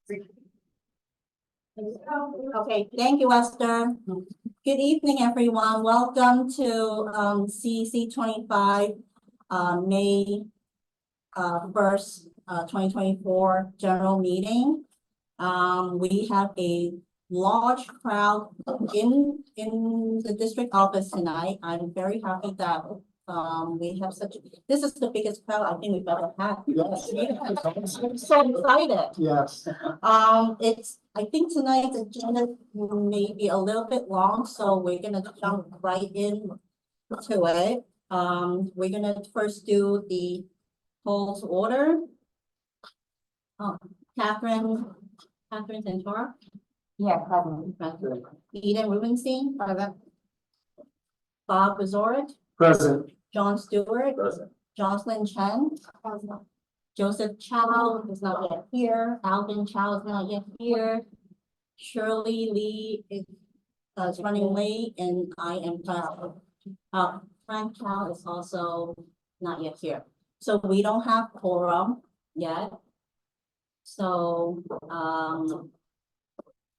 Okay, thank you, Esther. Good evening, everyone. Welcome to CEC 25 May 1st, 2024 general meeting. We have a large crowd in the district office tonight. I'm very happy that we have this is the biggest crowd I think we've ever had. Yes. I'm so excited. Yes. I think tonight's agenda may be a little bit long, so we're gonna jump right in to it. We're gonna first do the polls order. Catherine Santora. Yeah, present. Eden Rubenstein. Bob Resort. Present. John Stewart. Present. Jocelyn Chen. Joseph Chow is not yet here. Alvin Chow is not yet here. Shirley Lee is running late, and I am Frank Chow is also not yet here. So we don't have quorum yet. So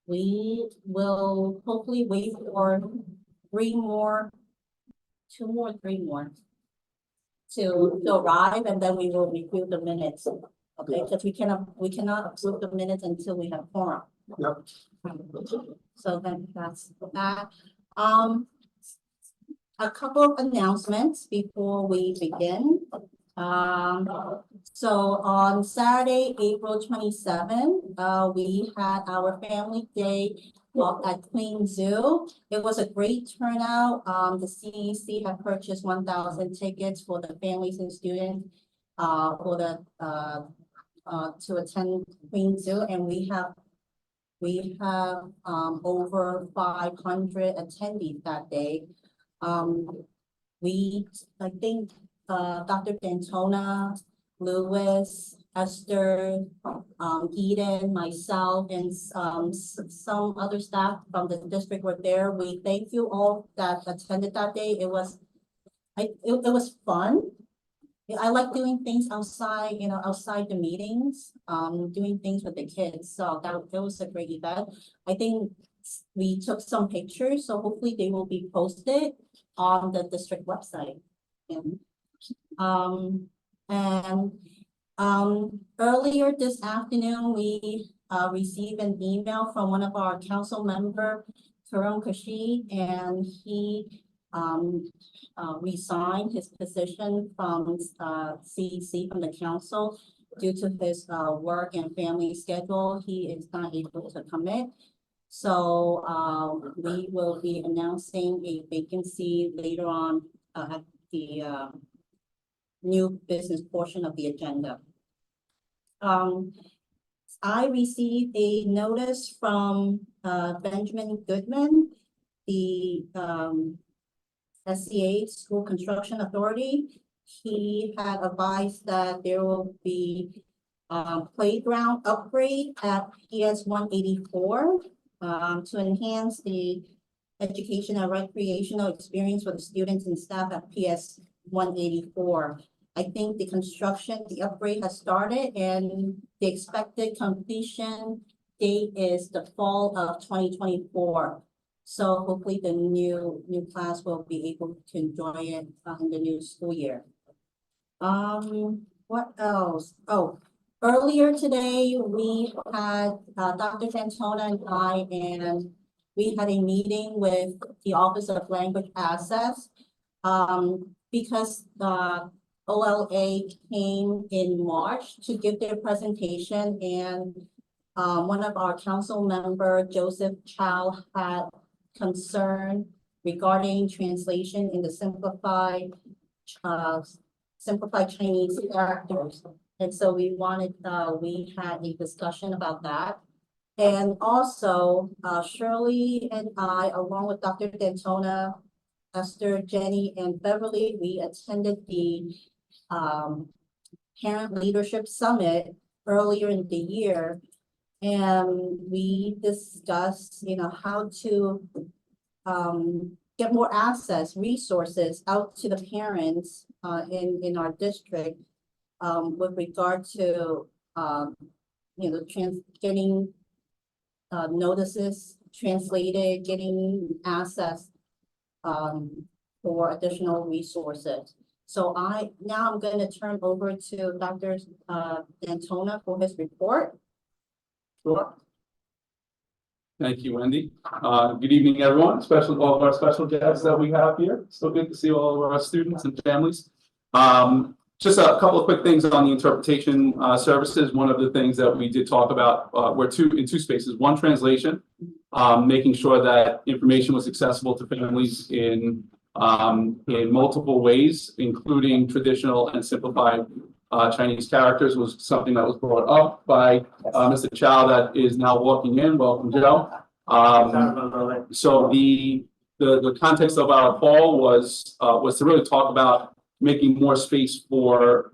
we will hopefully wait for three more to arrive, and then we will review the minutes. Okay, because we cannot approve the minutes until we have quorum. Yep. So then that's that. A couple of announcements before we begin. So on Saturday, April 27th, we had our family day at Queen Zoo. It was a great turnout. The CEC had purchased 1,000 tickets for the families and students to attend Queen Zoo, and we have over 500 attendees that day. I think Dr. Dantona, Lewis, Esther, Eden, myself, and some other staff from the district were there. We thank you all that attended that day. It was fun. I like doing things outside, outside the meetings, doing things with the kids. So that was a great event. I think we took some pictures, so hopefully they will be posted on the district website. Earlier this afternoon, we received an email from one of our council member, Karan Kashi, and he resigned his position from CEC, from the council, due to his work and family schedule. He is not able to commit. So we will be announcing a vacancy later on at the new business portion of the agenda. I received a notice from Benjamin Goodman, the SCA School Construction Authority. He had advised that there will be playground upgrade at PS 184 to enhance the education and recreational experience for the students and staff at PS 184. I think the upgrade has started, and the expected completion date is the fall of 2024. So hopefully the new class will be able to enjoy it in the new school year. What else? Oh, earlier today we had Dr. Santona and I, and we had a meeting with the Office of Language Access because the OLA came in March to give their presentation, and one of our council member, Joseph Chow, had concern regarding translation in the simplified Chinese characters. And so we had a discussion about that. And also, Shirley and I, along with Dr. Dantona, Esther, Jenny, and Beverly, we attended the Parent Leadership Summit earlier in the year. And we discussed, how to get more resources out to the parents in our district with regard to getting notices translated, getting access for additional resources. So now I'm going to turn over to Dr. D'Antona for his report. Sure. Thank you, Wendy. Good evening, everyone, especially all of our special guests that we have here. So good to see all of our students and families. Just a couple of quick things on the interpretation services. One of the things that we did talk about were in two spaces. One, translation, making sure that information was accessible to families in multiple ways, including traditional and simplified Chinese characters, was something that was brought up by Mr. Chow that is now walking in. Welcome, Joe. So the context of our call was to really talk about making more space for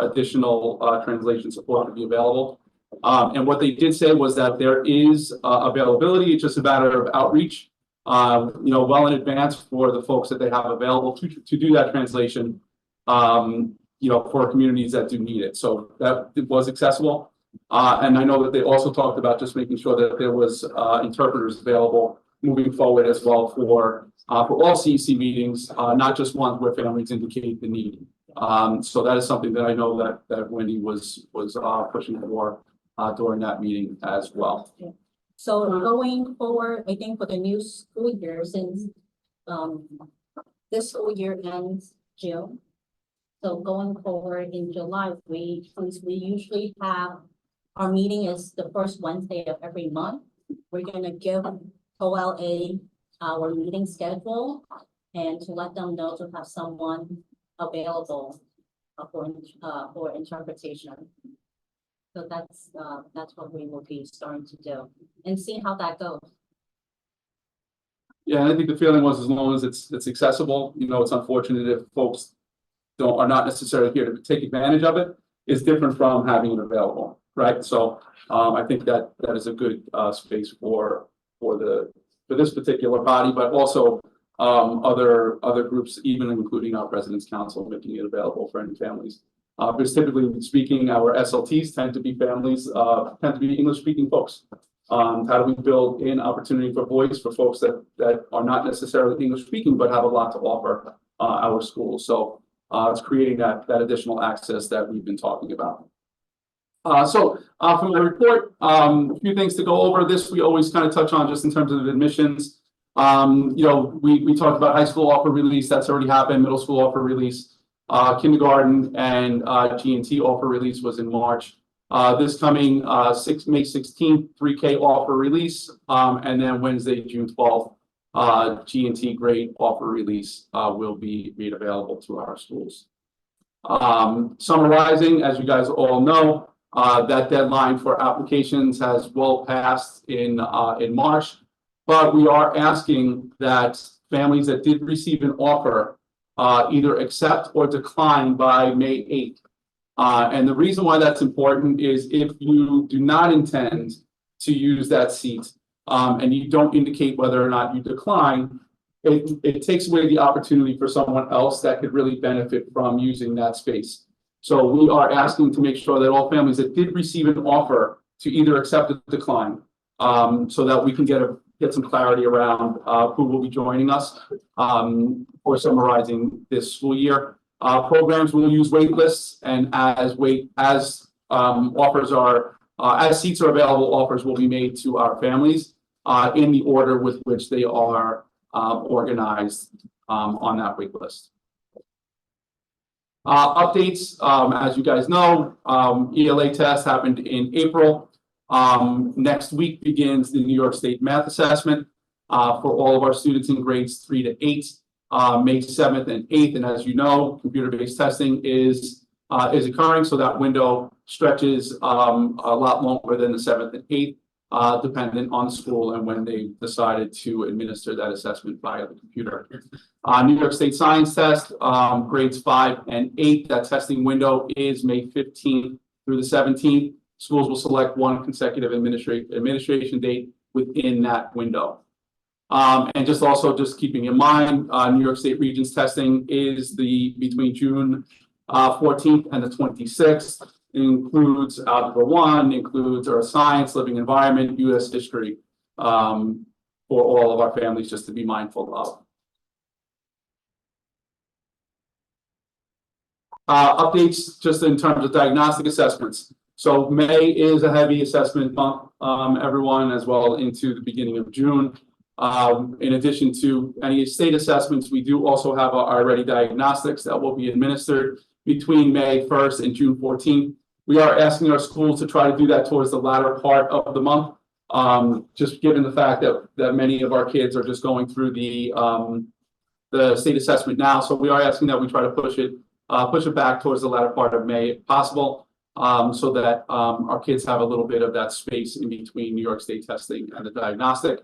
additional translation support to be available. And what they did say was that there is availability. It's just a matter of outreach, well in advance for the folks that they have available to do that translation, for communities that do need it. So that it was accessible. And I know that they also talked about just making sure that there was interpreters available moving forward as well for all CEC meetings, not just ones where families indicate the need. So that is something that I know that Wendy was pushing for during that meeting as well. Yeah. So going forward, I think for the new school year, since this school year ends June, so going forward in July, since we usually have our meeting is the first Wednesday of every month, we're going to give OLA our meeting schedule and to let them know to have someone available for interpretation. So that's what we will be starting to do and see how that goes. Yeah, and I think the feeling was as long as it's accessible, it's unfortunate if folks are not necessarily here to take advantage of it. It's different from having it available, right? So I think that is a good space for this particular body, but also other groups, even including our President's Council, making it available for any families. Because typically speaking, our SLTs tend to be English-speaking folks. How do we build in opportunity for voice for folks that are not necessarily English-speaking but have a lot to offer our schools? So it's creating that additional access that we've been talking about. So from the report, a few things to go over. This we always kind of touch on just in terms of admissions. We talked about high school offer release. That's already happened. Middle school offer release. Kindergarten and G&T offer release was in March. This coming May 16th, 3K offer release, and then Wednesday, June 12th, G&T grade offer release will be made available to our schools. Summarizing, as you guys all know, that deadline for applications has well passed in March, but we are asking that families that did receive an offer either accept or decline by May 8th. And the reason why that's important is if you do not intend to use that seat and you don't indicate whether or not you decline, it takes away the opportunity for someone else that could really benefit from using that space. So we are asking to make sure that all families that did receive an offer to either accept or decline, so that we can get some clarity around who will be joining us for summarizing this school year. Programs will use wait lists, and as seats are available, offers will be made to our families in the order with which they are organized on that wait list. Updates, as you guys know, ELA test happened in April. Next week begins the New York State math assessment for all of our students in grades 3 to 8, May 7th and 8th. And as you know, computer-based testing is occurring, so that window stretches a lot longer than the 7th and 8th, dependent on the school and when they decided to administer that assessment via the computer. New York State science test, grades 5 and 8, that testing window is May 15th through the 17th. Schools will select one consecutive administration date within that window. And just keeping in mind, New York State Regents testing is between June 14th and the 26th. includes Algebra 1, includes Earth Science, Living Environment, U.S. History, for all of our families just to be mindful of. Updates just in terms of diagnostic assessments. So May is a heavy assessment month, everyone, as well into the beginning of June. In addition to any state assessments, we do also have our ready diagnostics that will be administered between May 1st and June 14th. We are asking our schools to try to do that towards the latter part of the month, just given the fact that many of our kids are just going through the state assessment now. So we are asking that we try to push it back towards the latter part of May if possible, so that our kids have a little bit of that space in between New York State testing and the diagnostic.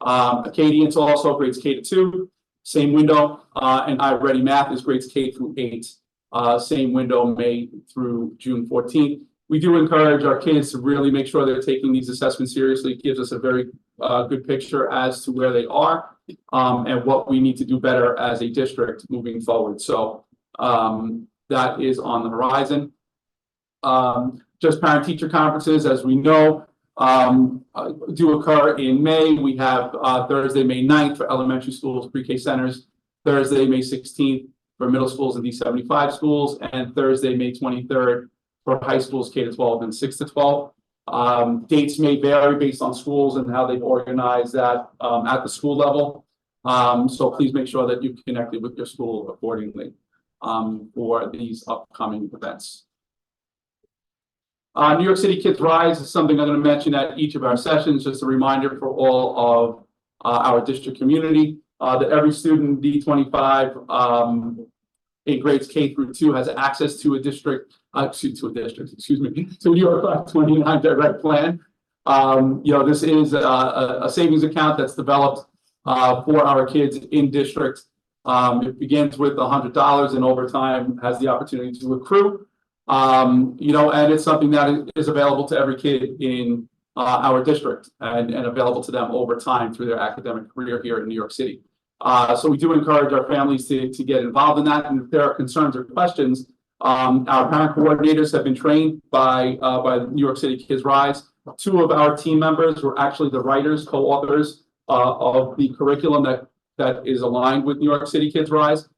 Acadians also grades K to 2, same window, and iReady Math is grades K through 8, same window, May through June 14th. We do encourage our kids to really make sure they're taking these assessments seriously. It gives us a very good picture as to where they are, and what we need to do better as a district moving forward. So that is on the horizon. Just parent-teacher conferences, as we know, do occur in May. We have Thursday, May 9th for elementary schools, pre-K centers, Thursday, May 16th for middle schools and D75 schools, and Thursday, May 23rd for high schools K to 12 and 6 to 12. Dates may vary based on schools and how they've organized that at the school level. So please make sure that you've connected with your school accordingly for these upcoming events. New York City Kids Rise is something I'm going to mention at each of our sessions. Just a reminder for all of our district community that every student D25 in grades K through 2 has access to a district, to New York 529 direct plan. This is a savings account that's developed for our kids in district. It begins with $100 and over time has the opportunity to accrue. And it's something that is available to every kid in our district and available to them over time through their academic career here in New York City. So we do encourage our families to get involved in that. And if there are concerns or questions, our parent coordinators have been trained by New York City Kids Rise. 2 of our team members were actually the writers, co-authors of the curriculum that is aligned with New York City Kids Rise.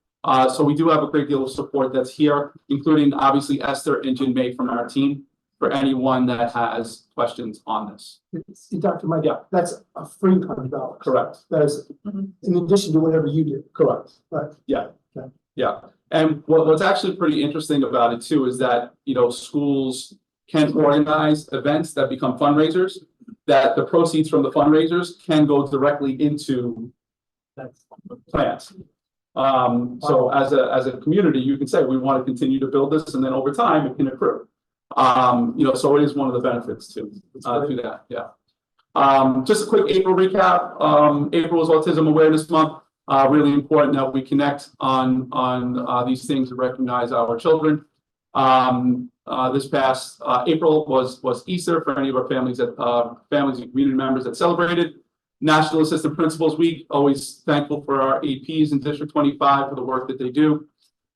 So we do have a great deal of support that's here, including obviously Esther and Jin May from our team, for anyone that has questions on this. Dr. Mike, yeah, that's a free $100. Correct. That is in addition to whatever you do. Correct. Right. Yeah. Okay. Yeah. And what's actually pretty interesting about it too is that, schools can organize events that become fundraisers, that the proceeds from the fundraisers can go directly into plans. So as a community, you can say, we want to continue to build this, and then over time it can accrue. So it is one of the benefits to that. Yeah. Just a quick April recap. April is Autism Awareness Month. Really important that we connect on these things to recognize our children. This past April was Easter for any of our families and community members that celebrated. National Assistant Principals Week, always thankful for our APs in District 25 for the work that they do.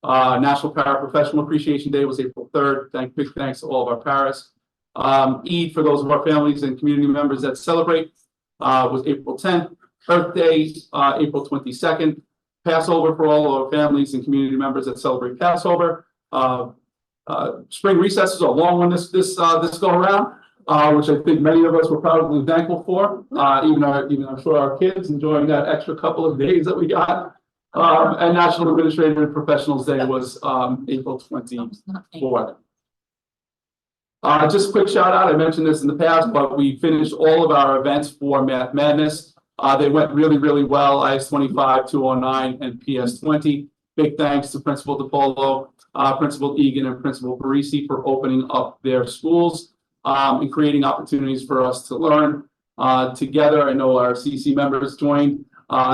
National Paraprofessional Appreciation Day was April 3rd. Big thanks to all of our paras. Eid, for those of our families and community members that celebrate, was April 10th. Earth Day, April 22nd. Passover for all of our families and community members that celebrate Passover. Spring recesses are a long one this go around. Which I think many of us were probably thankful for, even I'm sure our kids enjoying that extra couple of days that we got. And National Administrative and Professionals Day was April 24th. Just a quick shout out, I mentioned this in the past, but we finished all of our events for Math Madness. They went really, really well, IS-25, 209, and PS-20. Big thanks to Principal DiPolo, Principal Egan, and Principal Parisi for opening up their schools. And creating opportunities for us to learn together. I know our CEC members joined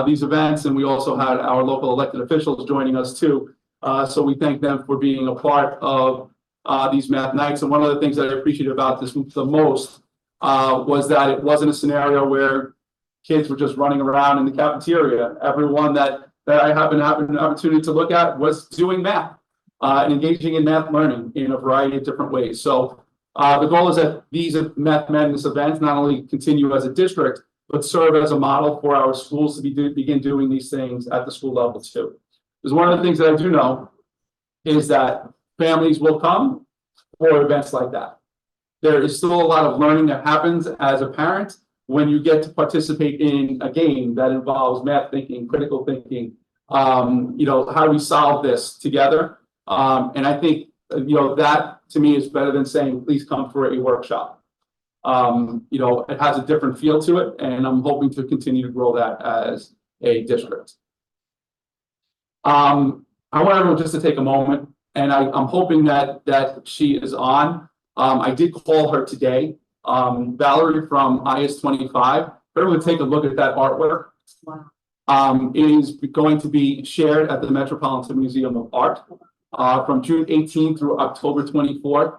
these events, and we also had our local elected officials joining us too. So we thank them for being a part of these math nights. And one of the things that I appreciate about this the most was that it wasn't a scenario where kids were just running around in the cafeteria. Everyone that I happened to have an opportunity to look at was doing math. and engaging in math learning in a variety of different ways. So the goal is that these Math Madness events not only continue as a district, but serve as a model for our schools to begin doing these things at the school level too. Because one of the things that I do know is that families will come for events like that. There is still a lot of learning that happens as a parent when you get to participate in a game that involves math thinking, critical thinking, how do we solve this together? And I think, that to me is better than saying, please come for a workshop. It has a different feel to it, and I'm hoping to continue to grow that as a district. I want everyone just to take a moment, and I'm hoping that she is on. I did call her today. Valerie from IS25. Everyone take a look at that artwork. Wow. It is going to be shared at the Metropolitan Museum of Art from June 18th through October 24th.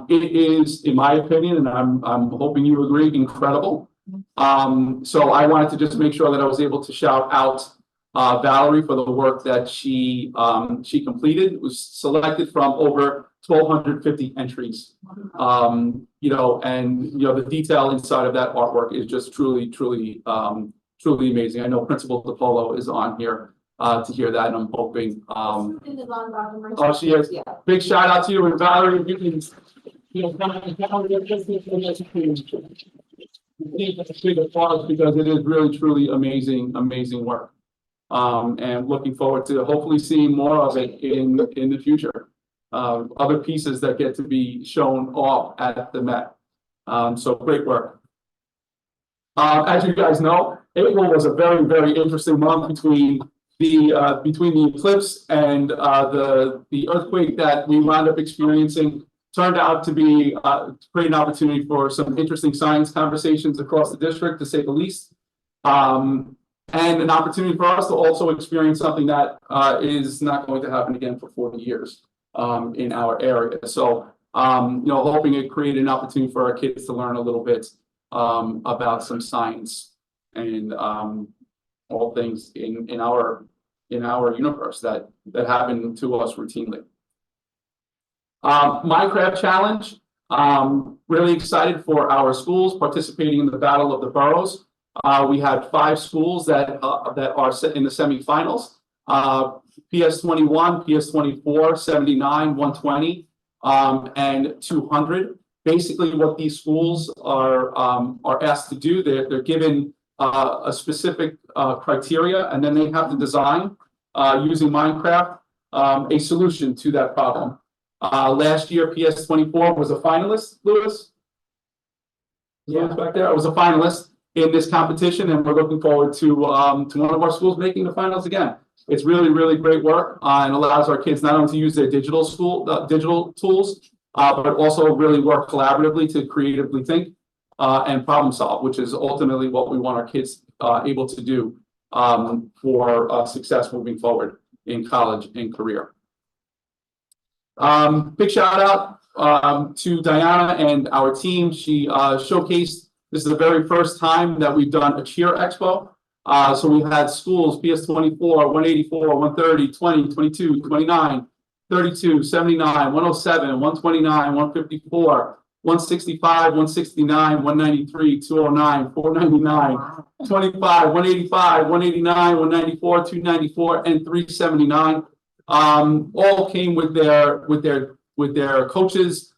It is, in my opinion, and I'm hoping you agree, incredible. So I wanted to just make sure that I was able to shout out Valerie for the work that she completed. It was selected from over 1,250 entries. The detail inside of that artwork is just truly amazing. I know Principal DiPolo is on here to hear that, and I'm hoping. Oh, she is. Yeah. Big shout out to you, and Valerie. If you can, because it is really truly amazing work. And looking forward to hopefully seeing more of it in the future. Other pieces that get to be shown off at the Met. So great work. As you guys know, April was a very interesting month between the eclipse and the earthquake that we wound up experiencing. Turned out to be create an opportunity for some interesting science conversations across the district, to say the least. And an opportunity for us to also experience something that is not going to happen again for 40 years in our area. So, hoping it created an opportunity for our kids to learn a little bit about some science and all things in our universe that happen to us routinely. Minecraft challenge. Really excited for our schools participating in the Battle of the Boroughs. We had 5 schools that are in the semifinals. PS21, PS24, 79, 120, and 200. Basically, what these schools are asked to do, they're given a specific criteria, and then they have to design using Minecraft a solution to that problem. Last year, PS24 was a finalist. Lewis? Lewis back there? I was a finalist in this competition, and we're looking forward to one of our schools making the finals again. It's really great work and allows our kids not only to use their digital tools, but also really work collaboratively to creatively think and problem solve, which is ultimately what we want our kids able to do for success moving forward in college and career. Big shout out to Diana and our team. She showcased, this is the very first time that we've done a cheer expo. So we've had schools, PS24, 184, 130, 20, 22, 29, 32, 79, 107, 129, 154, 165, 169, 193, 209, 499, 25, 185, 189, 194, 294, and 379. All came with their coaches,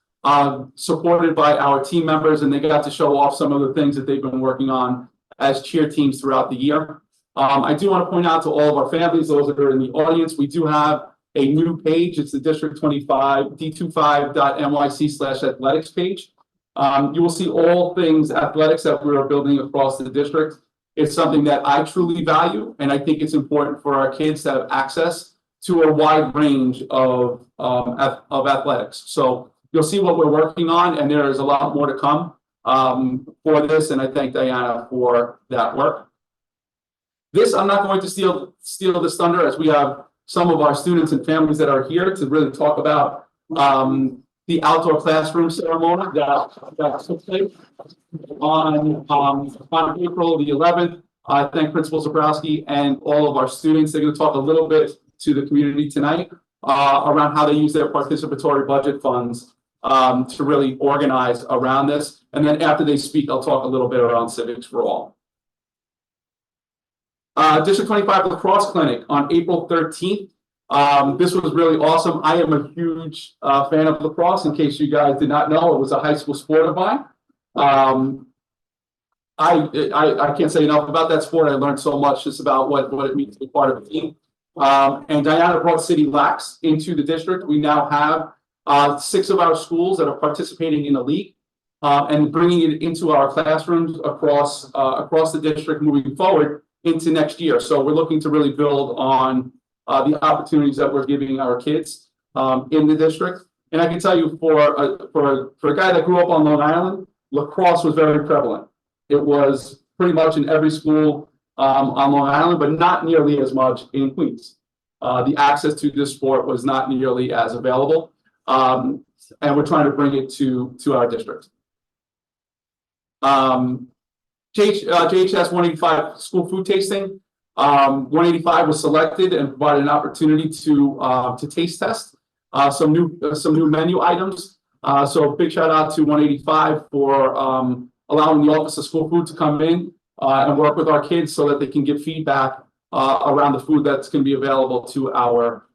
supported by our team members, and they got to show off some of the things that they've been working on as cheer teams throughout the year. I do want to point out to all of our families, those that are in the audience, we do have a new page. It's the District 25 d25.nyc/athletics page. You will see all things athletics that we are building across the district. It's something that I truly value, and I think it's important for our kids to have access to a wide range of athletics. So you'll see what we're working on, and there is a lot more to come for this, and I thank Diana for that work. This, I'm not going to steal this thunder, as we have some of our students and families that are here to really talk about the outdoor classroom ceremony that took place on April the 11th. I thank Principal Zabrowski and all of our students. They're going to talk a little bit to the community tonight. around how they use their participatory budget funds to really organize around this. And then after they speak, I'll talk a little bit around civics for all. District 25 lacrosse clinic on April 13th. This was really awesome. I am a huge fan of lacrosse. In case you guys did not know, it was a high school sport of mine. I can't say enough about that sport. I learned so much just about what it means to be part of a team. And Diana brought City Lax into the district. We now have 6 of our schools that are participating in the league and bringing it into our classrooms across the district moving forward into next year. So we're looking to really build on the opportunities that we're giving our kids in the district. And I can tell you, for a guy that grew up on Long Island, lacrosse was very prevalent. It was pretty much in every school on Long Island, but not nearly as much in Queens. The access to this sport was not nearly as available, and we're trying to bring it to our district. JHS 185 school food tasting. 185 was selected and provided an opportunity to taste test some new menu items. So big shout out to 185 for allowing the Office of School Food to come in and work with our kids so that they can give feedback around the food that's going to be available to our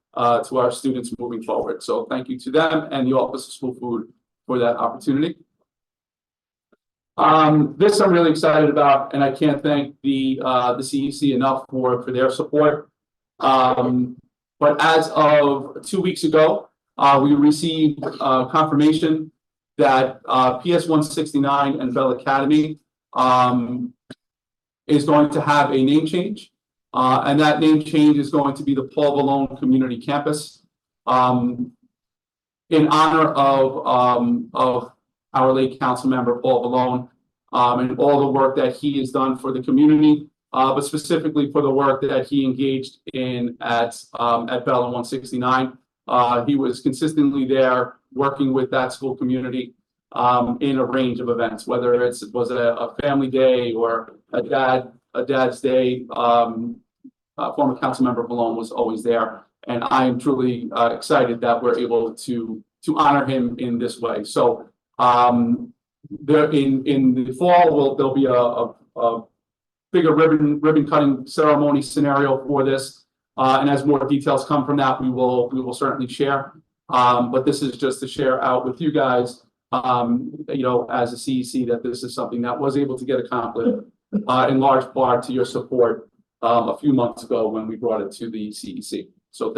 students moving forward. So thank you to them and the Office of School Food for that opportunity. This I'm really excited about, and I can't thank the CEC enough for their support. But as of 2 weeks ago, we received confirmation that PS 169 and Bell Academy is going to have a name change, and that name change is going to be the Paul Vallone Community Campus, in honor of our late council member Paul Vallone and all the work that he has done for the community, but specifically for the work that he engaged in at Bell and 169. He was consistently there working with that school community in a range of events, whether it was a family day or a dad's day. Former council member Vallone was always there, and I am truly excited that we're able to honor him in this way. So there in the fall, there'll be a bigger ribbon cutting ceremony scenario for this. And as more details come from that, we will certainly share. But this is just to share out with you guys, as a CEC, that this is something that was able to get accomplished in large part to your support a few months ago when we brought it to the CEC. So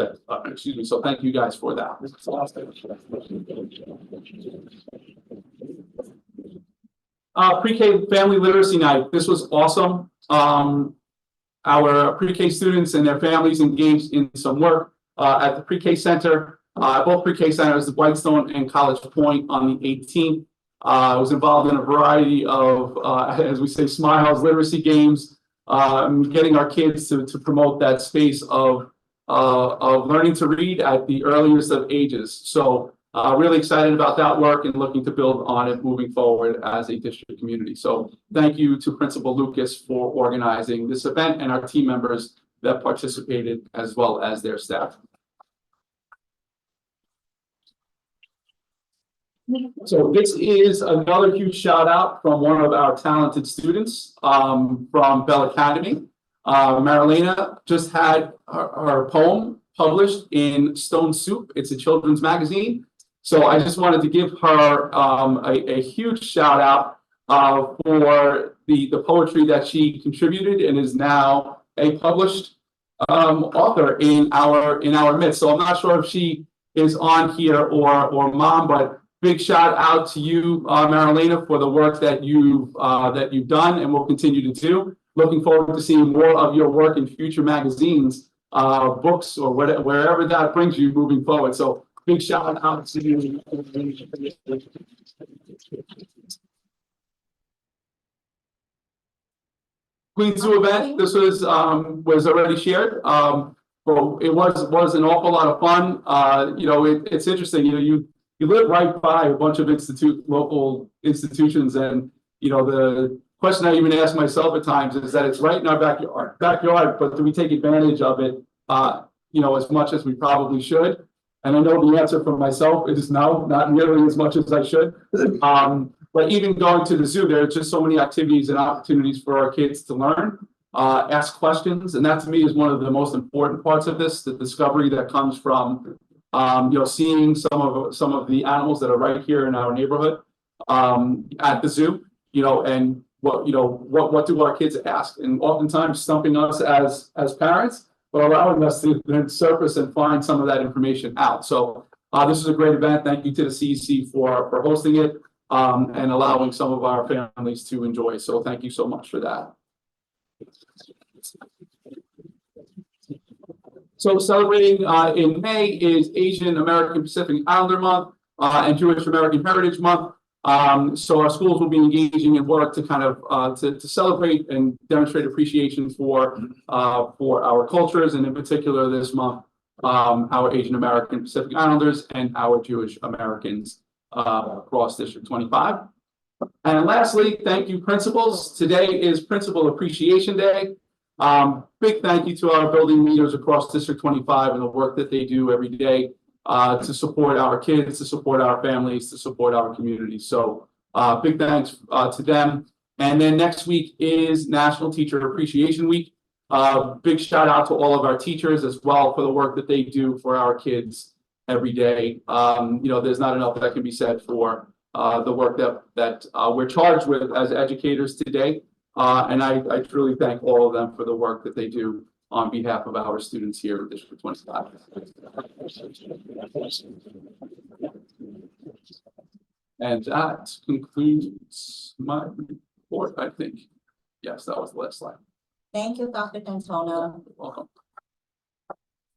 so thank you guys for that. Pre-K family literacy night. This was awesome. Our pre-K students and their families engaged in some work at the pre-K center, both pre-K centers, the Whitestone and College Point, on the 18th. I was involved in a variety of, as we say, smiles, literacy games, getting our kids to promote that space of learning to read at the earliest of ages. So really excited about that work and looking to build on it moving forward as a district community. So thank you to Principal Lucas for organizing this event and our team members that participated, as well as their staff. So this is another huge shout out from one of our talented students from Bell Academy. Marilena just had her poem published in Stone Soup. It's a children's magazine. So I just wanted to give her a huge shout out for the poetry that she contributed and is now a published author in our midst. So I'm not sure if she is on here or Mom, but big shout out to you, Marilena, for the work that you've done and will continue to do. Looking forward to seeing more of your work in future magazines, books, or wherever that brings you moving forward. So big shout out to you. Queen Zoo event. This was already shared. But it was an awful lot of fun. It's interesting. You live right by a bunch of local institutions, and the question I even ask myself at times is that it's right in our backyard, but do we take advantage of it, as much as we probably should? And I know the answer for myself is no, not nearly as much as I should. But even going to the zoo, there are just so many activities and opportunities for our kids to learn, ask questions. And that to me is one of the most important parts of this, the discovery that comes from, seeing some of the animals that are right here in our neighborhood, at the zoo, and what do our kids ask? And oftentimes stumping us as parents, but allowing us to then surface and find some of that information out. So this is a great event. Thank you to the CEC for hosting it, and allowing some of our families to enjoy. So thank you so much for that. So celebrating in May is Asian American Pacific Islander Month and Jewish American Heritage Month. So our schools will be engaging in work to kind of to celebrate and demonstrate appreciation for our cultures, and in particular this month, our Asian American Pacific Islanders and our Jewish Americans across District 25. And lastly, thank you, principals. Today is Principal Appreciation Day. Big thank you to our building leaders across District 25 and the work that they do every day to support our kids, to support our families, to support our community. So big thanks to them. And then next week is National Teacher Appreciation Week. Big shout out to all of our teachers as well for the work that they do for our kids every day. There's not enough that can be said for the work that we're charged with as educators today. And I truly thank all of them for the work that they do on behalf of our students here at District 25. And that concludes my report, I think. Yes, that was the last slide. Thank you, Dr. Dantona. You're welcome.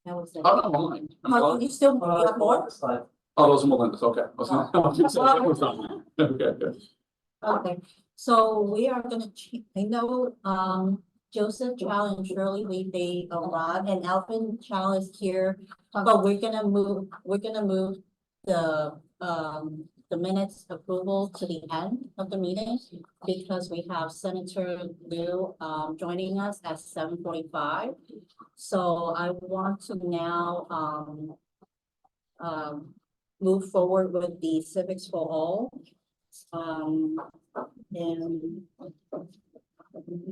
That was it. Oh, no, mine. Oh, you still have more? Oh, those are Melinda's, okay. Okay. Okay, so we are gonna, I know, Joseph, Chow, and Shirley, they arrived, and Alvin Chow is here, but we're gonna move the minutes approval to the end of the meeting because we have Senator Liu joining us at 7:45. So I want to now move forward with the Civics for All. And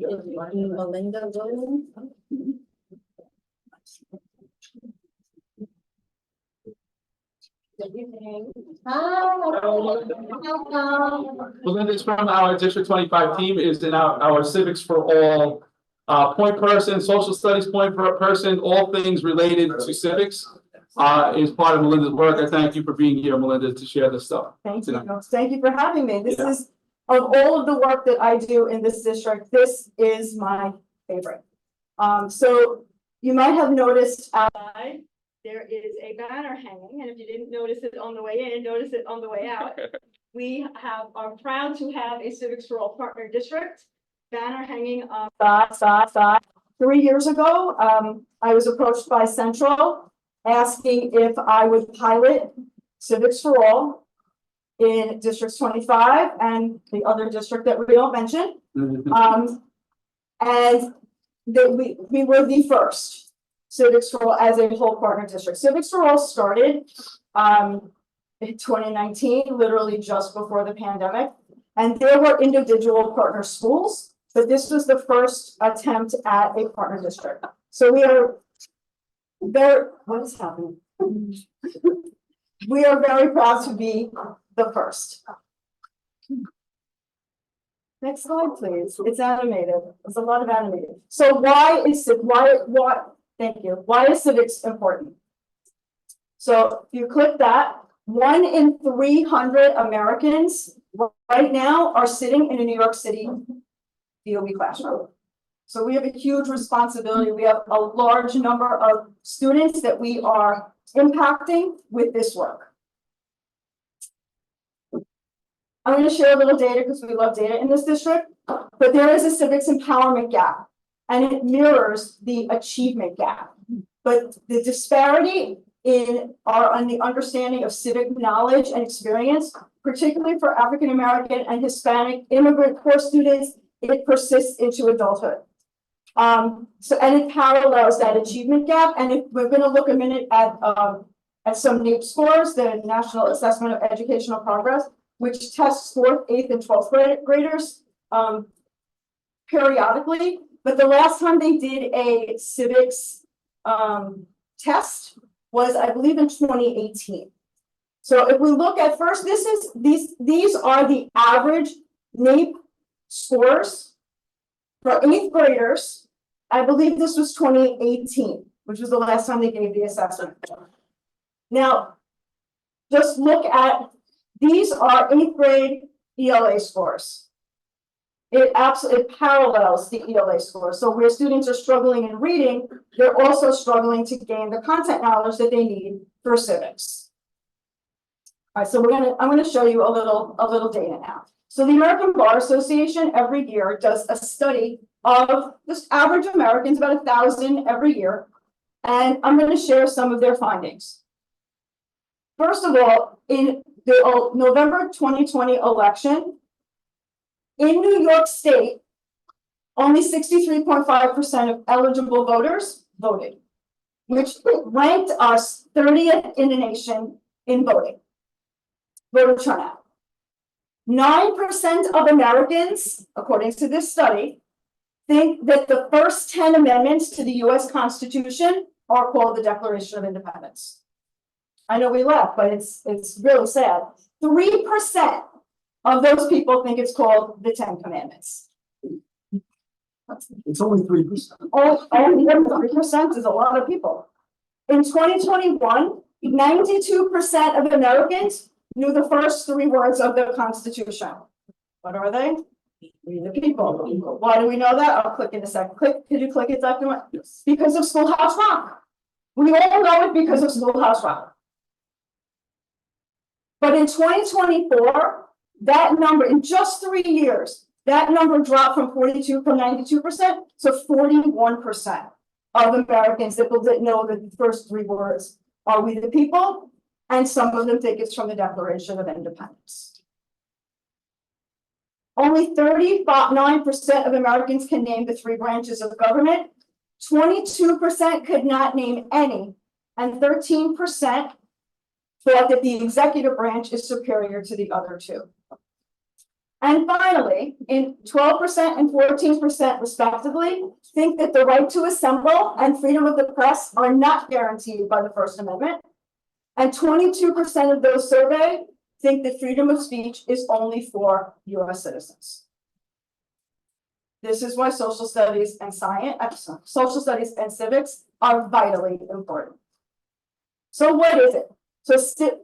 Melinda Williams. Good evening. Hi. Welcome. Melinda's from our District 25 team, is in our Civics for All point person, social studies point person, all things related to civics is part of Melinda's work. I thank you for being here, Melinda, to share this stuff. Thank you. Thank you for having me. This is, of all of the work that I do in this district, this is my favorite. So you might have noticed outside, there is a banner hanging, and if you didn't notice it on the way in, notice it on the way out. We are proud to have a Civics for All partner district banner hanging on 3 years ago. I was approached by Central asking if I would pilot Civics for All in District 25 and the other district that we don't mention. And we were the first Civics for All as a whole partner district. Civics for All started in 2019, literally just before the pandemic. And there were individual partner schools, but this was the first attempt at a partner district. So we are what is happening? We are very proud to be the first. Next slide, please. It's animated. There's a lot of animated. So why is civics important? So if you click that, 1 in 300 Americans right now are sitting in a New York City DOE classroom. So we have a huge responsibility. We have a large number of students that we are impacting with this work. I'm going to share a little data because we love data in this district, but there is a civics empowerment gap and it mirrors the achievement gap. But the disparity on the understanding of civic knowledge and experience, particularly for African American and Hispanic immigrant core students, it persists into adulthood. And it parallels that achievement gap. And if we're going to look a minute at at some NAEP scores, the National Assessment of Educational Progress, which tests 4th, 8th, and 12th graders periodically. But the last time they did a civics test was, I believe, in 2018. So if we look at first, these are the average NAEP scores for 8th graders. I believe this was 2018, which was the last time they gave the assessment. Now, just look at, these are 8th grade ELA scores. It absolutely parallels the ELA score. So where students are struggling in reading, they're also struggling to gain the content knowledge that they need for civics. All right, so I'm gonna show you a little data now. So the American Bar Association every year does a study of just average Americans, about 1,000 every year, and I'm going to share some of their findings. First of all, in the November 2020 election, in New York State, only 63.5% of eligible voters voted, which ranked us 30th in the nation in voting. Voter turnout. 9% of Americans, according to this study, think that the first 10 amendments to the US Constitution are called the Declaration of Independence. I know we laugh, but it's really sad. 3% of those people think it's called the 10 Commandments. It's only 3%. Oh, 3% is a lot of people. In 2021, 92% of Americans knew the first 3 words of the Constitution. What are they? We the people. Why do we know that? I'll click in a second. Could you click it, Dr. Mark? Yes. Because of Schoolhouse Rock. We all know it because of Schoolhouse Rock. But in 2024, that number, in just 3 years, that number dropped from 92% to 41% of Americans that didn't know the first 3 words are we the people, and some of them think it's from the Declaration of Independence. Only 39% of Americans can name the 3 branches of government, 22% could not name any, and 13% thought that the executive branch is superior to the other 2. And finally, in 12% and 14% respectively, think that the right to assemble and freedom of the press are not guaranteed by the First Amendment. And 22% of those surveyed think that freedom of speech is only for US citizens. This is why social studies and social studies and civics are vitally important. So what is it? So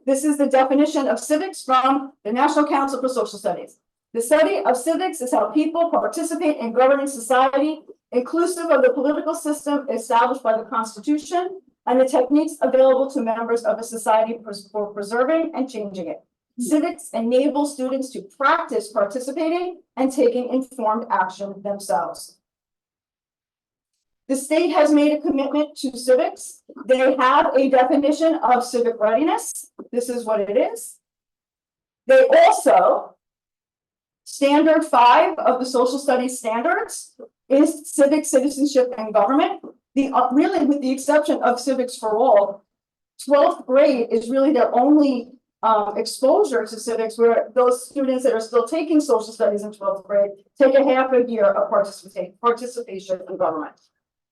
this is the definition of civics from the National Council for Social Studies. The study of civics is how people participate in governing society, inclusive of the political system established by the Constitution and the techniques available to members of a society for preserving and changing it. Civics enable students to practice participating and taking informed action themselves. The state has made a commitment to civics. They have a definition of civic readiness. This is what it is. They also, standard 5 of the social studies standards is civic citizenship and government. Really, with the exception of civics for all, 12th grade is really their only exposure to civics, where those students that are still taking social studies in 12th grade take a half a year of participation in government.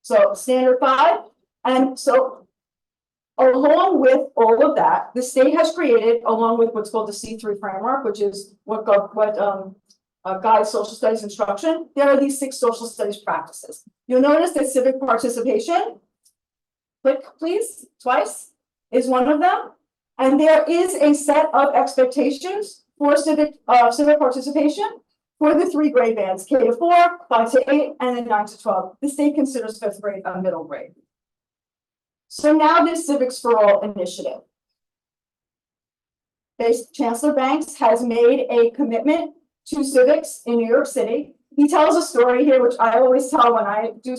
So standard 5, and so along with all of that, the state has created, along with what's called the C3 framework, which is what guides social studies instruction. There are these 6 social studies practices. You'll notice that civic participation, click please, twice, is one of them. And there is a set of expectations for civic participation for the 3 grade bands, K to 4, 5 to 8, and then 9 to 12. The state considers 5th grade a middle grade. So now this Civics for All initiative. Chancellor Banks has made a commitment to civics in New York City. He tells a story here, which I always tell when I do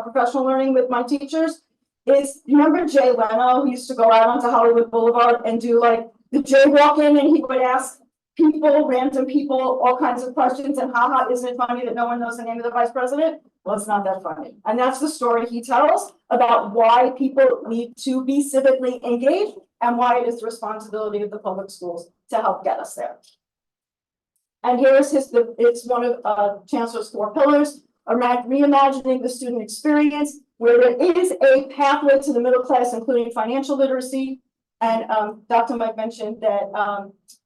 professional learning with my teachers, is, remember Jay Leno, who used to go out onto Hollywood Boulevard and do like the jaywalking, and he would ask people, random people, all kinds of questions, and haha, isn't it funny that no one knows the name of the vice president? Well, it's not that funny. And that's the story he tells about why people need to be civically engaged and why it is the responsibility of the public schools to help get us there. And here is it's one of Chancellor's 4 pillars, reimagining the student experience, where there is a pathway to the middle class, including financial literacy. And Dr. Mike mentioned that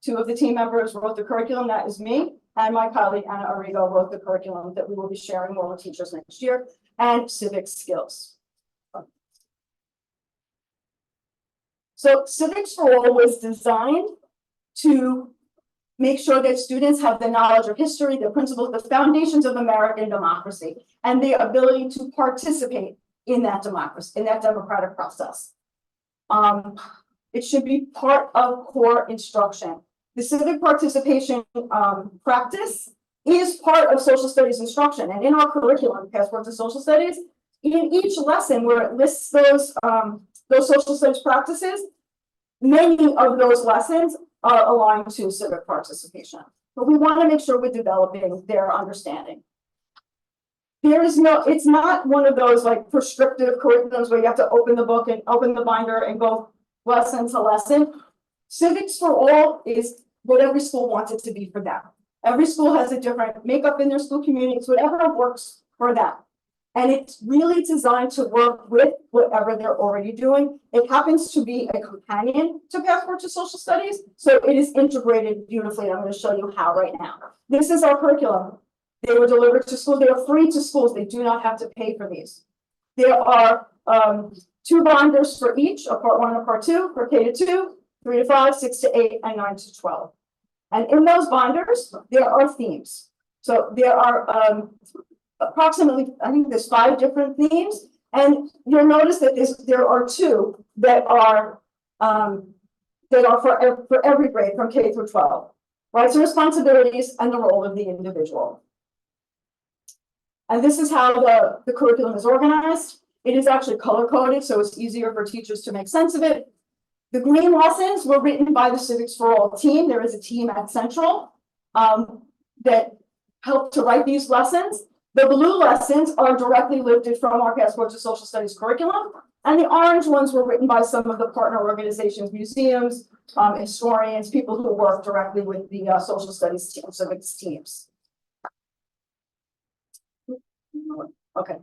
2 of the team members wrote the curriculum, that is me, and my colleague Anna Arrigo wrote the curriculum that we will be sharing more with teachers next year, and civic skills. So Civics for All was designed to make sure that students have the knowledge of history, the principles, the foundations of American democracy, and the ability to participate in that democracy, in that democratic process. It should be part of core instruction. The civic participation practice is part of social studies instruction, and in our curriculum, Passport to Social Studies, in each lesson where it lists those social studies practices, many of those lessons are aligned to civic participation. But we want to make sure we're developing their understanding. It's not one of those like prescriptive curriculums where you have to open the book and open the binder and go lesson to lesson. Civics for All is what every school wants it to be for them. Every school has a different makeup in their school communities, whatever works for them. And it's really designed to work with whatever they're already doing. It happens to be a companion to Passport to Social Studies, so it is integrated beautifully. I'm going to show you how right now. This is our curriculum. They were delivered to school. They are free to schools. They do not have to pay for these. There are 2 binders for each, a part 1 and a part 2, for K to 2, 3 to 5, 6 to 8, and 9 to 12. And in those binders, there are themes. So there are approximately, I think there's 5 different themes, and you'll notice that there are 2 that are for every grade from K through 12. Rights and responsibilities and the role of the individual. And this is how the curriculum is organized. It is actually color-coded, so it's easier for teachers to make sense of it. The green lessons were written by the Civics for All team. There is a team at Central that helped to write these lessons. The blue lessons are directly lifted from our Passport to Social Studies curriculum, and the orange ones were written by some of the partner organizations, museums, historians, people who work directly with the social studies team, civics teams. Okay.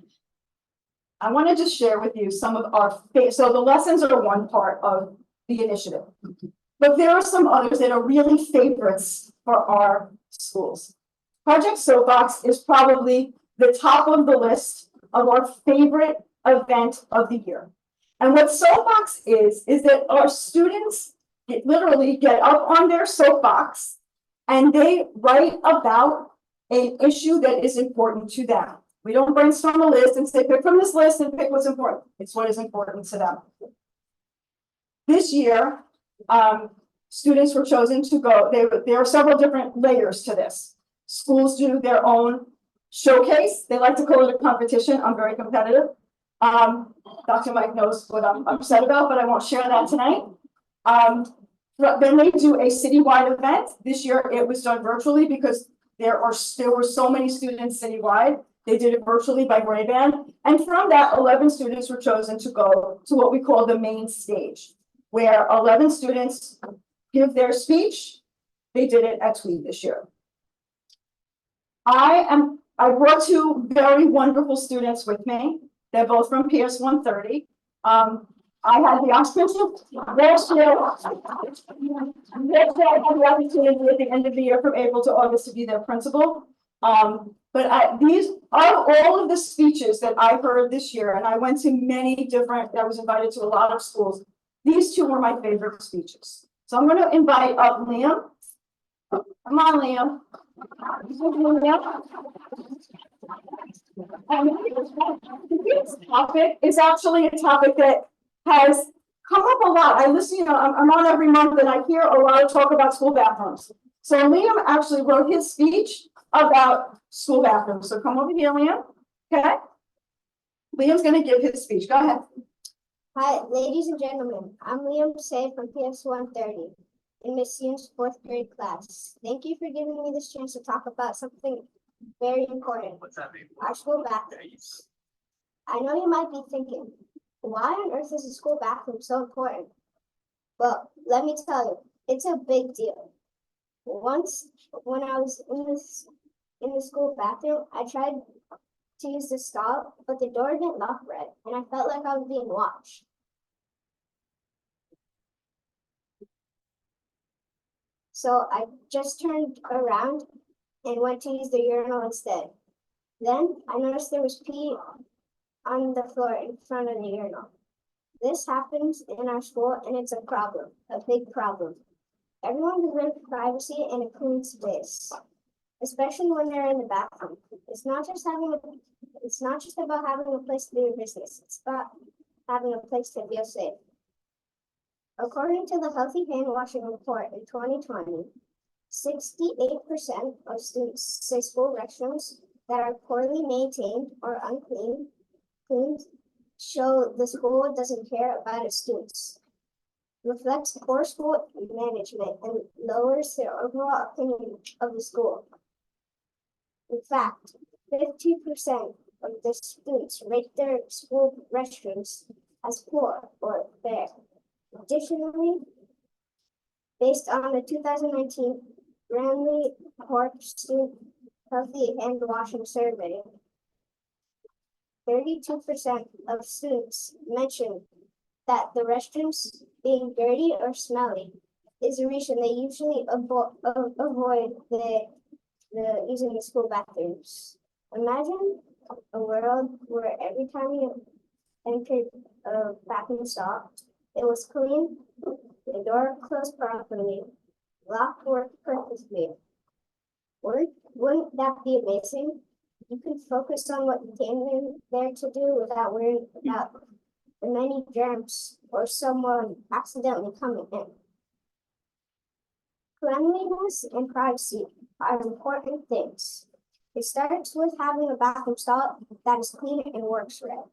I want to just share with you some of our, so the lessons are one part of the initiative, but there are some others that are really favorites for our schools. Project Soapbox is probably the top of the list of our favorite event of the year. And what Soapbox is that our students literally get up on their soapbox and they write about an issue that is important to them. We don't brainstorm a list and say, pick from this list and pick what's important. It's what is important to them. This year, students were chosen to go, there are several different layers to this. Schools do their own showcase. They like to call it a competition. I'm very competitive. Dr. Mike knows what I'm upset about, but I won't share that tonight. Then they do a citywide event. This year it was done virtually because there were so many students citywide. They did it virtually by grade band. And from that, 11 students were chosen to go to what we call the main stage, where 11 students give their speech. They did it at Tweed this year. I brought 2 very wonderful students with me. They're both from PS 130. I had the opportunity at the end of the year from April to August to be their principal. But these are all of the speeches that I heard this year, and I went to many different, I was invited to a lot of schools. These 2 were my favorite speeches. So I'm going to invite up Liam. Come on, Liam. This topic is actually a topic that has come up a lot. I listen, I'm on every month and I hear a lot of talk about school bathrooms. So Liam actually wrote his speech about school bathrooms. So come over here, Liam. Okay. Liam's going to give his speech. Go ahead. Hi, ladies and gentlemen. I'm Liam Say from PS 130 in Miss Yoon's 4th grade class. Thank you for giving me this chance to talk about something very important. Our school bathrooms. I know you might be thinking, why on earth is a school bathroom so important? Well, let me tell you, it's a big deal. Once, when I was in the school bathroom, I tried to use the stall, but the door didn't lock right, and I felt like I was being watched. So I just turned around and went to use the urinal instead. Then I noticed there was pee on the floor in front of the urinal. This happens in our school and it's a problem, a big problem. Everyone deserves privacy and a clean space, especially when they're in the bathroom. It's not just about having a place to do your business. It's about having a place to feel safe. According to the Healthy Hand Washing Report in 2020, 68% of students say school restrooms that are poorly maintained or unclean show the school doesn't care about its students, reflects poor school management, and lowers their overall opinion of the school. In fact, 50% of the students rate their school restrooms as poor or fair. Additionally, based on the 2019 Ramley Corp Student Healthy Hand Washing Survey, 32% of students mentioned that the restrooms being dirty or smelly is a reason they usually avoid using the school bathrooms. Imagine a world where every time you entered a bathroom stall, it was clean, the door closed properly, locked worked perfectly. Wouldn't that be amazing? You can focus on what you came in there to do without worrying about the many germs or someone accidentally coming in. Cleanliness and privacy are important things. It starts with having a bathroom stall that is clean and works right.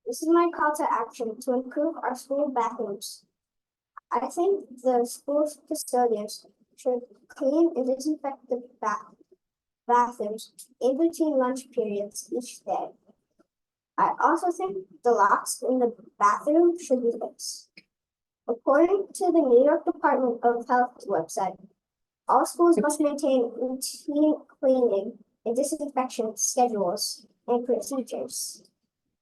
This is my call to action to improve our school bathrooms. I think the school custodians should clean and disinfect the bathrooms in between lunch periods each day. I also think the locks in the bathroom should be fixed. According to the New York Department of Health website, all schools must maintain routine cleaning and disinfection schedules and procedures.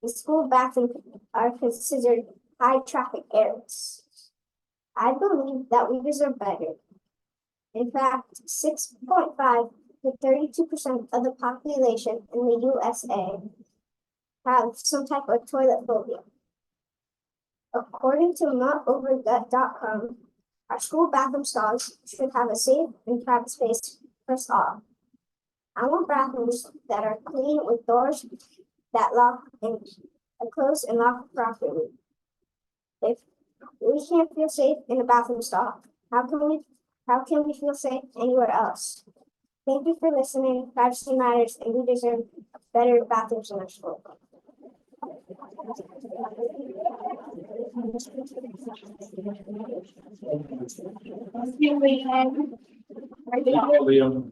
The school bathrooms are considered high traffic areas. I believe that we deserve better. In fact, 6.5 to 32% of the population in the USA have some type of toilet phobia. According to mutovergut.com, our school bathroom stalls should have a safe and private space for all. I want bathrooms that are clean with doors that lock and close and lock properly. If we can't feel safe in a bathroom stall, how can we feel safe anywhere else? Thank you for listening. Privacy matters, and we deserve better bathrooms in our school. Liam.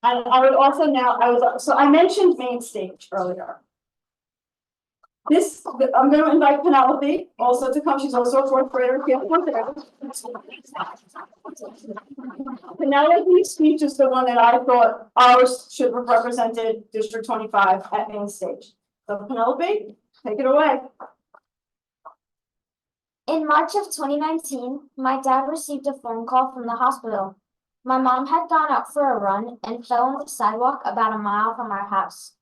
I would also so I mentioned main stage earlier. I'm going to invite Penelope also to come. She's also a fourth grader. Penelope's speech is the one that I thought ours should have represented District 25 at main stage. So Penelope, take it away. In March of 2019, my dad received a phone call from the hospital. My mom had gone out for a run and fell on the sidewalk about a mile from our house.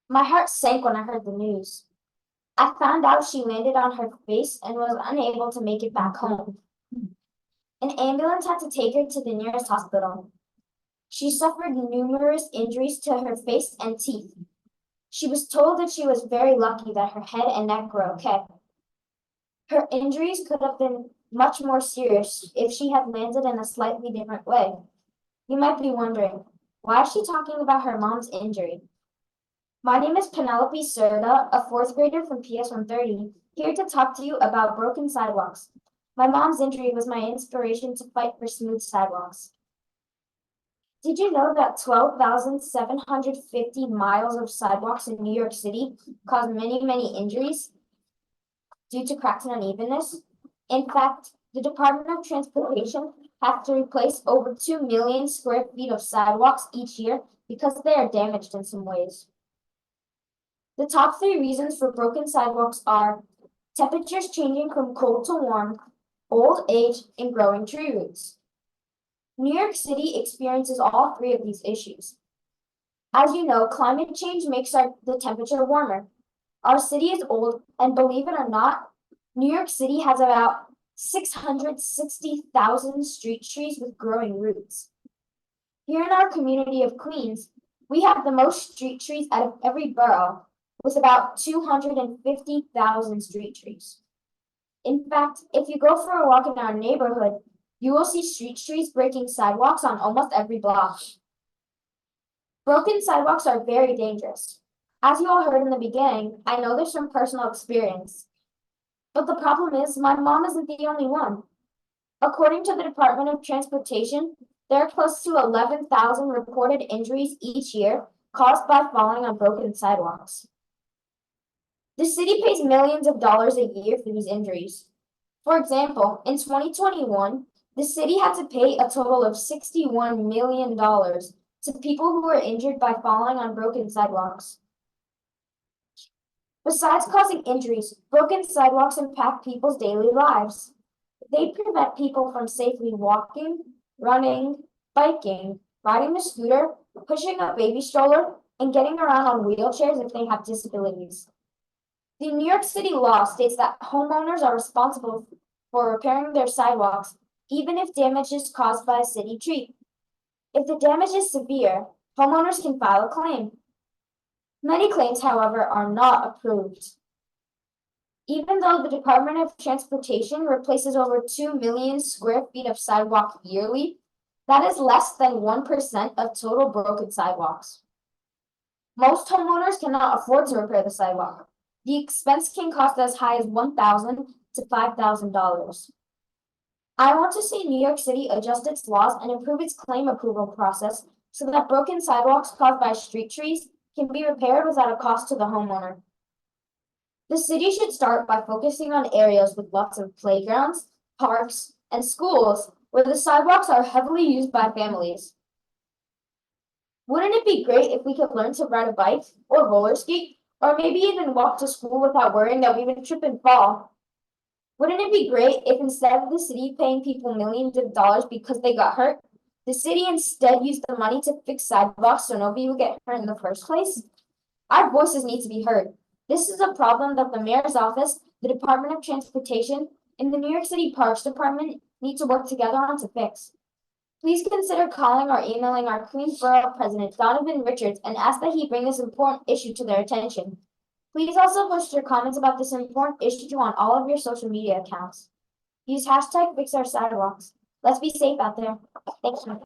My heart sank when I heard the news. I found out she landed on her face and was unable to make it back home. An ambulance had to take her to the nearest hospital. She suffered numerous injuries to her face and teeth. She was told that she was very lucky that her head and neck were okay. Her injuries could have been much more serious if she had landed in a slightly different way. You might be wondering, why is she talking about her mom's injury? My name is Penelope Serda, a fourth grader from PS 130, here to talk to you about broken sidewalks. My mom's injury was my inspiration to fight for smooth sidewalks. Did you know that 12,750 miles of sidewalks in New York City cause many injuries due to cracks and unevenness? In fact, the Department of Transportation has to replace over 2 million square feet of sidewalks each year because they are damaged in some ways. The top 3 reasons for broken sidewalks are temperatures changing from cold to warm, old age, and growing tree roots. New York City experiences all 3 of these issues. As you know, climate change makes the temperature warmer. Our city is old, and believe it or not, New York City has about 660,000 street trees with growing roots. Here in our community of Queens, we have the most street trees out of every borough, with about 250,000 street trees. In fact, if you go for a walk in our neighborhood, you will see street trees breaking sidewalks on almost every block. Broken sidewalks are very dangerous. As you all heard in the beginning, I know this from personal experience. But the problem is, my mom isn't the only one. According to the Department of Transportation, there are close to 11,000 reported injuries each year caused by falling on broken sidewalks. The city pays millions of dollars a year for these injuries. For example, in 2021, the city had to pay a total of $61 million to people who were injured by falling on broken sidewalks. Besides causing injuries, broken sidewalks impact people's daily lives. They prevent people from safely walking, running, biking, riding a scooter, pushing a baby stroller, and getting around on wheelchairs if they have disabilities. The New York City law states that homeowners are responsible for repairing their sidewalks, even if damage is caused by a city tree. If the damage is severe, homeowners can file a claim. Many claims, however, are not approved. Even though the Department of Transportation replaces over 2 million square feet of sidewalk yearly, that is less than 1% of total broken sidewalks. Most homeowners cannot afford to repair the sidewalk. The expense can cost as high as $1,000 to $5,000. I want to see New York City adjust its laws and improve its claim approval process so that broken sidewalks caused by street trees can be repaired without a cost to the homeowner. The city should start by focusing on areas with lots of playgrounds, parks, and schools where the sidewalks are heavily used by families. Wouldn't it be great if we could learn to ride a bike or roller skate, or maybe even walk to school without worrying that we would trip and fall? Wouldn't it be great if instead of the city paying people millions of dollars because they got hurt, the city instead used the money to fix sidewalks so nobody would get hurt in the first place? Our voices need to be heard. This is a problem that the mayor's office, the Department of Transportation, and the New York City Parks Department need to work together on to fix. Please consider calling or emailing our Queens Borough President, Donovan Richards, and ask that he bring this important issue to their attention. Please also post your comments about this important issue on all of your social media accounts. Use hashtag #FixOurSidewalks. Let's be safe out there. Thank you.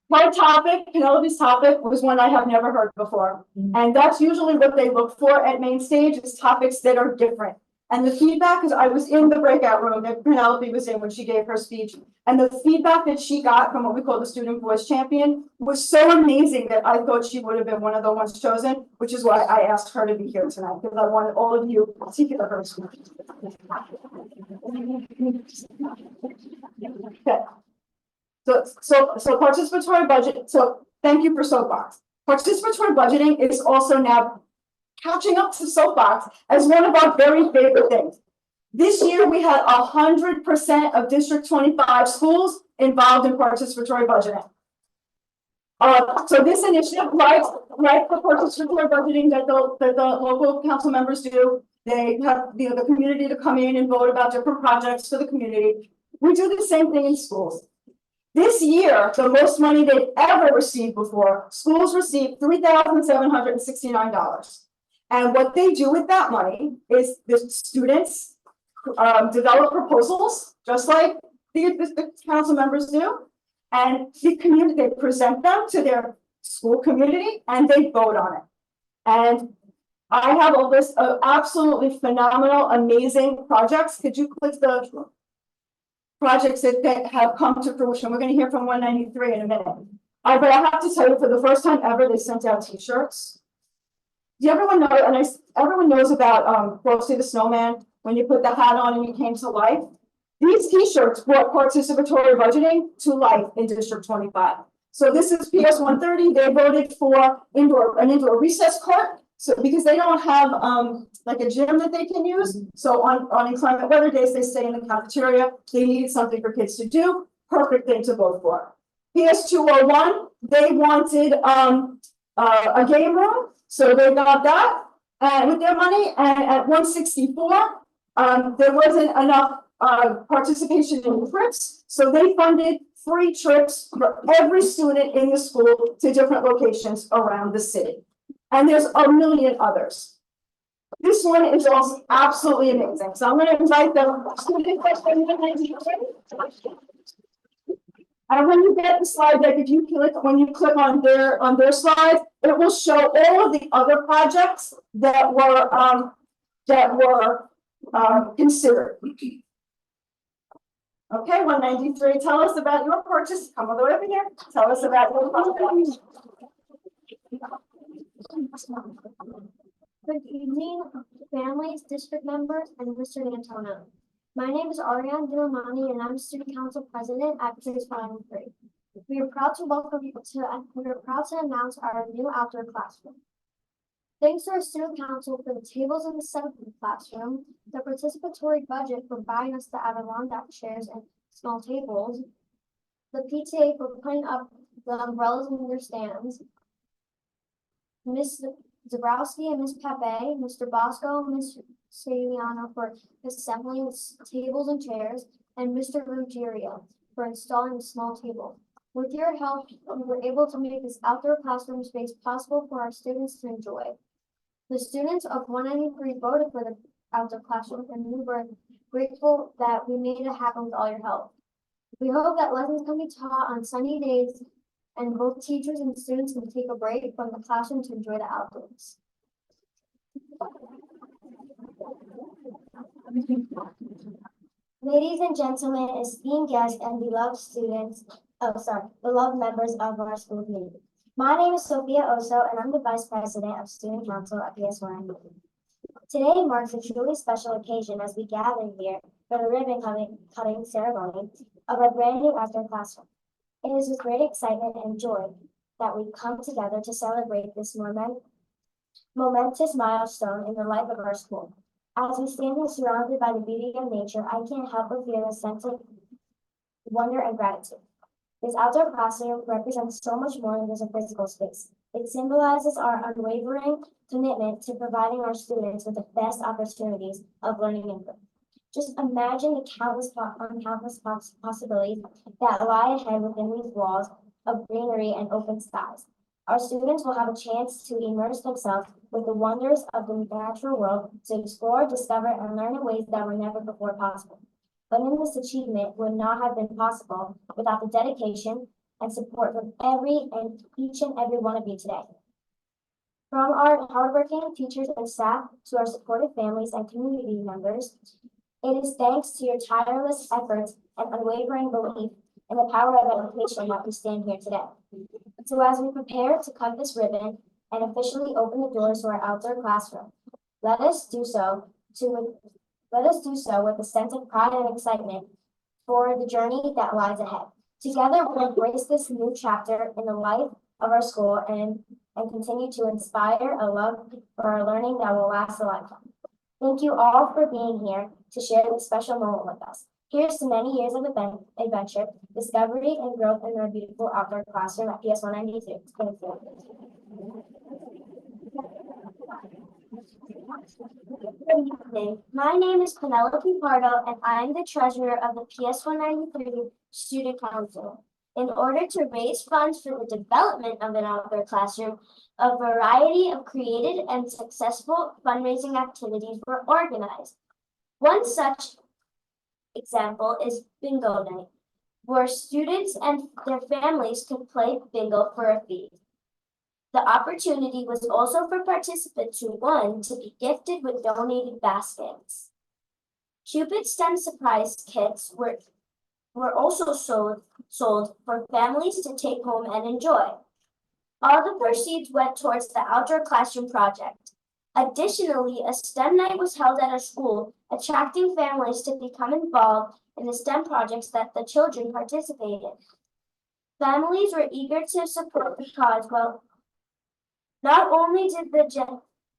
My topic, Penelope's topic, was one I have never heard before. And that's usually what they look for at main stage, is topics that are different. And the feedback, because I was in the breakout room that Penelope was in when she gave her speech, and the feedback that she got from what we call the Student Voice Champion was so amazing that I thought she would have been one of the ones chosen, which is why I asked her to be here tonight, because I wanted all of you to hear her speech. Okay. So participatory budget, so thank you for soapbox. Participatory budgeting is also now catching up to soapbox as one of our very favorite things. This year, we had 100% of District 25 schools involved in participatory budgeting. So this initiative, like the participatory budgeting that the local council members do, they have the community to come in and vote about different projects for the community. We do the same thing in schools. This year, the most money they've ever received before, schools received $3,769. And what they do with that money is the students develop proposals, just like the council members do, and the community, they present them to their school community and they vote on it. And I have a list of absolutely phenomenal, amazing projects. Could you click the projects that have come to fruition? We're gonna hear from 193 in a minute. But I have to tell you, for the first time ever, they sent out T-shirts. Do everyone know, everyone knows about, Frosty the Snowman, when you put the hat on and you came to life? These T-shirts brought participatory budgeting to life in District 25. So this is PS 130, they voted for an indoor recess court. So because they don't have like a gym that they can use, so on inclement weather days, they stay in the cafeteria, they needed something for kids to do, perfect thing to vote for. PS 201, they wanted a game room, so they got that with their money, and at 164, there wasn't enough participation in trips, so they funded free trips for every student in the school to different locations around the city. And there's a million others. This one is also absolutely amazing. So I'm going to invite the student question. And when you get the slide deck, when you click on their slides, it will show all of the other projects that were considered. Okay, 193, tell us about your purchase. Come all the way over here. Tell us about your project. Good evening, families, district members, and Mr. D'Antonio. My name is Ariane Dilamani, and I'm student council president at PS 193. We are proud to announce our new outdoor classroom. Thanks to our student council for the tables in the seventh classroom, the participatory budget for buying us the Adirondack chairs and small tables, the PTA for putting up the umbrellas in their stands, Ms. Zabrowski and Ms. Pepe, Mr. Bosco, Ms. Saliano for assembling tables and chairs, and Mr. Ruggiero for installing the small table. With your help, we were able to make this outdoor classroom space possible for our students to enjoy. The students of 193 voted for the outdoor classroom, and we were grateful that we made it happen with all your help. We hope that lessons can be taught on sunny days, and both teachers and students can take a break from the classroom to enjoy the outdoors. Ladies and gentlemen, esteemed guests, and beloved members of our school community. My name is Sophia Oso, and I'm the Vice President of Student Council at PS 193. Today marks a truly special occasion as we gather here for the ribbon cutting ceremony of our brand new outdoor classroom. It is with great excitement and joy that we come together to celebrate this momentous milestone in the life of our school. As we stand here surrounded by the beauty of nature, I can't help but feel a sense of wonder and gratitude. This outdoor classroom represents so much more than just a physical space. It symbolizes our unwavering commitment to providing our students with the best opportunities of learning and growth. Just imagine the countless possibilities that lie ahead within these walls of greenery and open skies. Our students will have a chance to immerse themselves with the wonders of the natural world, to explore, discover, and learn in ways that were never before possible. But this achievement would not have been possible without the dedication and support from each and every one of you today. From our hardworking teachers and staff to our supportive families and community members, it is thanks to your tireless efforts and unwavering belief in the power of education that we stand here today. So as we prepare to cut this ribbon and officially open the doors to our outdoor classroom, let us do so with a sense of pride and excitement for the journey that lies ahead. Together, we'll embrace this new chapter in the life of our school and continue to inspire a love for our learning that will last a lifetime. Thank you all for being here to share this special moment with us. Here's to many years of adventure, discovery, and growth in our beautiful outdoor classroom at PS 192. Thank you. Good evening. My name is Penelope Pardo, and I am the treasurer of the PS 193 Student Council. In order to raise funds for the development of an outdoor classroom, a variety of creative and successful fundraising activities were organized. One such example is Bingo Night, where students and their families could play bingo for a fee. The opportunity was also for participants who won to be gifted with donated baskets. Cupid STEM surprise kits were also sold for families to take home and enjoy. All the proceeds went towards the outdoor classroom project. Additionally, a STEM night was held at our school, attracting families to become involved in the STEM projects that the children participated in. Families were eager to support the cause. Well, not only did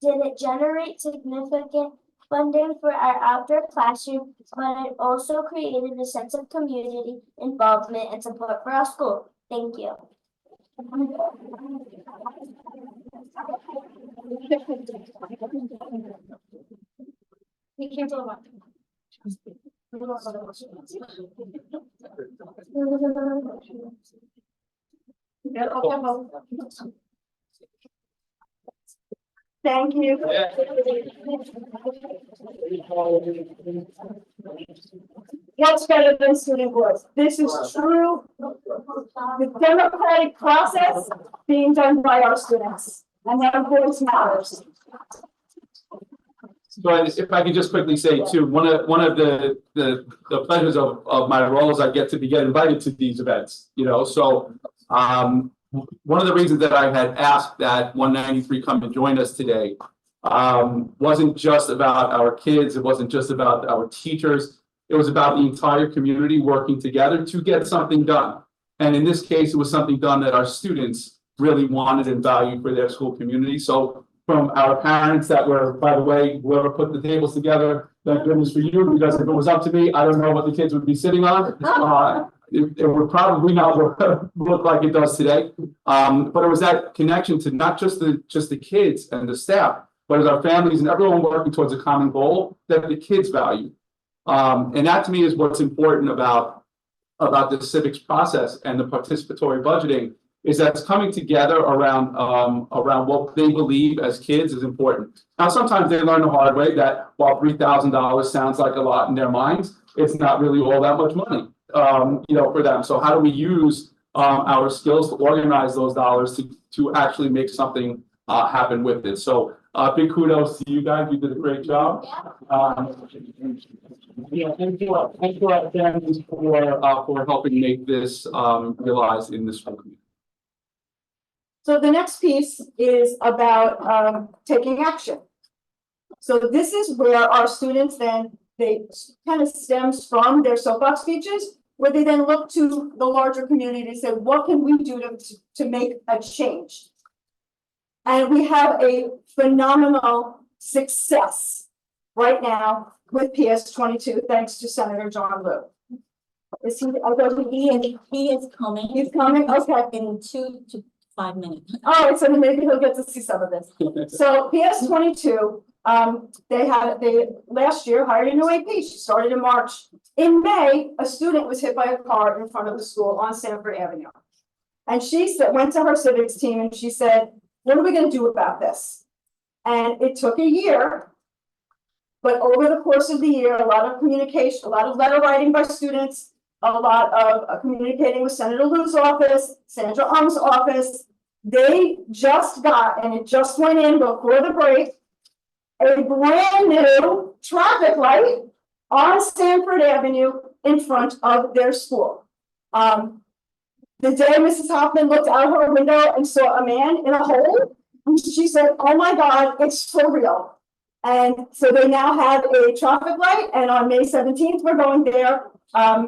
it generate significant funding for our outdoor classroom, but it also created a sense of community involvement and support for our school. Thank you. Be careful about Thank you. What's better than student voice? This is true. The democratic process being done by our students, and their voice matters. So if I could just quickly say too, one of the pleasures of my role is I get invited to these events, you know, so one of the reasons that I had asked that 193 come and join us today wasn't just about our kids, it wasn't just about our teachers, it was about the entire community working together to get something done. And in this case, it was something done that our students really wanted and valued for their school community. So from our parents that were, by the way, whoever put the tables together, thank goodness for you, because if it was up to me, I don't know what the kids would be sitting on. It would probably not look like it does today. But it was that connection to not just the kids and the staff, but as our families and everyone working towards a common goal that the kids value. And that to me is what's important about the civics process and the participatory budgeting, is that it's coming together around what they believe as kids is important. Now, sometimes they learn the hard way that while $3,000 sounds like a lot in their minds, it's not really all that much money, you know, for them. So how do we use our skills to organize those dollars to actually make something happen with it? So big kudos to you guys. You did a great job. Yeah, thank you our families for helping make this realized in the school community. So the next piece is about taking action. So this is where our students then, they kind of stems from their soapbox speeches, where they then look to the larger community to say, what can we do to make a change? And we have a phenomenal success right now with PS 22, thanks to Senator John Liu. Is he, He is coming. He's coming, okay. In 2 to 5 minutes. All right, so maybe he'll get to see some of this. So PS 22, they last year hired a new AP. She started in March. In May, a student was hit by a car in front of the school on Sanford Avenue. And she went to her civics team and she said, what are we going to do about this? And it took a year, but over the course of the year, a lot of communication, a lot of letter writing by students, a lot of communicating with Senator Liu's office, Sandra Um's office. They just got, and it just went in before the break, a brand new traffic light on Sanford Avenue in front of their school. The day Mrs. Hoffman looked out her window and saw a man in a hole, she said, oh my God, it's for real. And so they now have a traffic light, and on May 17th, we're going there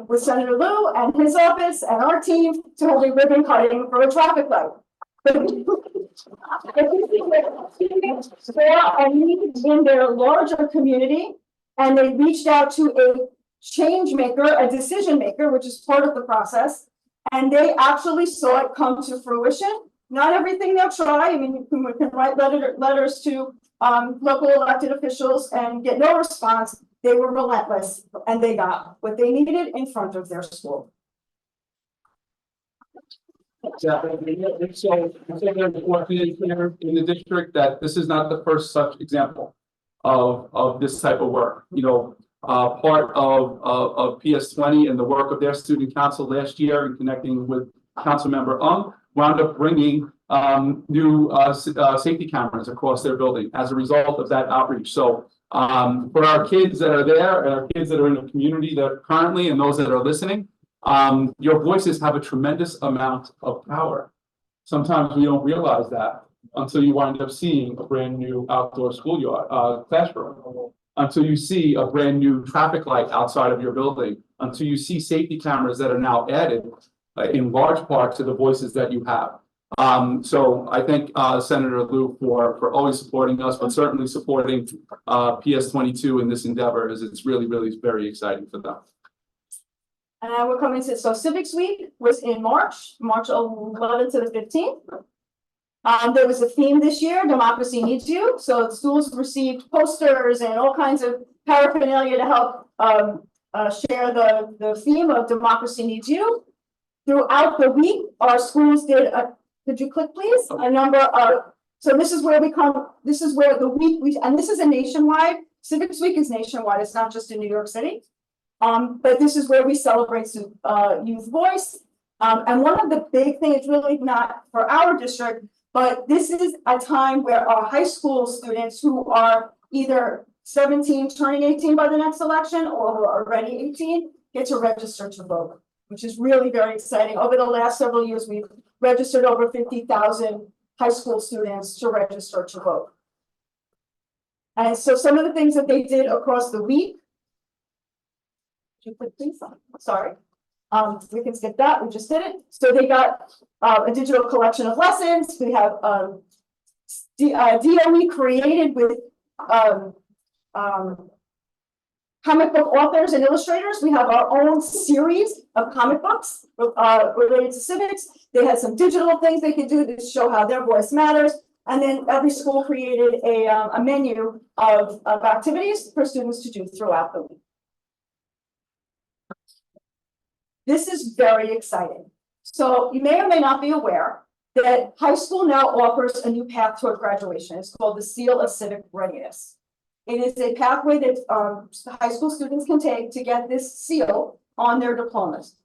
with Senator Liu and his office and our team to hold a ribbon cutting for a traffic light. Saw a need in their larger community, and they reached out to a change maker, a decision maker, which is part of the process, and they actually saw it come to fruition. Not everything they'll try. I mean, we can write letters to local elected officials and get no response. They were relentless, and they got what they needed in front of their school. So it's very fortunate here in the district that this is not the first such example of this type of work. You know, part of PS 20 and the work of their student council last year in connecting with Councilmember wound up bringing new safety cameras across their building as a result of that outreach. So for our kids that are there and our kids that are in the community that currently and those that are listening, your voices have a tremendous amount of power. Sometimes we don't realize that until you wind up seeing a brand new outdoor schoolyard classroom, until you see a brand new traffic light outside of your building, until you see safety cameras that are now added in large part to the voices that you have. So I thank Senator Liu for always supporting us, but certainly supporting PS 22 in this endeavor, as it's really, really very exciting for them. And we're coming to, so Civics Week was in March 11th to the 15th. There was a theme this year, Democracy Needs You. So schools received posters and all kinds of paraphernalia to help share the theme of Democracy Needs You. Throughout the week, our schools did could you click please? A number of, so this is where this is where the week and this is a nationwide, Civics Week is nationwide, it's not just in New York City. But this is where we celebrate youth voice. And one of the big things, it's really not for our district, but this is a time where our high school students who are either 17 turning 18 by the next election or who are already 18 get to register to vote, which is really very exciting. Over the last several years, we've registered over 50,000 high school students to register to vote. And so some of the things that they did across the week. Sorry. We can skip that. We just did it. So they got a digital collection of lessons. We have DOE created with comic book authors and illustrators. We have our own series of comic books related to civics. They had some digital things they could do to show how their voice matters. And then every school created a menu of activities for students to do throughout the week. This is very exciting. So you may or may not be aware that high school now offers a new path toward graduation. It's called the Seal of Civic Readiness. It is a pathway that high school students can take to get this seal on their diplomas.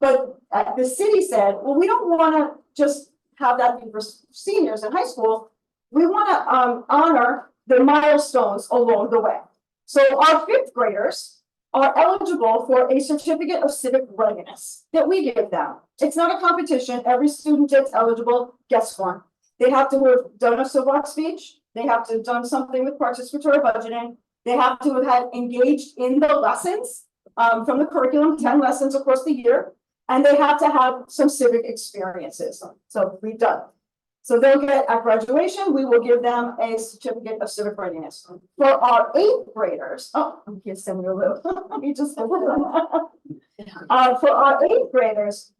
But the city said, well, we don't want to just have that be for seniors in high school. We want to honor the milestones along the way. So our fifth graders are eligible for a certificate of civic readiness that we give them. It's not a competition. Every student that's eligible gets one. They have to have done a soapbox speech. They have to have done something with participatory budgeting. They have to have had engaged in the lessons from the curriculum, 10 lessons across the year. And they have to have some civic experiences. So we've done. So they'll get at graduation, we will give them a certificate of civic readiness. For our eighth graders, I'm here, Senator Liu. You just for our eighth graders,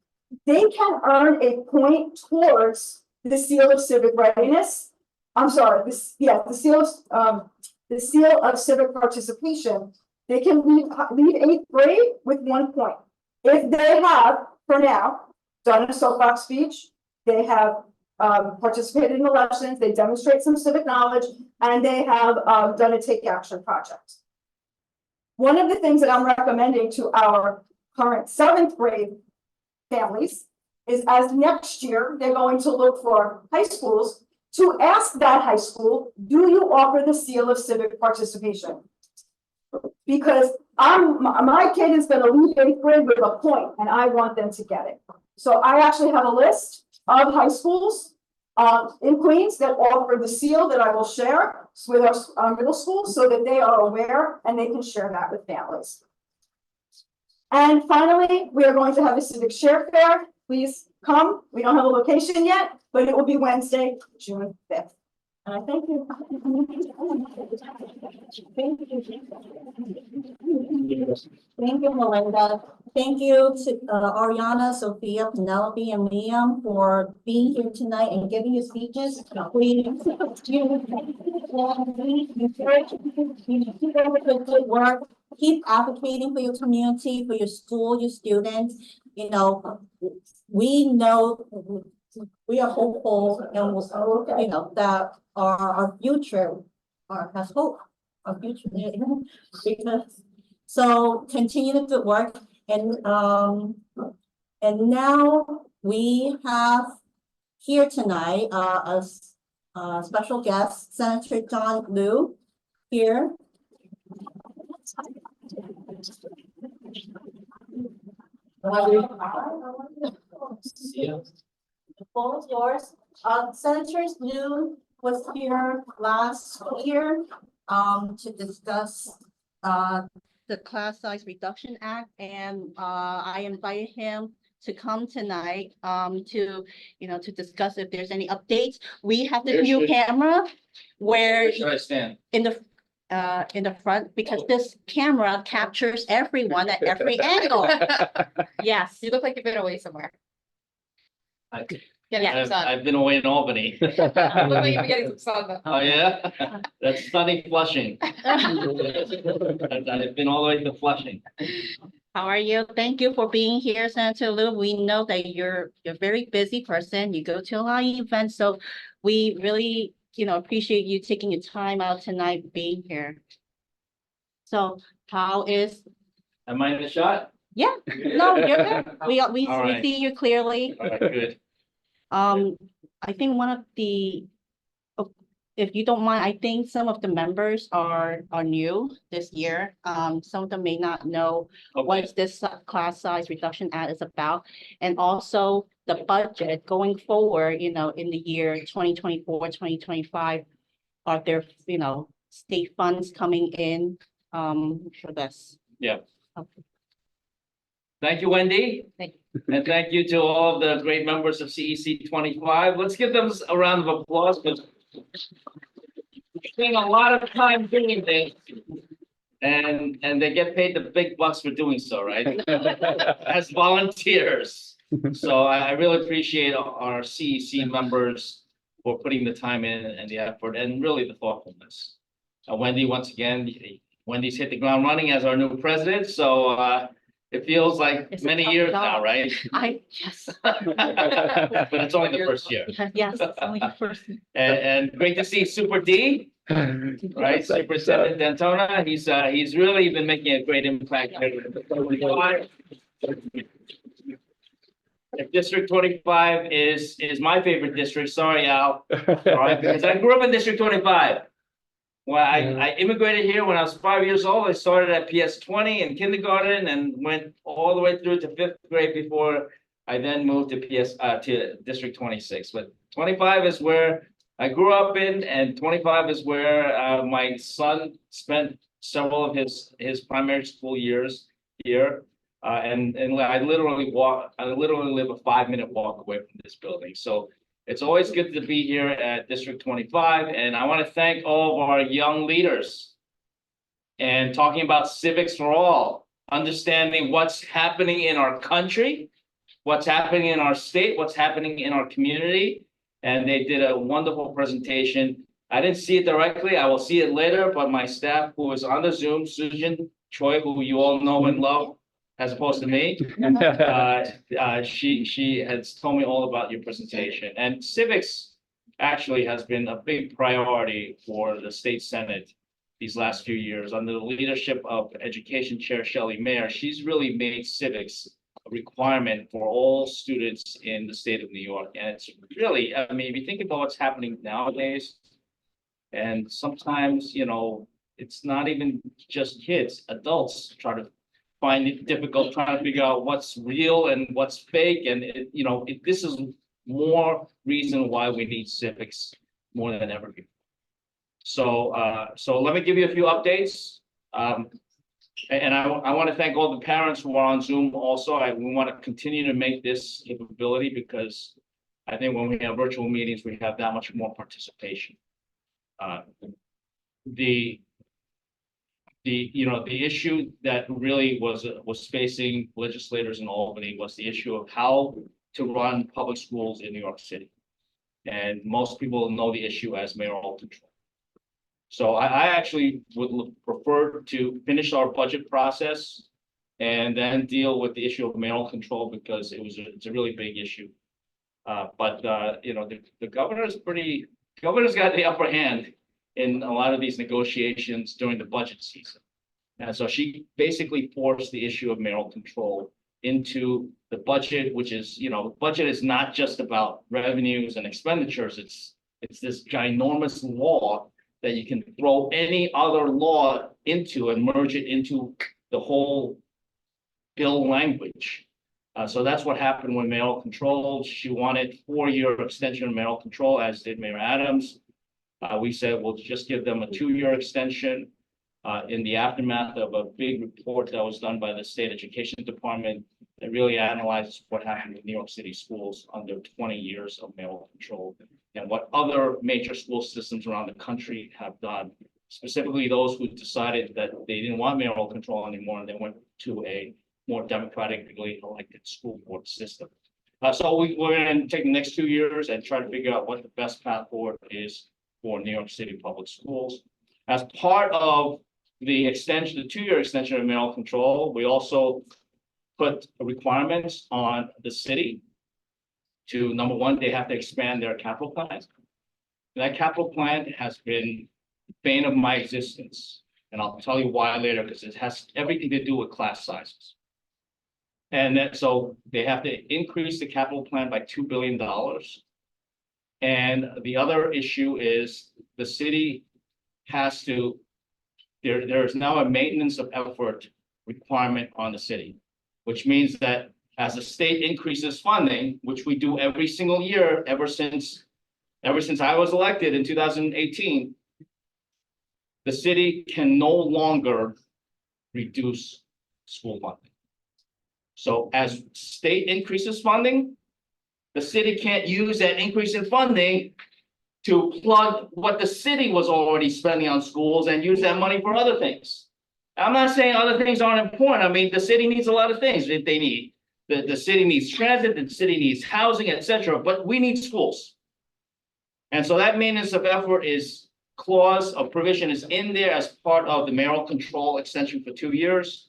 they can earn a point towards the seal of civic readiness. I'm sorry, the seal of civic participation. They can leave eighth grade with 1 point. If they have, for now, done a soapbox speech, they have participated in the lessons, they demonstrate some civic knowledge, and they have done a take action project. One of the things that I'm recommending to our current 7th grade families is, as next year they're going to look for high schools, to ask that high school, do you offer the seal of civic participation? Because my kid is going to leave 8th grade with a point, and I want them to get it. So I actually have a list of high schools in Queens that offer the seal that I will share with our middle schools so that they are aware and they can share that with families. And finally, we are going to have a civic share fair. Please come. We don't have a location yet, but it will be Wednesday, June 5th. And I thank you. Thank you, Melinda. Thank you to Ariana, Sophia, Penelope, and Liam for being here tonight and giving your speeches. We keep up with the good work. Keep advocating for your community, for your school, your students. You know, we know we are hopeful, and we'll, you know, that our future has hope. Our future, because so continue the good work, and now we have here tonight, as special guest, Senator John Liu here. The floor is yours. Senator Liu was here last year, to discuss, the Class Size Reduction Act, and, I invited him to come tonight, to, to discuss if there's any updates. We have this new camera where Should I stand? in the front, because this camera captures everyone at every angle. Yes. You look like you've been away somewhere. I- Getting some sun. I've been away in Albany. You look like you've been getting some sun though. Oh, yeah? That's sunny Flushing. I've been all the way to Flushing. How are you? Thank you for being here, Senator Liu. We know that you're a very busy person. You go to a lot of events, so we really, appreciate you taking your time out tonight being here. So how is, Am I in the shot? no, you're good. We All right. see you clearly. All right, good. I think one of the, if you don't mind, I think some of the members are new this year. Some of them may not know what is this Class Size Reduction Act is about. And also the budget going forward, in the year 2024, 2025. Are there, state funds coming in, for this? Yeah. Okay. Thank you, Wendy. Thank And thank you to all of the great members of CEC 25. Let's give them a round of applause, because we spend a lot of time doing things. And they get paid the big bucks for doing so, right? As volunteers. So I really appreciate our CEC members for putting the time in and the effort and really the thoughtfulness. Wendy, once again, Wendy's hit the ground running as our new president, so it feels like It's a many tough years now, job. right? Yes, But it's only the first year. yes, it's only the first. And great to see Super D, right? Superintendent Dantona, he's really been making a great impact here. If District 25 is my favorite district, sorry, Al, all right, because I grew up in District 25. Well, I immigrated here when I was 5 years old. I started at PS 20 in kindergarten and went all the way through to 5th grade before I then moved to District 26. But 25 is where I grew up in, and 25 is where my son spent several of his primary school years here. And I literally live a 5-minute walk away from this building. So it's always good to be here at District 25, and I want to thank all of our young leaders. And talking about civics for all, understanding what's happening in our country, what's happening in our state, what's happening in our community. And they did a wonderful presentation. I didn't see it directly, I will see it later, but my staff who is on the Zoom, Susan Choi, who you all know and love, as opposed to me. She has told me all about your presentation, and civics actually has been a big priority for the state senate these last few years under the leadership of Education Chair Shelley Mayer. She's really made civics a requirement for all students in the state of New York, and it's really, I mean, if you think about what's happening nowadays, and sometimes, it's not even just kids, adults try to find it difficult trying to figure out what's real and what's fake, and this is more reason why we need civics more than ever before. So let me give you a few updates. And I want to thank all the parents who are on Zoom also. We want to continue to make this capability, because I think when we have virtual meetings, we have that much more participation. The issue that really was facing legislators in Albany was the issue of how to run public schools in New York City. And most people know the issue as mayoral control. So I actually would prefer to finish our budget process and then deal with the issue of mayoral control, because it's a really big issue. But the governor's got the upper hand in a lot of these negotiations during the budget season. And so she basically forced the issue of mayoral control into the budget, which is, budget is not just about revenues and expenditures. It's this ginormous law that you can throw any other law into and merge it into the whole bill language. So that's what happened with mayoral control. She wanted 4-year extension of mayoral control, as did Mayor Adams. We said, we'll just give them a 2-year extension. In the aftermath of a big report that was done by the State Education Department that really analyzes what happened with New York City schools under 20 years of mayoral control and what other major school systems around the country have done, specifically those who decided that they didn't want mayoral control anymore and they went to a more democratically elected school board system. So we're going to take the next 2 years and try to figure out what the best path forward is for New York City public schools. As part of the extension, the 2-year extension of mayoral control, we also put requirements on the city to, number one, they have to expand their capital plan. That capital plan has been the bane of my existence. And I'll tell you why later, because it has everything to do with class sizes. And then, so they have to increase the capital plan by $2 billion. And the other issue is the city has to, there is now a maintenance of effort requirement on the city, which means that as the state increases funding, which we do every single year, ever since I was elected in 2018, the city can no longer reduce school funding. So as state increases funding, the city can't use that increase in funding to plug what the city was already spending on schools and use that money for other things. I'm not saying other things aren't important. I mean, the city needs a lot of things that they need. The city needs transit, the city needs housing, etc. But we need schools. And so that maintenance of effort is clause of provision is in there as part of the mayoral control extension for 2 years.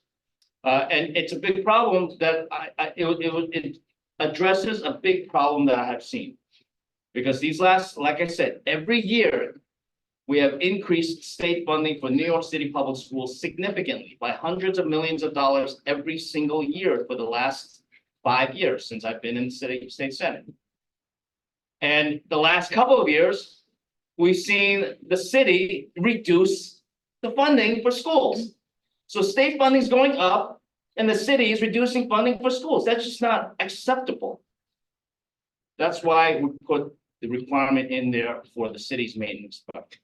And it's a big problem that it addresses a big problem that I have seen. Because these last, like I said, every year, we have increased state funding for New York City public schools significantly by hundreds of millions of dollars every single year for the last 5 years since I've been in the state senate. And the last couple of years, we've seen the city reduce the funding for schools. So state funding is going up and the city is reducing funding for schools. That's just not acceptable. That's why we put the requirement in there for the city's maintenance effort.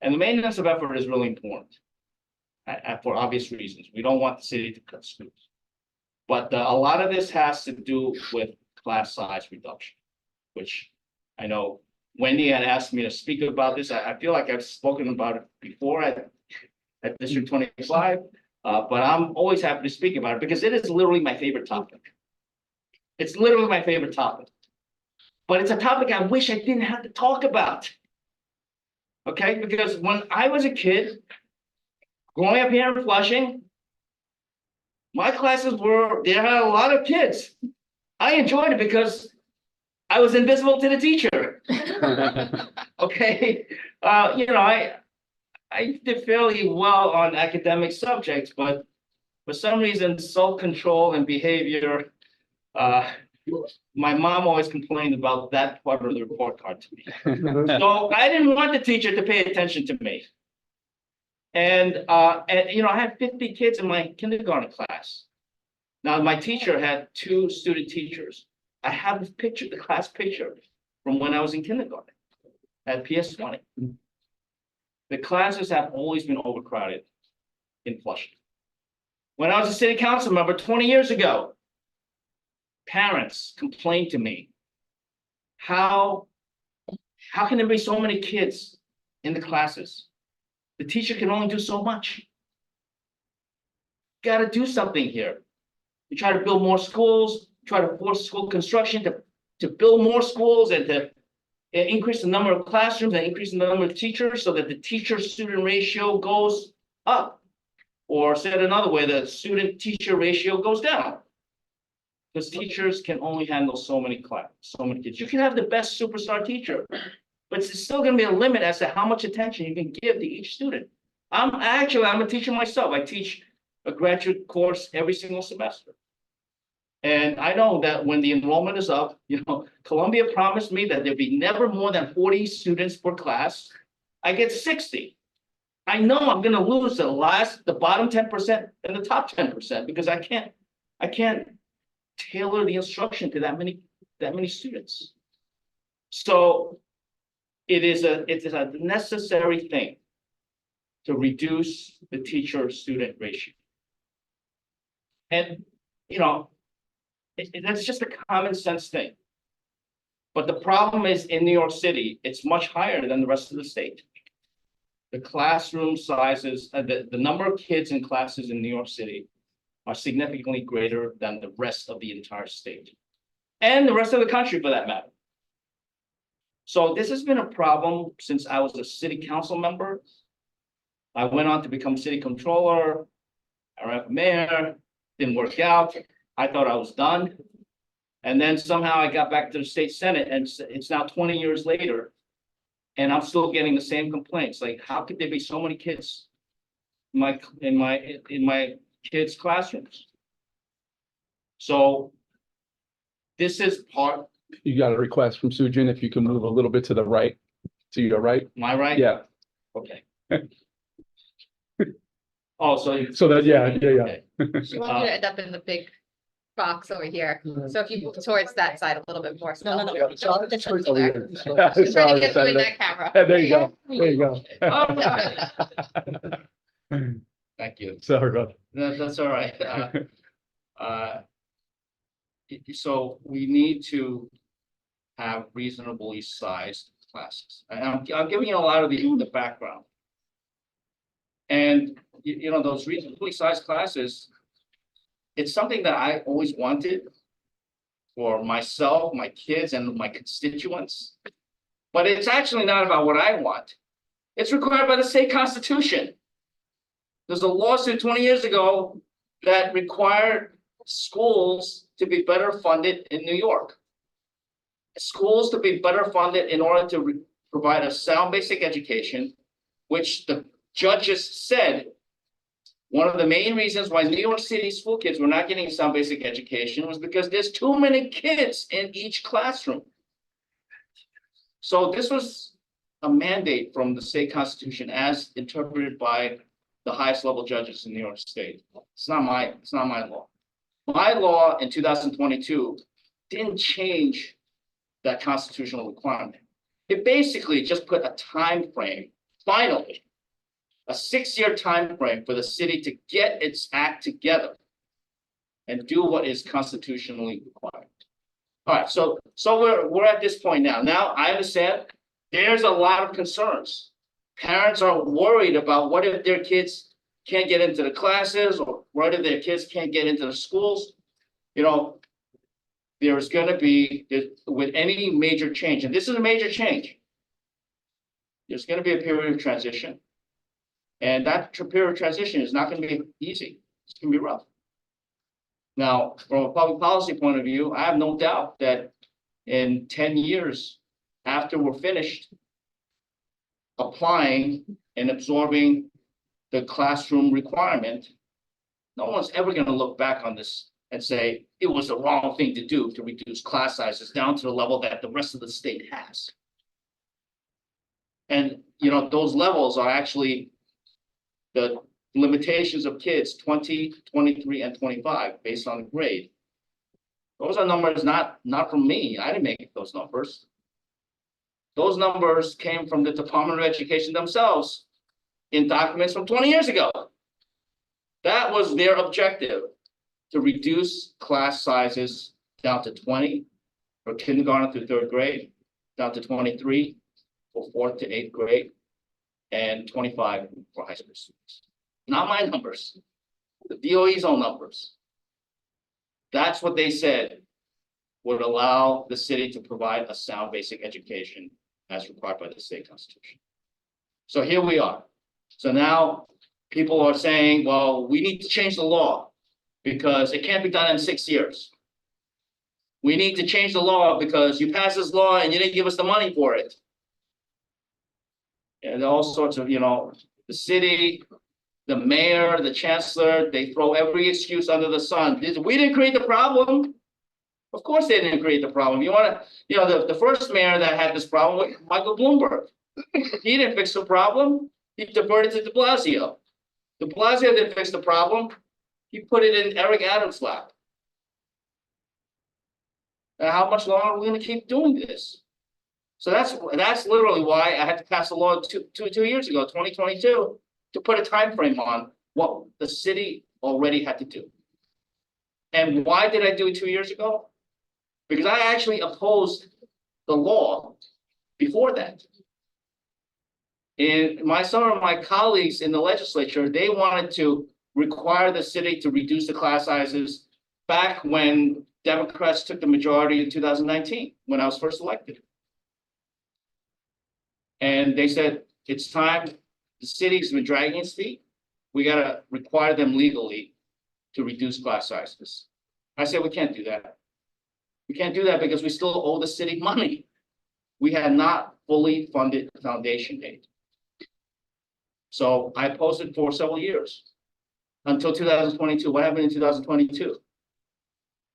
And the maintenance of effort is really important for obvious reasons. We don't want the city to cut schools. But a lot of this has to do with class size reduction, which I know Wendy had asked me to speak about this. I feel like I've spoken about it before at District 25, but I'm always happy to speak about it because it is literally my favorite topic. It's literally my favorite topic. But it's a topic I wish I didn't have to talk about. Okay, because when I was a kid, growing up here in Flushing, my classes there had a lot of kids. I enjoyed it because I was invisible to the teacher. Okay, I did fairly well on academic subjects, but for some reason, self-control and behavior, my mom always complained about that part of the report card to me. So I didn't want the teacher to pay attention to me. And I had 50 kids in my kindergarten class. Now, my teacher had 2 student teachers. I have this picture, the class picture from when I was in kindergarten at PS 20. The classes have always been overcrowded in Flushing. When I was a city council member 20 years ago, parents complained to me, how can there be so many kids in the classes? The teacher can only do so much. Got to do something here. We try to build more schools, try to force school construction to build more schools and to increase the number of classrooms and increase the number of teachers so that the teacher-student ratio goes up. Or said another way, the student-teacher ratio goes down. Because teachers can only handle so many kids. You can have the best superstar teacher, but it's still going to be a limit as to how much attention you can give to each student. I'm a teacher myself. I teach a graduate course every single semester. And I know that when the enrollment is up, Columbia promised me that there'd be never more than 40 students per class. I get 60. I know I'm gonna lose the bottom 10% and the top 10% because I can't tailor the instruction to that many students. So it is a necessary thing to reduce the teacher-student ratio. And, that's just a common sense thing. But the problem is in New York City, it's much higher than the rest of the state. The classroom sizes, the number of kids in classes in New York City are significantly greater than the rest of the entire state. And the rest of the country for that matter. So this has been a problem since I was a city council member. I went on to become city controller. I ran for mayor, didn't work out. I thought I was done. And then somehow I got back to the state senate and it's now 20 years later. And I'm still getting the same complaints. Like, how could there be so many kids in my kids' classrooms? So this is part. You got a request from Sujin, if you can move a little bit to the right, to your right. Am I right? Yeah. Okay. Oh, So that, yeah. Okay. She wants you to end up in the big box over here. So if you move towards that side a little bit more. No, no, no. Don't Sorry, touch sorry, there. sorry. She's trying to Sorry, get you in Senator. that camera. There you go. There you go. Thank you. Sorry, brother. That's all right. So we need to have reasonably sized classes. And I'm giving you a lot of the background. And those reasonably sized classes, it's something that I always wanted for myself, my kids, and my constituents. But it's actually not about what I want. It's required by the state constitution. There's a lawsuit 20 years ago that required schools to be better funded in New York. Schools to be better funded in order to provide a sound basic education, which the judges said one of the main reasons why New York City school kids were not getting a sound basic education was because there's too many kids in each classroom. So this was a mandate from the state constitution as interpreted by the highest level judges in New York State. It's not my law. My law in 2022 didn't change that constitutional requirement. It basically just put a time frame, finally, a 6-year time frame for the city to get its act together and do what is constitutionally required. All right, so we're at this point now. Now I understand there's a lot of concerns. Parents are worried about what if their kids can't get into the classes, or what if their kids can't get into the schools. There's going to be, with any major change, and this is a major change, there's going to be a period of transition. And that period of transition is not going to be easy. It's going to be rough. Now, from a public policy point of view, I have no doubt that in 10 years after we're finished applying and absorbing the classroom requirement, no one's ever going to look back on this and say it was the wrong thing to do to reduce class sizes down to the level that the rest of the state has. And those levels are actually the limitations of kids 20, 23, and 25 based on the grade. Those are numbers not from me. I didn't make those numbers. Those numbers came from the Department of Education themselves in documents from 20 years ago. That was their objective, to reduce class sizes down to 20 for kindergarten through 3rd grade, down to 23 for 4th to 8th grade, and 25 for high school students. Not my numbers, the DOE's own numbers. That's what they said would allow the city to provide a sound basic education as required by the state constitution. So here we are. So now people are saying, well, we need to change the law because it can't be done in 6 years. We need to change the law because you passed this law and you didn't give us the money for it. And all sorts of, the city the mayor, the chancellor, they throw every excuse under the sun. We didn't create the problem. Of course they didn't create the problem. You wanna, the first mayor that had this problem was Michael Bloomberg. He didn't fix the problem. He diverted to de Blasio. De Blasio didn't fix the problem. He put it in Eric Adams' lap. And how much longer are we gonna keep doing this? So that's literally why I had to pass a law two years ago, 2022, to put a time frame on what the city already had to do. And why did I do it 2 years ago? Because I actually opposed the law before that. And some of my colleagues in the legislature, they wanted to require the city to reduce the class sizes back when Democrats took the majority in 2019, when I was first elected. And they said, it's time, the city's been dragging its feet. We gotta require them legally to reduce class sizes. I said, we can't do that. We can't do that because we still owe the city money. We had not fully funded foundation aid. So I opposed it for several years until 2022. What happened in 2022?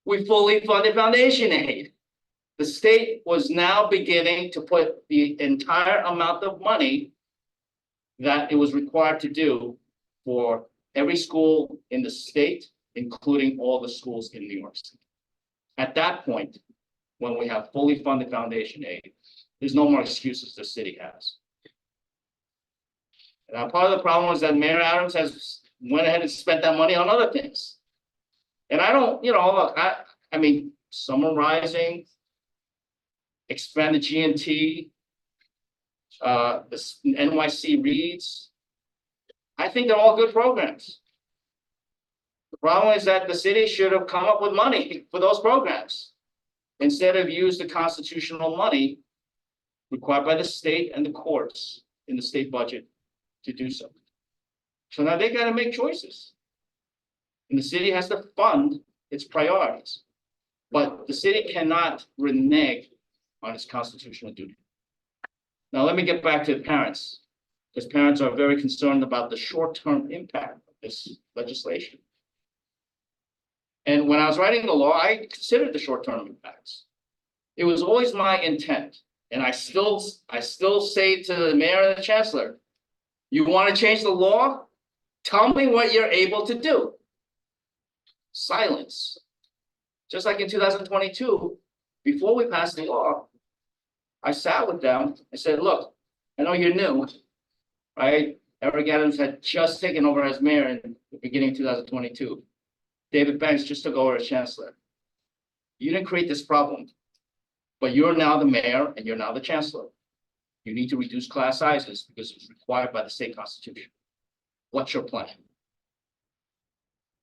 We fully funded foundation aid. The state was now beginning to put the entire amount of money that it was required to do for every school in the state, including all the schools in New York City. At that point, when we have fully funded foundation aid, there's no more excuses the city has. Now, part of the problem is that Mayor Adams has went ahead and spent that money on other things. And I don't, look, I mean, Summer Rising, expand the GNT, the NYC Reads. I think they're all good programs. The problem is that the city should have come up with money for those programs instead of use the constitutional money required by the state and the courts in the state budget to do so. So now they got to make choices. And the city has to fund its priorities. But the city cannot renege on its constitutional duty. Now, let me get back to the parents, because parents are very concerned about the short-term impact of this legislation. And when I was writing the law, I considered the short-term impacts. It was always my intent, and I still say to the mayor and the chancellor, you want to change the law? Tell me what you're able to do. Silence. Just like in 2022, before we passed the law, I sat with them and said, look, I know you're new, right? Eric Adams had just taken over as mayor in the beginning of 2022. David Banks just took over as chancellor. You didn't create this problem, but you're now the mayor and you're now the chancellor. You need to reduce class sizes because it's required by the state constitution. What's your plan?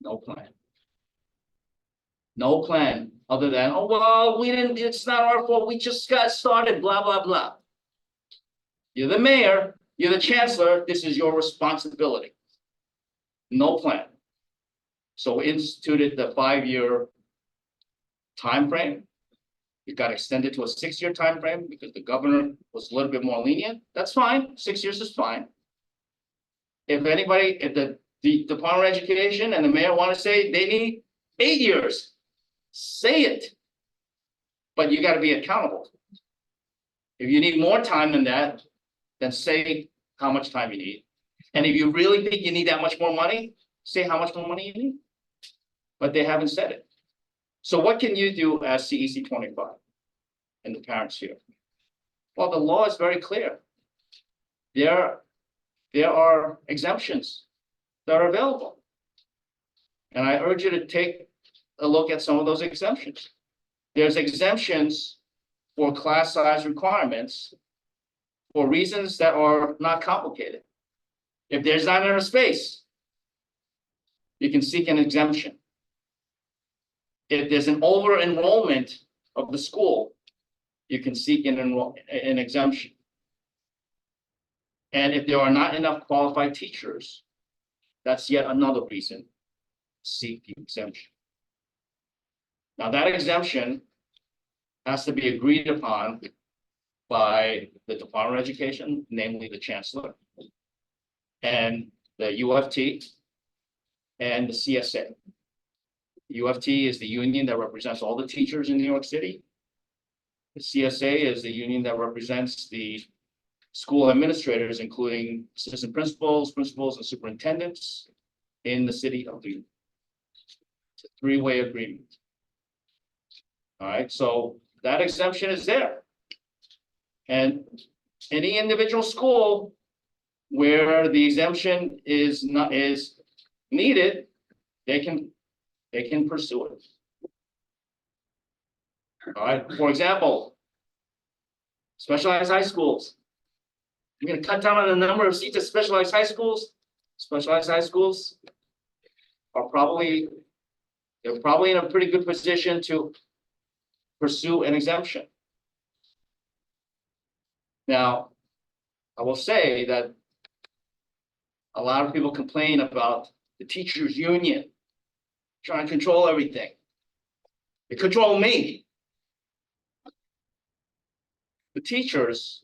No plan. No plan other than, oh, well, we didn't, it's not our fault. We just got started, blah, blah, blah. You're the mayor, you're the chancellor. This is your responsibility. No plan. So we instituted the 5-year time frame. It got extended to a 6-year time frame because the governor was a little bit more lenient. That's fine. 6 years is fine. If the Department of Education and the mayor want to say they need 8 years, say it. But you got to be accountable. If you need more time than that, then say how much time you need. And if you really think you need that much more money, say how much more money you need. But they haven't said it. So what can you do as CEC 25 and the parents here? Well, the law is very clear. There are exemptions that are available. And I urge you to take a look at some of those exemptions. There's exemptions for class size requirements for reasons that are not complicated. If there's not enough space, you can seek an exemption. If there's an over enrollment of the school, you can seek an exemption. And if there are not enough qualified teachers, that's yet another reason to seek the exemption. Now that exemption has to be agreed upon by the Department of Education, namely the chancellor. And the UFT, and the CSA. UFT is the union that represents all the teachers in New York City. The CSA is the union that represents the school administrators, including assistant principals, principals, and superintendents in the city of New York. It's a three-way agreement. All right, so that exemption is there. And any individual school where the exemption is needed, they can pursue it. All right, for example, specialized high schools. You're gonna cut down on the number of seats at specialized high schools. Specialized high schools are probably in a pretty good position to pursue an exemption. Now, I will say that a lot of people complain about the teachers' union trying to control everything. They control me. The teachers,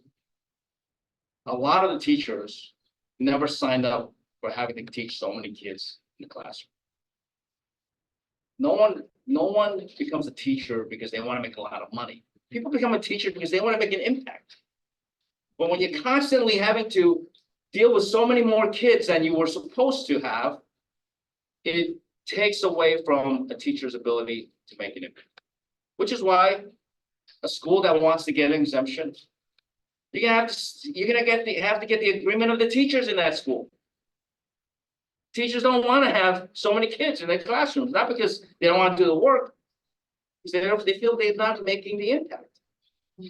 a lot of the teachers never signed up for having to teach so many kids in the classroom. No one becomes a teacher because they want to make a lot of money. People become a teacher because they want to make an impact. But when you're constantly having to deal with so many more kids than you were supposed to have, it takes away from a teacher's ability to make an impact. Which is why a school that wants to get an exemption, you're gonna have to get the agreement of the teachers in that school. Teachers don't want to have so many kids in their classrooms, not because they don't want to do the work, because they feel they're not making the impact.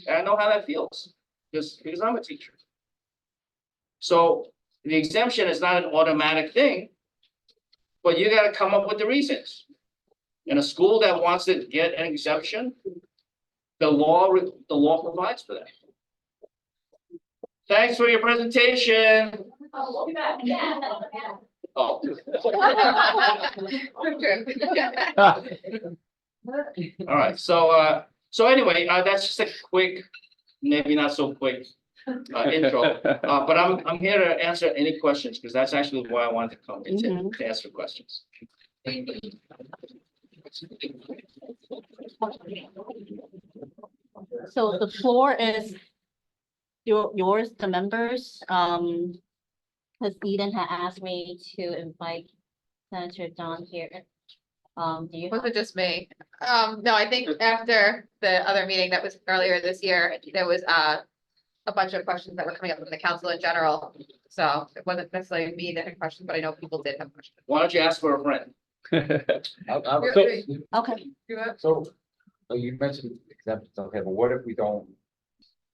And I know how that feels, because I'm a teacher. So the exemption is not an automatic thing, but you got to come up with the reasons. In a school that wants to get an exemption, the law provides for that. Thanks for your presentation. Oh. All right, so anyway, that's just a quick, maybe not so quick intro, but I'm here to answer any questions, because that's actually why I wanted to come in to answer questions. So the floor is yours, the members, because Eden had asked me to invite Senator Don here. Do you? Was it just me? No, I think after the other meeting that was earlier this year, there was a bunch of questions that were coming up from the council in general. So it wasn't necessarily me that had questions, but I know people did have questions. Why don't you ask for a friend? Okay. So, you mentioned exemptions, okay, but what if we don't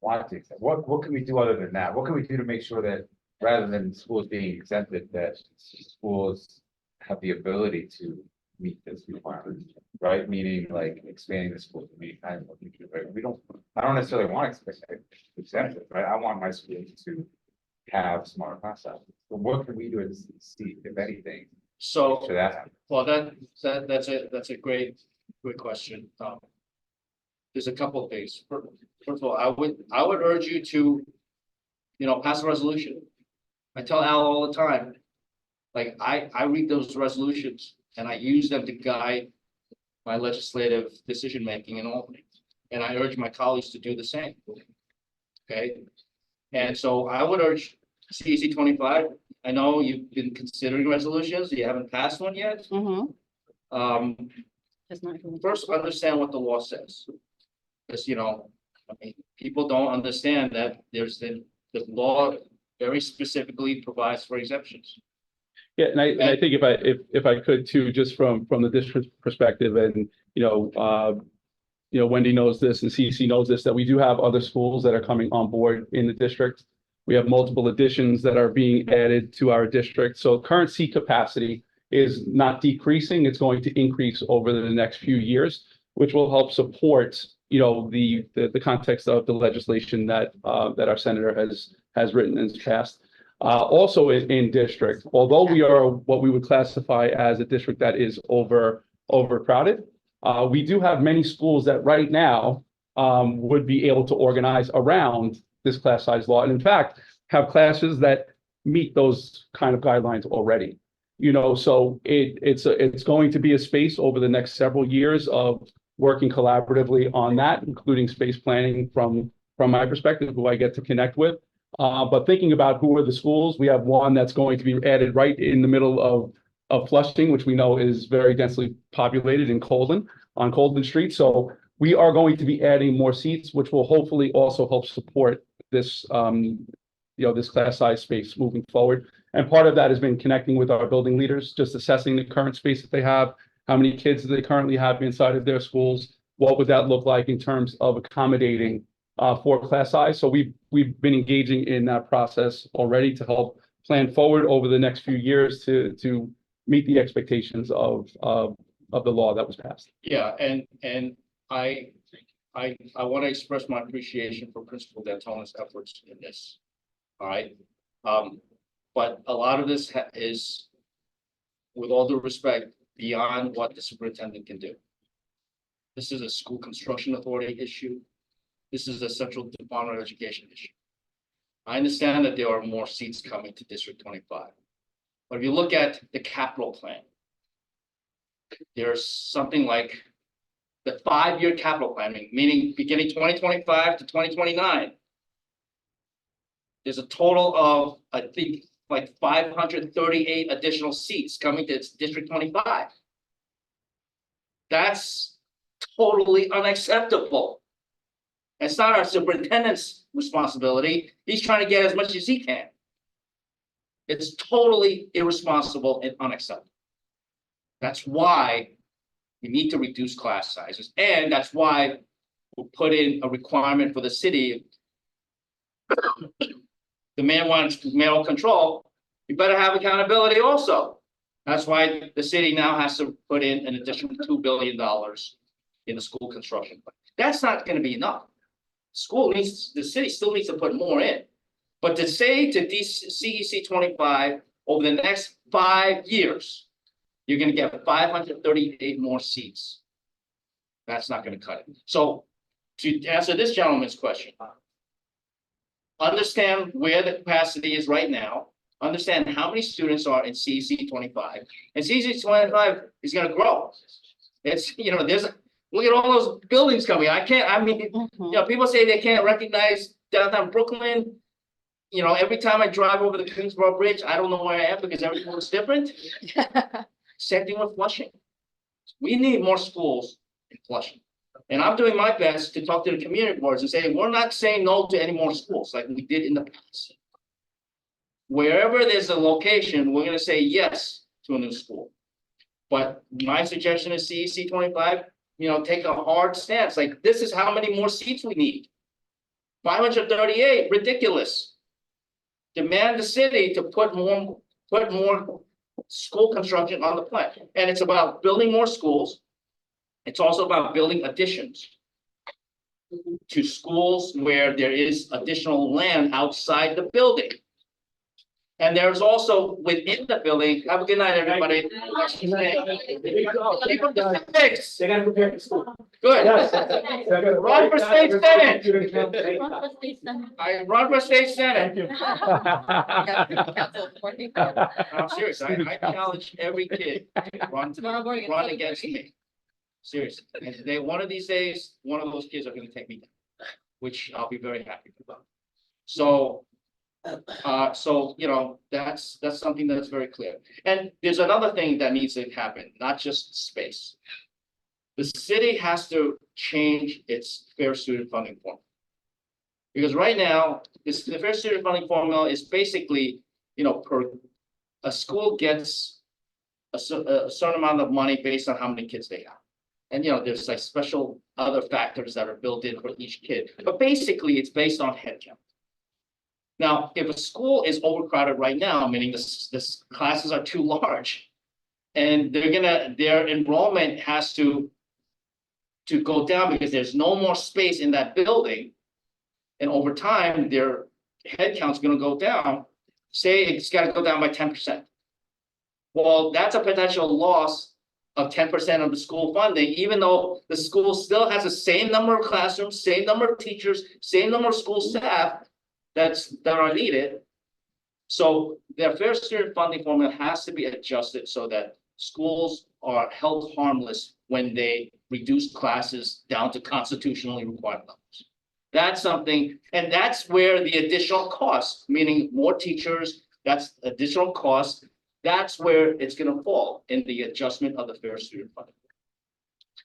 want to accept? What can we do other than that? What can we do to make sure that rather than schools being exempted, that schools have the ability to meet this requirement, right? Meaning like expanding the school to meet kind of what we do, right? I don't necessarily want to exempt it, right? I want my schools to have smarter class sizes. But what can we do as CEC, if anything, So, to that happen? well, that's a great question. There's a couple of things. First of all, I would urge you to, pass a resolution. I tell Al all the time, like, I read those resolutions and I use them to guide my legislative decision-making in Albany. And I urge my colleagues to do the same. Okay? And so I would urge CEC 25. I know you've been considering resolutions. You haven't passed one yet. First, understand what the law says. Because, people don't understand that there's the law very specifically provides for exemptions. Yeah, and I think if I could too, just from the district perspective, and Wendy knows this and CEC knows this, that we do have other schools that are coming on board in the district. We have multiple additions that are being added to our district. So current seat capacity is not decreasing. It's going to increase over the next few years, which will help support, the context of the legislation that our senator has written and passed. Also in district, although we are what we would classify as a district that is overcrowded, we do have many schools that right now would be able to organize around this class size law, and in fact, have classes that meet those kind of guidelines already. You know, so it's going to be a space over the next several years of working collaboratively on that, including space planning from my perspective, who I get to connect with. But thinking about who are the schools, we have one that's going to be added right in the middle of Flushing, which we know is very densely populated in Colden, on Colden Street. So we are going to be adding more seats, which will hopefully also help support this, this class size space moving forward. And part of that has been connecting with our building leaders, just assessing the current space that they have, how many kids do they currently have inside of their schools, what would that look like in terms of accommodating for class size. So we've been engaging in that process already to help plan forward over the next few years to meet the expectations of the law that was passed. Yeah, and I want to express my appreciation for Principal D'Antoni's efforts in this. All right. But a lot of this is, with all due respect, beyond what the superintendent can do. This is a school construction authority issue. This is a Central Department of Education issue. I understand that there are more seats coming to District 25. But if you look at the capital plan, there's something like the 5-year capital planning, meaning beginning 2025 to 2029. There's a total of, I think, like 538 additional seats coming to District 25. That's totally unacceptable. It's not our superintendent's responsibility. He's trying to get as much as he can. It's totally irresponsible and unacceptable. That's why we need to reduce class sizes. And that's why we'll put in a requirement for the city. The man wants mayoral control. You better have accountability also. That's why the city now has to put in an additional $2 billion in the school construction plan. That's not going to be enough. The city still needs to put more in. But to say to CEC 25 over the next 5 years, you're going to get 538 more seats. That's not going to cut it. So to answer this gentleman's question, understand where the capacity is right now, understand how many students are in CEC 25, and CEC 25 is going to grow. It's, look at all those buildings coming. People say they can't recognize downtown Brooklyn. Every time I drive over the Queensboro Bridge, I don't know where I am because everything looks different. Same thing with Flushing. We need more schools in Flushing. And I'm doing my best to talk to the community boards and say, we're not saying no to any more schools like we did in the past. Wherever there's a location, we're going to say yes to a new school. But my suggestion is CEC 25, take a hard stance. Like, this is how many more seats we need. 538, ridiculous. Demand the city to put more school construction on the plan. And it's about building more schools. It's also about building additions to schools where there is additional land outside the building. And there's also within the building. Have a good night, everybody. Keep up the sticks. They gotta prepare for school. Good. Yes. Run for state senate. I run for state senate. I'm serious. I challenge every kid to run against me. Seriously. And one of these days, one of those kids are going to take me down, which I'll be very happy about. So that's something that's very clear. And there's another thing that needs to happen, not just space. The city has to change its fair student funding formula. Because right now, the fair student funding formula is basically, a school gets a certain amount of money based on how many kids they have. And, there's like special other factors that are built in for each kid. But basically, it's based on head count. Now, if a school is overcrowded right now, meaning the classes are too large, and their enrollment has to go down because there's no more space in that building, and over time their head count's going to go down. Say it's got to go down by 10%. Well, that's a potential loss of 10% of the school funding, even though the school still has the same number of classrooms, same number of teachers, same number of school staff that are needed. So their fair student funding formula has to be adjusted so that schools are held harmless when they reduce classes down to constitutionally required levels. That's something, and that's where the additional cost, meaning more teachers, that's additional cost. That's where it's gonna fall in the adjustment of the fair student funding.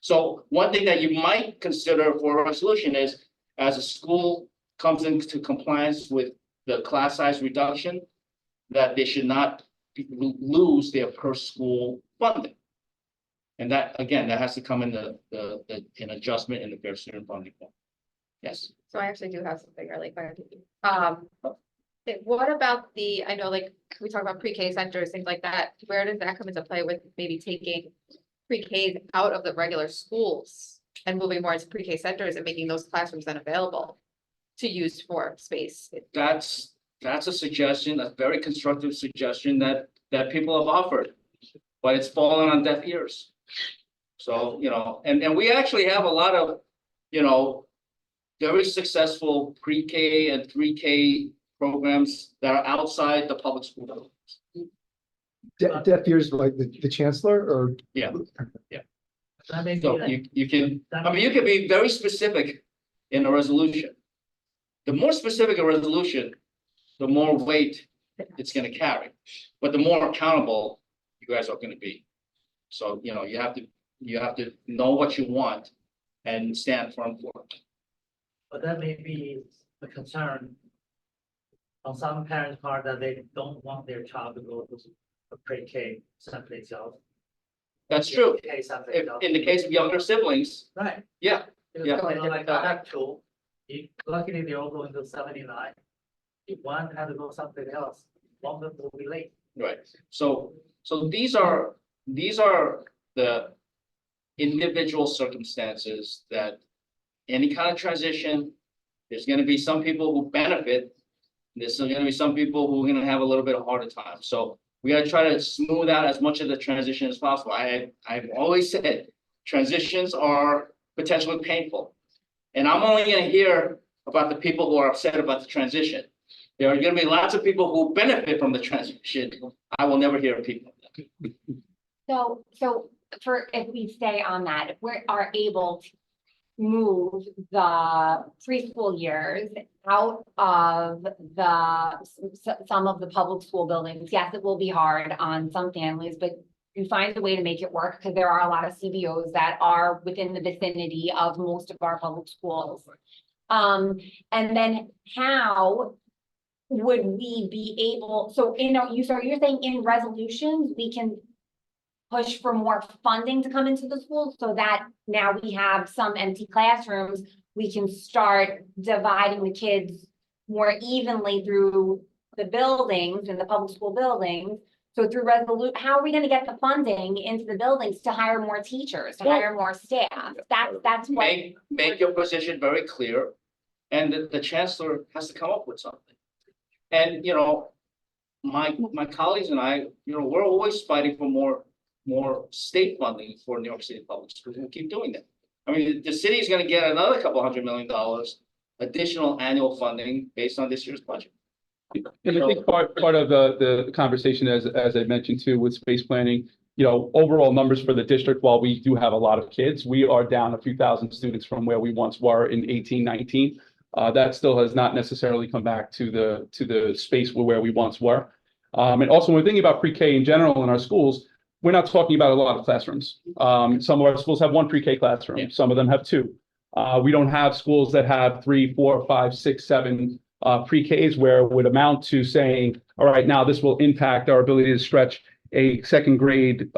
So one thing that you might consider for a resolution is, as a school comes into compliance with the class size reduction, that they should not lose their per school funding. And that, again, that has to come in an adjustment in the fair student funding form. Yes. So I actually do have something really quick. What about I know, like, we talk about pre-K centers, things like that. Where does that come into play with maybe taking pre-K out of the regular schools and moving more into pre-K centers and making those classrooms then available to use for space? That's a suggestion, a very constructive suggestion that people have offered, but it's fallen on deaf ears. So, and we actually have a lot of, very successful pre-K and 3K programs that are outside the public school buildings. Deaf ears like the chancellor or? Yeah. So you can, you can be very specific in a resolution. The more specific a resolution, the more weight it's gonna carry, but the more accountable you guys are gonna be. So, you have to know what you want and stand firm for it. But that may be a concern on some parents' part that they don't want their child to go to a pre-K someplace else. That's true. K someplace If, else. in the case of younger siblings, Right. yeah, It's Yeah. going like that too. Luckily, they're all going to 79. If one had to go someplace else, one of them will be late. right. So these are the individual circumstances that any kind of transition, there's gonna be some people who benefit. There's gonna be some people who are gonna have a little bit of harder time. So we gotta try to smooth out as much of the transition as possible. I've always said, transitions are potentially painful. And I'm only gonna hear about the people who are upset about the transition. There are gonna be lots of people who benefit from the transition. I will never hear people. So for, if we stay on that, if we are able to move the preschool years out of some of the public school buildings, yes, it will be hard on some families, but you find a way to make it work because there are a lot of CBOs that are within the vicinity of most of our public schools. And then how would we be able, so you're saying in resolutions, we can push for more funding to come into the schools so that now we have some empty classrooms, we can start dividing the kids more evenly through the buildings and the public school buildings. So through how are we gonna get the funding into the buildings to hire more teachers, to hire more staff? That's what. Make your position very clear, and the chancellor has to come up with something. And, my colleagues and I, we're always fighting for more state funding for New York City Public Schools. We'll keep doing that. I mean, the city is gonna get another couple $100 million additional annual funding based on this year's budget. And I think part of the conversation, as I mentioned too, with space planning, overall numbers for the district, while we do have a lot of kids, we are down a few thousand students from where we once were in 18-19. That still has not necessarily come back to the space where we once were. And also when we're thinking about pre-K in general in our schools, we're not talking about a lot of classrooms. Some of our schools have one pre-K classroom. Yeah. Some of them have two. We don't have schools that have 3, 4, 5, 6, 7 pre-Ks where it would amount to saying, all right, now this will impact our ability to stretch a second grade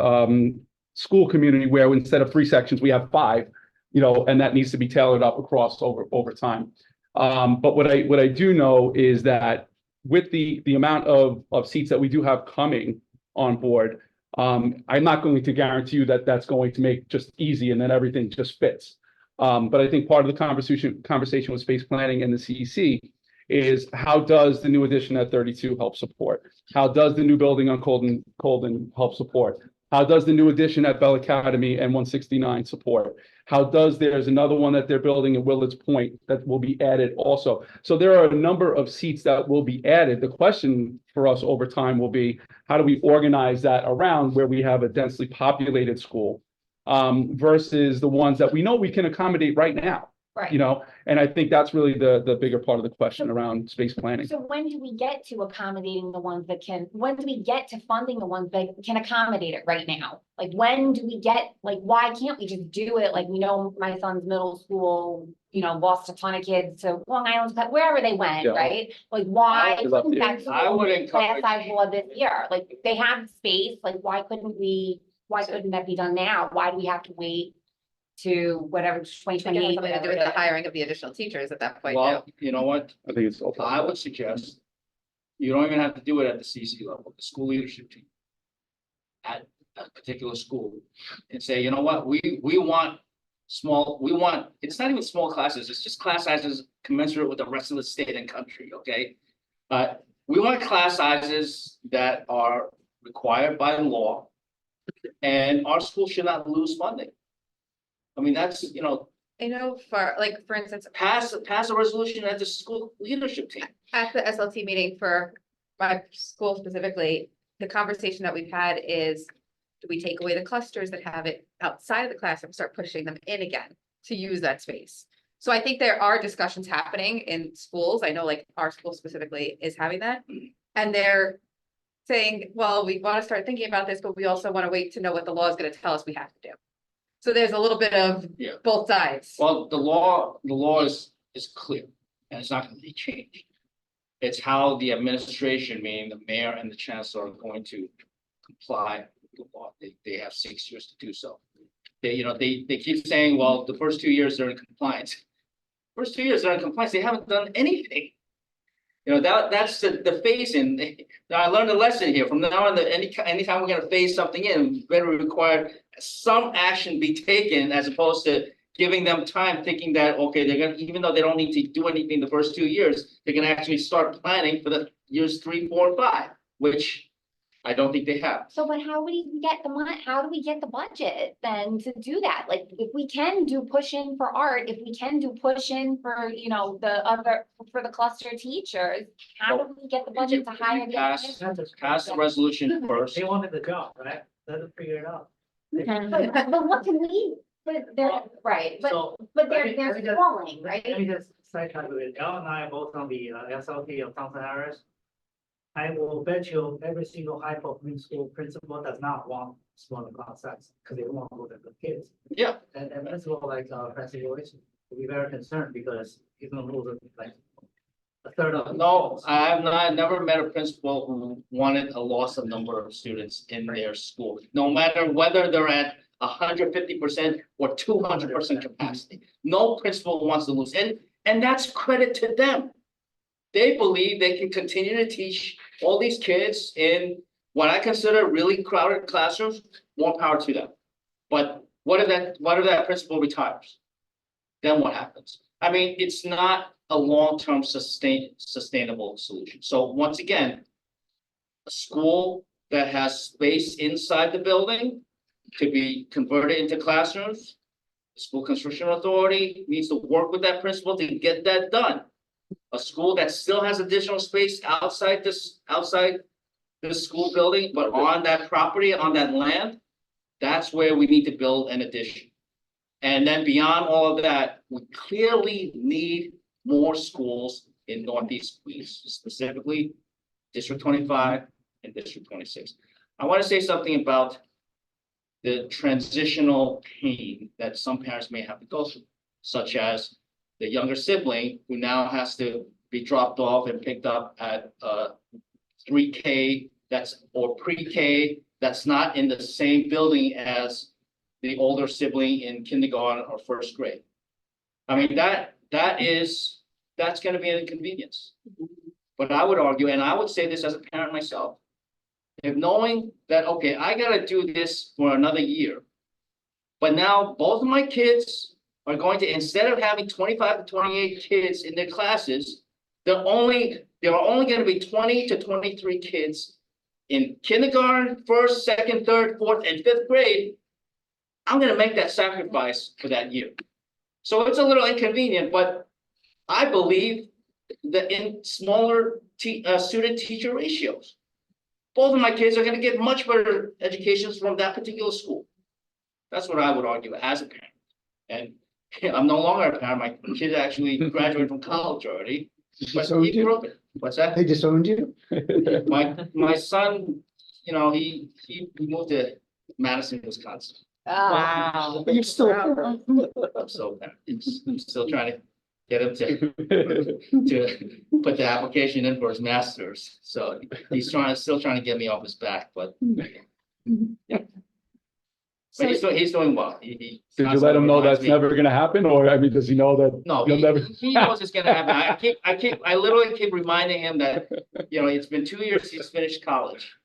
school community where instead of 3 sections, we have 5, and that needs to be tailored up across over time. But what I do know is that with the amount of seats that we do have coming on board, I'm not going to guarantee you that that's going to make just easy and then everything just fits. But I think part of the conversation with space planning and the CEC is how does the new addition at 32 help support? How does the new building on Colden help support? How does the new addition at Bell Academy and 169 support? How does, there's another one that they're building in Willard's Point that will be added also. So there are a number of seats that will be added. The question for us over time will be, how do we organize that around where we have a densely populated school versus the ones that we know we can accommodate right now, Right. you know? And I think that's really the bigger part of the question around space planning. So when do we get to accommodating the ones that can, when do we get to funding the ones that can accommodate it right now? Like, when do we get, like, why can't we just do it? Like, we know my son's middle school, you know, lost a ton of kids to Long Island, but wherever they went, Yeah. right? Like, why Good luck couldn't to you. that I would school class encourage- size law this year? Like, they have space, like, why couldn't that be done now? Why do we have to wait to whatever, twenty I think it has twenty-eight? something to do with the hiring of the additional teachers at that point, too. Well, you know what? I think it's. I would suggest you don't even have to do it at the CEC level, the school leadership team. At a particular school and say, you know what, we want it's not even small classes, it's just class sizes commensurate with the rest of the state and country, okay? We want class sizes that are required by law. And our school should not lose funding. I mean, that's, you know, I know for instance, pass a resolution at the school leadership team. at the SLT meeting for my school specifically, the conversation that we've had is, do we take away the clusters that have it outside of the classroom, start pushing them in again to use that space? So I think there are discussions happening in schools. I know like our school specifically is having that. And they're saying, well, we want to start thinking about this, but we also want to wait to know what the law is going to tell us we have to do. So there's a little bit of Yeah. both sides. Well, the law is clear and it's not gonna be changed. It's how the administration, meaning the mayor and the chancellor, are going to comply with the law. They have 6 years to do so. They keep saying, well, the first 2 years they're in compliance. First 2 years they're in compliance, they haven't done anything. You know, that's the phase in. Now, I learned a lesson here. From now on, anytime we're gonna phase something in, better require some action be taken as opposed to giving them time thinking that, okay, they're gonna, even though they don't need to do anything the first 2 years, they can actually start planning for the years 3, 4, and 5, which I don't think they have. So, but how do we get the money, how do we get the budget then to do that? Like, if we can do push in for art, if we can do push in for, you know, for the cluster teachers, how do we get the budget to hire? Pass the resolution first. They wanted the job, right? Let them figure it out. But what can we, but they're, right, but So, but let me they're just- falling, right? Let me just sidetrack with it. Elle and I are both on the SLT of Thompson Harris. I will bet you every single high performing school principal does not want smaller class size because they don't want to go to the kids. Yeah. And principal like President Lewis will be very concerned because he's gonna lose like a third of. No, I've never met a principal who wanted a loss of number of students in their school, no matter whether they're at 150% or 200% capacity. No principal wants to lose, and that's credit to them. They believe they can continue to teach all these kids in what I consider really crowded classrooms, more power to them. But what if that principal retires? Then what happens? I mean, it's not a long-term sustainable solution. So once again, a school that has space inside the building to be converted into classrooms, the school construction authority needs to work with that principal to get that done. A school that still has additional space outside this school building, but on that property, on that land, that's where we need to build an addition. And then beyond all of that, we clearly need more schools in Northeast Queens, specifically District 25 and District 26. I want to say something about the transitional pain that some parents may have to go through, such as the younger sibling who now has to be dropped off and picked up at 3K or pre-K that's not in the same building as the older sibling in kindergarten or first grade. I mean, that's gonna be an inconvenience. But I would argue, and I would say this as a parent myself, if knowing that, okay, I gotta do this for another year, but now both of my kids are going to, instead of having 25 to 28 kids in their classes, there are only gonna be 20 to 23 kids in kindergarten, first, second, third, fourth, and fifth grade, I'm gonna make that sacrifice for that year. So it's a little inconvenient, but I believe that in smaller student teacher ratios, both of my kids are gonna get much better educations from that particular school. That's what I would argue as a parent. And I'm no longer a parent, my kid actually graduated from college already. But Disowned he you? grew up, what's that? They disowned you? My son, you know, he moved to Madison, Wisconsin. Wow. But you're still a parent. I'm still trying to get him to put the application in for his master's. So he's still trying to get me off his back, but yeah. But he's doing well. Did you let him know that's never gonna happen, or, I mean, does he know that? No, you'll never? he knows it's gonna happen. I literally keep reminding him that, you know, it's been 2 years since he's finished college.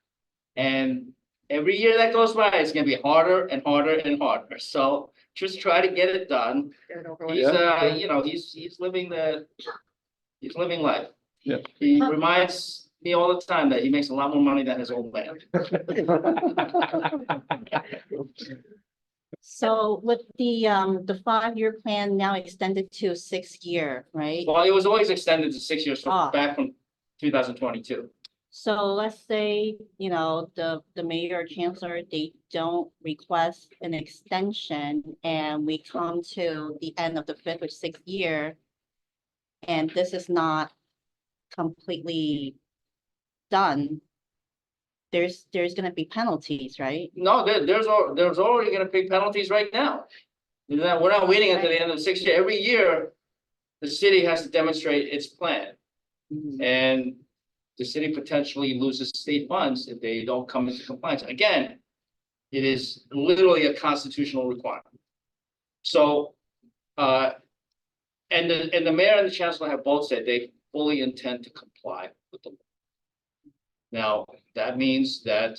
And every year that goes by, it's gonna be harder and harder and harder. So just try to get it done. He's, you know, he's living life. Yeah. He reminds me all the time that he makes a lot more money than his old man. So with the 5-year plan now extended to 6-year, right? Well, it was always extended to 6 years Ah. back from 2022. So let's say, you know, the mayor or chancellor, they don't request an extension and we come to the end of the 5th or 6th year. And this is not completely done. There's gonna be penalties, right? No, there's already gonna be penalties right now. We're not waiting until the end of the 6th year. Every year, the city has to demonstrate its plan. And the city potentially loses state funds if they don't come into compliance. Again, it is literally a constitutional requirement. So, and the mayor and the chancellor have both said they fully intend to comply with the law. Now, that means that,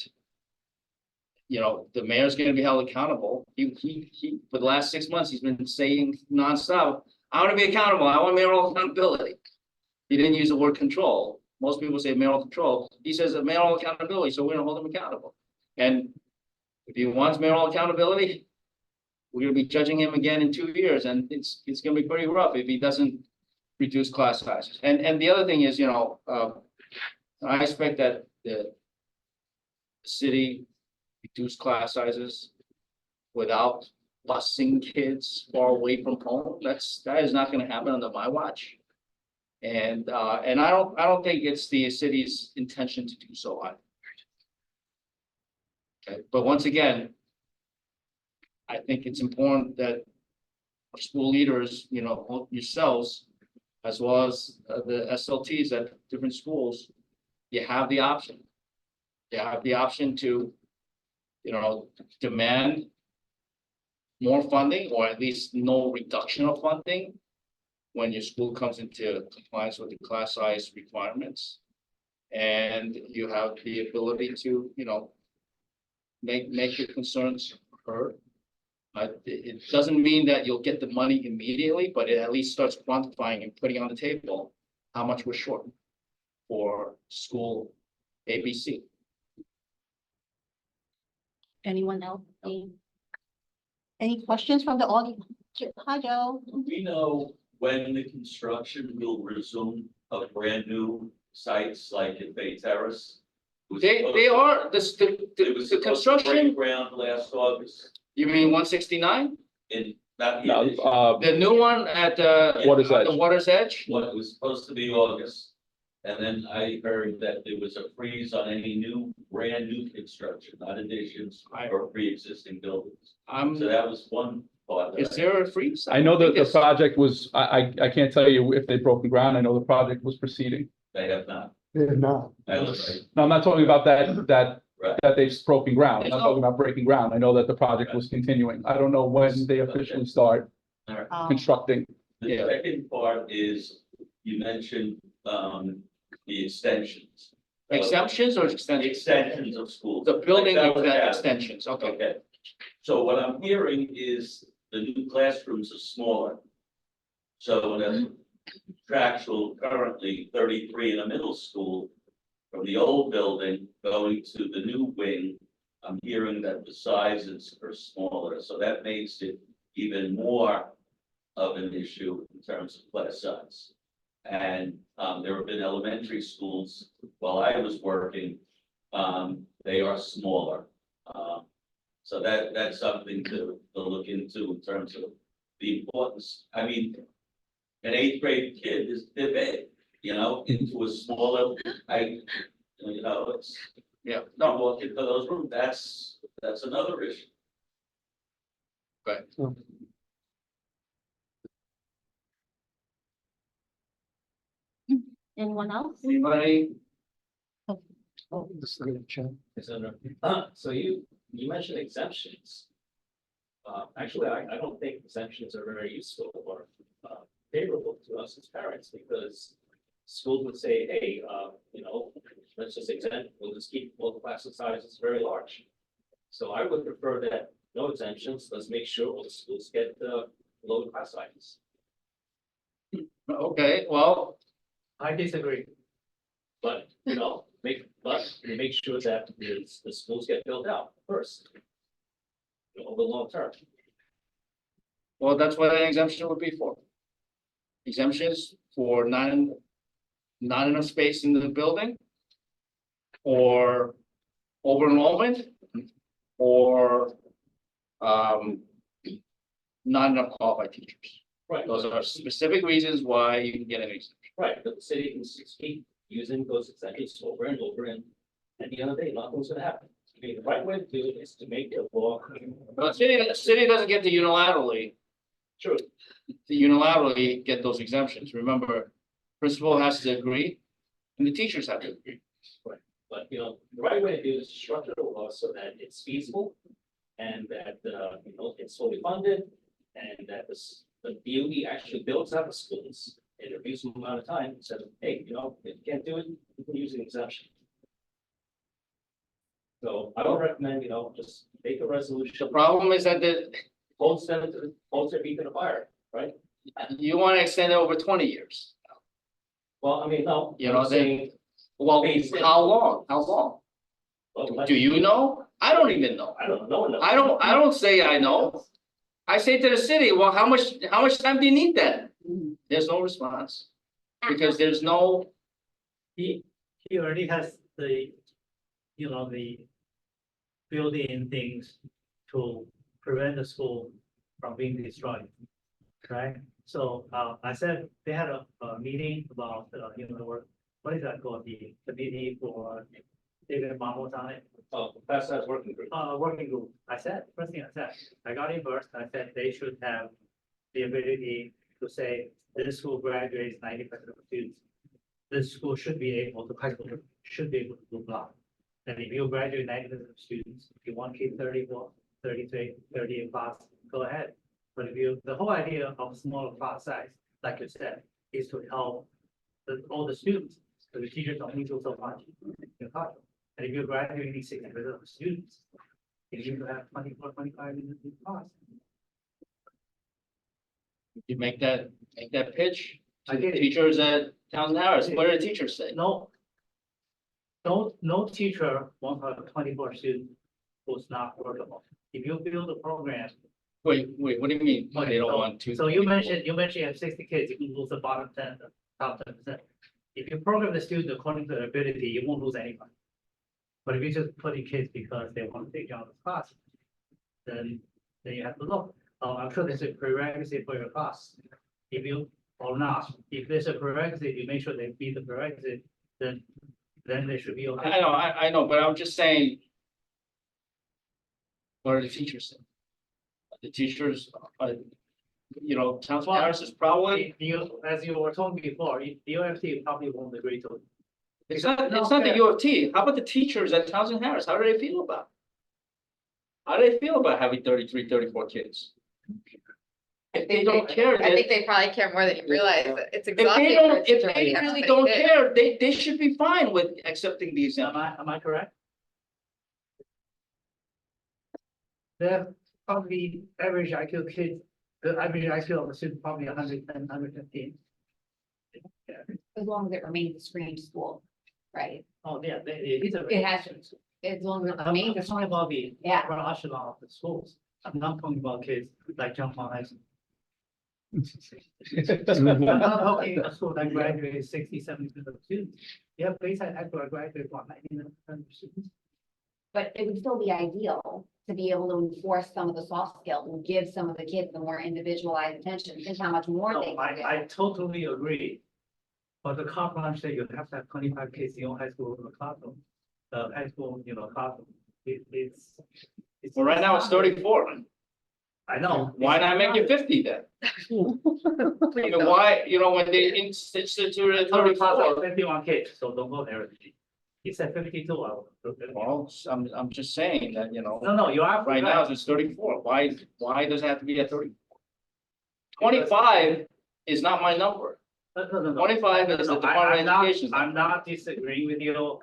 you know, the mayor's gonna be held accountable. He, for the last 6 months, he's been saying nonstop, I wanna be accountable, I want mayoral accountability. He didn't use the word control. Most people say mayoral control. He says mayoral accountability, so we're gonna hold him accountable. And if he wants mayoral accountability, we're gonna be judging him again in 2 years, and it's gonna be pretty rough if he doesn't reduce class sizes. And the other thing is, you know, I expect that the city reduce class sizes without busing kids far away from home. That is not gonna happen under my watch. And I don't think it's the city's intention to do so either. Okay, but once again, I think it's important that our school leaders, you know, yourselves, as well as the SLTs at different schools, you have the option. You have the option to, you know, demand more funding, or at least no reduction of funding when your school comes into compliance with the class size requirements. And you have the ability to, you know, make your concerns heard. It doesn't mean that you'll get the money immediately, but it at least starts quantifying and putting on the table how much we're short for school ABC. Anyone else? Any questions from the audience? Hi, Joe. Do we know when the construction will resume of brand new sites like at Bay Terrace? They are, It was the supposed to break construction, ground last August you mean 169? in, not No, here, The new one at Water's on the Edge. Water's Edge? what it was supposed to be August. And then I heard that there was a freeze on any new, brand new construction, not additions or pre-existing buildings. So that was one part. Is there a freeze? I know that the think it's- project was, I can't tell you if they've broken ground. I know the project was proceeding. They have not. They're not. That was right. No, I'm not talking about that Right. they've broken ground. I'm not No. talking about breaking ground. I know that the project was continuing. I don't know when they officially start All right. constructing. The Yeah. second part is, you mentioned, the extensions. Exemptions or The extensions? extensions of schools. The building Like of that was the happening. extensions, okay. Okay. So what I'm hearing is the new classrooms are smaller. So the contractual currently 33 in a middle school from the old building going to the new wing, I'm hearing that the sizes are smaller, so that makes it even more of an issue in terms of class size. And there have been elementary schools while I was working, they are smaller. So that's something to look into in terms of the importance. I mean, an 8th grade kid they're big, into a smaller, it's. Yeah. No, walk into those rooms, that's another issue. Anyone else? Anybody? Just look at the chat. So you mentioned exemptions. Actually, I don't think exemptions are very useful or favorable to us as parents, because schools would say, hey, let's just exempt, we'll just keep all the class sizes very large. So I would prefer that no exemptions, let's make sure all the schools get low class sizes. Okay, well, I disagree. But, make sure that the schools get built out first. Over the long term. well, that's what an exemption would be for. Exemptions for not enough space in the building. Or over enrollment. Or not enough qualified teachers. Right. Those are specific reasons why you can get an exemption. Right, but the city can keep using those exemptions over and over, and at the end of the day, nothing's gonna happen. I mean, the right way to do it is to make the law. But the city doesn't get to unilaterally. True. To unilaterally get those exemptions. Remember, principal has to agree and the teachers have to agree. But, the right way to do it is to structure the law so that it's feasible and that, it's fully funded and that the DOE actually builds out the schools in a reasonable amount of time and says, hey, if you can't do it, you can use an exemption. So I don't recommend, just make a resolution. The problem is that Holds their feet to the fire, right? you want to extend it over 20 years. Well, I mean, no. You know, I'm saying, Well, Phased in. how long? How long? well, Do you know? I don't even know. I don't know. I don't say I know. I say to the city, well, how much time do you need then? There's no response. Because there's no, He already has the building things to prevent the school from being destroyed. Right? So, I said they had a meeting about, what is that called? The committee for David Marmot on it. Oh, that's working group. Working group. First thing I said, I got in first, I said they should have the ability to say, this school graduates 90% of the students. This school should be able to, high school should be able to do block. And if you graduate 90% of students, if you want to keep 34, 33, 30 in class, go ahead. But the whole idea of smaller class size, like you said, is to help all the students, because the teachers only do so much in class. And if you're graduating 60% of the students, you need to have 24, 25 in the class. you make that pitch I to get it. teachers at Townsend Harris. What do the teachers say? No teacher wants to have 24 students who's not workable. If you build a program. Wait, what do you mean? They don't want to. So you mentioned you have 60 kids, you can lose the bottom 10, the top 10%. If you program the student according to their ability, you won't lose anybody. But if you just put in kids because they want to take on the class, then you have to look. I'm sure there's a prerequisite for your class. If you or not, if there's a prerequisite, you make sure they meet the prerequisite, then they should be okay. I know, but I'm just saying. What are the teachers saying? The teachers, Townsend Harris is probably, As you were talking before, the OFT probably won't agree to it. it's not the U of T. How about the teachers at Townsend Harris? How do they feel about it? How do they feel about having 33, 34 kids? If they don't care, I think they probably care more than you realize. It's if exhausting. they for a don't, if teacher when they you have really so don't many kids. care, they should be fine with accepting these. Am I correct? The probably average IQ kids, the average IQ of a student probably 110, 115. As long as it remains a screened school. right? Oh, yeah, it's a. It has, as long as it I'm remains. just talking about the Yeah. upper echelon of the schools. I'm not talking about kids like John Paul High School. I'm not talking about a school that graduated 60-70% of students. Yeah, Bayside High School graduated what, 90% of students? But it would still be ideal to be able to enforce some of the soft skills and give some of the kids the more individualized attention. Think how much more they No, can get. I totally agree. But the car crunch that you have to have 25 kids in your high school in the classroom, high school, classroom, it's. Well, right now it's 34. I know. Why not make it 50 then? I mean, why, when they instituted Total class 34? of 51 kids, so don't go there. He said 52. Well, I'm just saying that, No, you are. right now it's 34. Why does it have to be at 30? 25 is not my number. No. 25 is the Department of Education. I'm not disagreeing with you.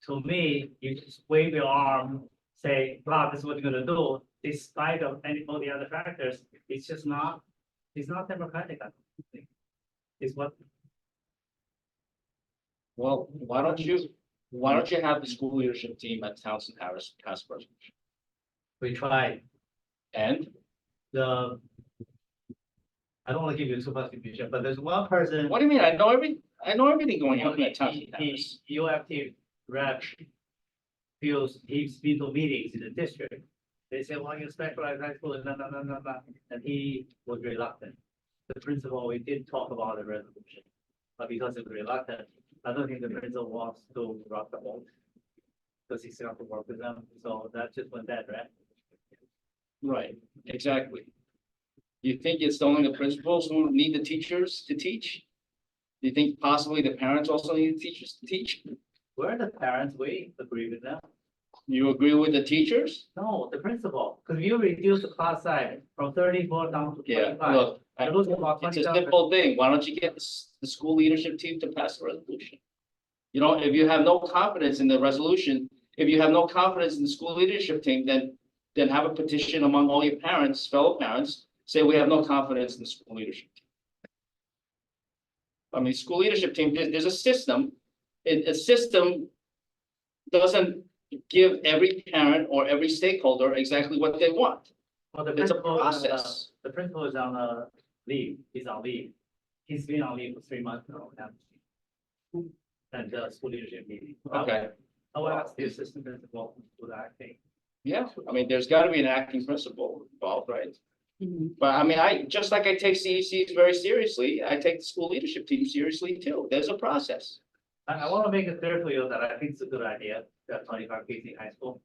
To me, you just wave your arm, say, wow, this is what you're gonna do, despite of all the other factors, it's just not, it's not democratic, I don't think. It's what, Well, why don't you have the school leadership team at Townsend Harris past president? we tried, And I don't wanna give you too much information, but there's one person. what do you mean? I know everything going on at Townsend Harris. UFT rep feels he's been to meetings in the district. They say, well, you specialize high school, and and he was reluctant. The principal, we did talk about the resolution, but because of reluctant, I don't think the principal wants to rock the boat. Because he's got to work with them, so that just went dead, right? Right, exactly. You think it's only the principals who need the teachers to teach? Do you think possibly the parents also need the teachers to teach? We're the parents, we agree with them. You agree with the teachers? No, the principal, because you reduce the class size from 34 down to Yeah, 25. look, You're losing about it's a 20,000. simple thing. Why don't you get the school leadership team to pass the resolution? If you have no confidence in the resolution, if you have no confidence in the school leadership team, then have a petition among all your parents, fellow parents, say we have no confidence in the school leadership team. I mean, school leadership team, there's a system. A system doesn't give every parent or every stakeholder exactly what they want. Well, the It's a principal is, process. the principal is on leave, he's on leave. He's been on leave for 3 months now. And the school leadership meeting. Okay, I'll ask the assistant principal to that, I think. yeah, I mean, there's gotta be an acting principal involved, right? But I mean, just like I take CECs very seriously, I take the school leadership team seriously too. There's a process. I want to make it clear to you that I think it's a good idea, that 25 kids in high school.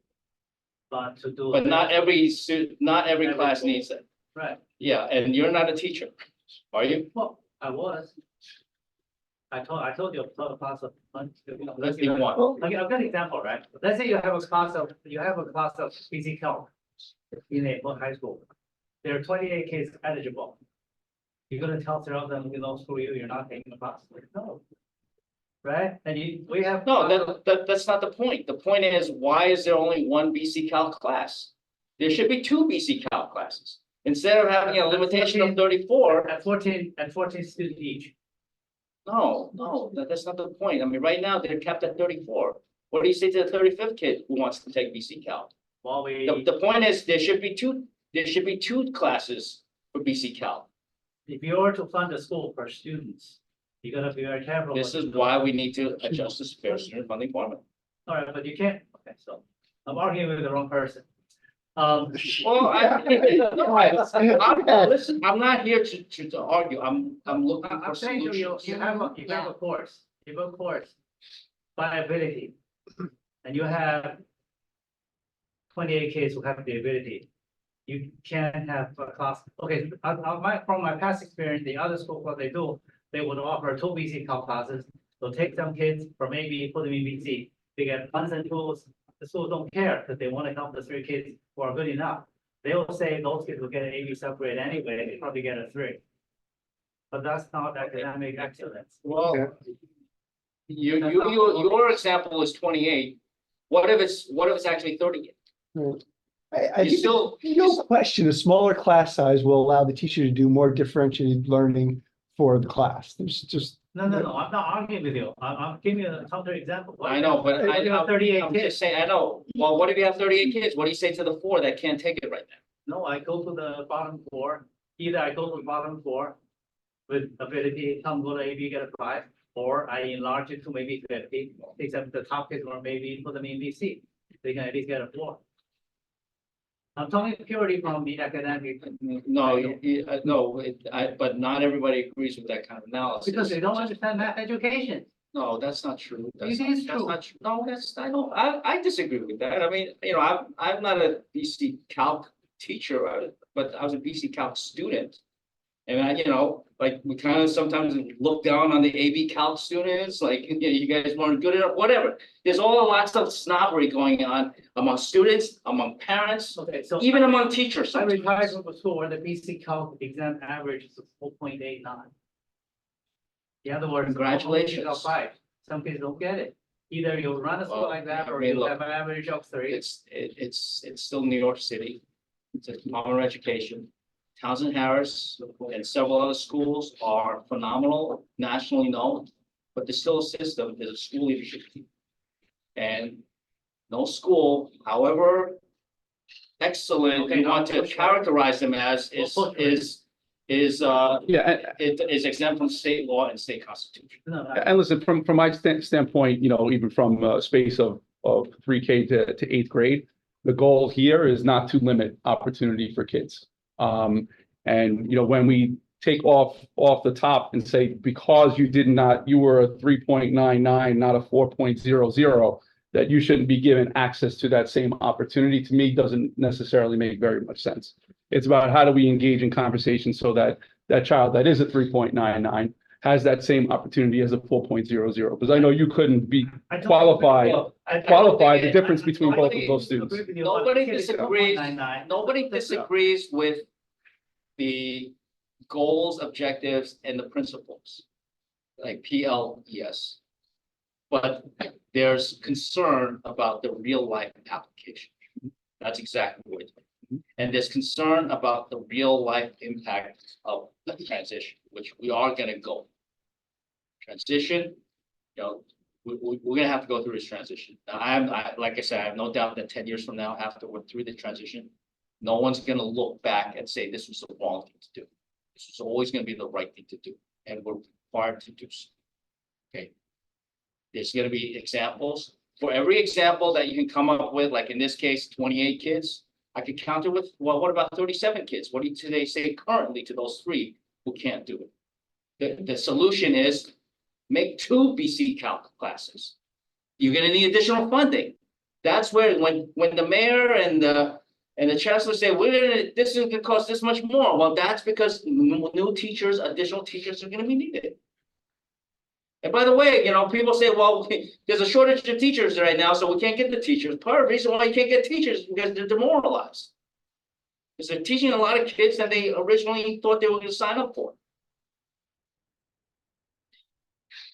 But to do. But not every class school. needs it. Right, Yeah, and you're not a teacher, are you? well, I was. I told you, a class of. Let's be one. Okay, I've got an example, right? Let's say you have a class of BC Calc in a high school. There are 28 kids eligible. You're gonna tell three of them, screw you, you're not taking the class. Like, no. Right? And we have. No, that's not the point. The point is, why is there only one BC Cal class? There should be 2 BC Cal classes. Instead of having a limitation of 34. At 14 students each. No, that's not the point. I mean, right now, they're capped at 34. What do you say to the 35th kid who wants to take BC Cal? Well, The point is, there should be two classes for BC Cal. if you were to fund a school per students, you gotta be very careful. This what is you do. why we need to adjust the fair student funding formula. All right, but you can't, okay, so I'm arguing with the wrong person. Well, listen, I'm not here to argue. I'm looking I'm for saying to you, solutions. you have a course, by ability. And you have 28 kids who have the ability. You can't have a class, okay, from my past experience, the other schools, what they do, they would offer 2 BC Cal classes. They'll take some kids from AB, put them in BC, they get ones and twos. The schools don't care because they want to help the 3 kids who are good enough. They will say those kids will get an AB subgrade anyway, they probably get a 3. But that's not academic excellence. Well, your example is 28. What if it's actually 38? I You think still- no question, a smaller class size will allow the teacher to do more differentiated learning for the class. There's just No, I'm not arguing with you. I'm giving you a counter example. What I know, but if you have 38 I'm kids. just saying, I know, well, what if you have 38 kids? What do you say to the 4 that can't take it right now? No, I go to the bottom 4. Either I go to the bottom 4 with ability, come go to AB, get a 5, or I enlarge it to maybe 50, except the top kids, or maybe put them in BC. They can at least get a 4. I'm talking purely from the academic. No, but not everybody agrees with that kind of analysis. Because they don't understand math education. No, that's not true. It is That's true. not true. No, I disagree with that. I mean, you know, I'm not a BC Calc teacher, but I was a BC Calc student. And I, you know, like, we kind of sometimes look down on the AB Calc students, like, you know, you guys weren't good enough, whatever. There's all lots of snobbery going on among students, among parents, Okay, so even among teachers. I sometimes. retired from a school where the BC Calc exam average is 4.89. In other words. Congratulations. 5. Some kids don't get it. Either you run a school Well, like that, I or mean, you look, have an average of 3. It's still New York City. It's a Department of Education. Townsend Harris and several other schools are phenomenal, nationally known, but there's still a system, there's a school leadership team. And no school, however excellent Okay, you want to characterize them as, Well, Yeah, it is exempt from state law and state constitution. No, and listen, from my standpoint, you know, even from a space of 3K to 8th grade, the goal here is not to limit opportunity for kids. And, you know, when we take off the top and say, because you were a 3.99, not a 4.00, that you shouldn't be given access to that same opportunity, to me, doesn't necessarily make very much sense. It's about how do we engage in conversation so that that child that is a 3.99 has that same opportunity as a 4.00, because I know you couldn't be I don't- qualified well, I- qualify the difference between I both agree of those students. with you, but Nobody kid is disagrees, 4.99. nobody That's- disagrees with the goals, objectives, and the principles. Like PLES. But there's concern about the real life application. That's exactly what it is. And there's concern about the real life impact of the transition, which we are gonna go. Transition, you know, we're gonna have to go through this transition. Now, like I said, I have no doubt that 10 years from now, after we're through the transition, no one's gonna look back and say this was the wrong thing to do. This was always gonna be the right thing to do, and we're required to do so. Okay. There's gonna be examples. For every example that you can come up with, like in this case, 28 kids, I could counter with, well, what about 37 kids? What do they say currently to those 3 who can't do it? The solution is make 2 BC Calc classes. You're gonna need additional funding. That's where, when the mayor and the chancellor say, this is gonna cost this much more. Well, that's because new teachers, additional teachers are gonna be needed. And by the way, you know, people say, well, there's a shortage of teachers right now, so we can't get the teachers. Part of the reason why you can't get teachers is because they're demoralized. Because they're teaching a lot of kids that they originally thought they were gonna sign up for.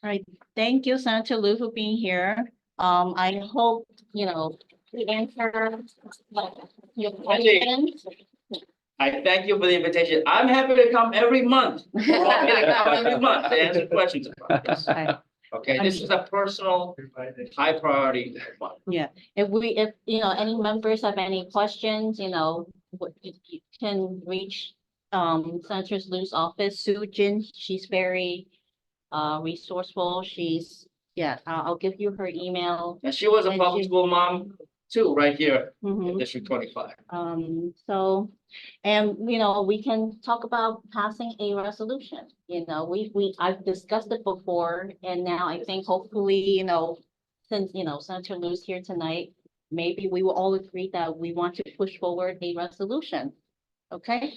All right, thank you, Senator Liu, for being here. I hope, you know, we answer like your questions. I thank you for the invitation. I'm happy to come every month. I'm happy to come every month to answer questions about this. Okay, this is a personal, high priority one. Yeah, if you know, any members have any questions, you know, you can reach Senator Liu's office, Sue Jin, she's very resourceful, I'll give you her email. And she was a And public she- school mom too, right here in Mhm. District 25. So, and you know, we can talk about passing a resolution, you know, I've discussed it before, and now I think hopefully, you know, since, you know, Senator Liu's here tonight, maybe we will all agree that we want to push forward a resolution. Okay,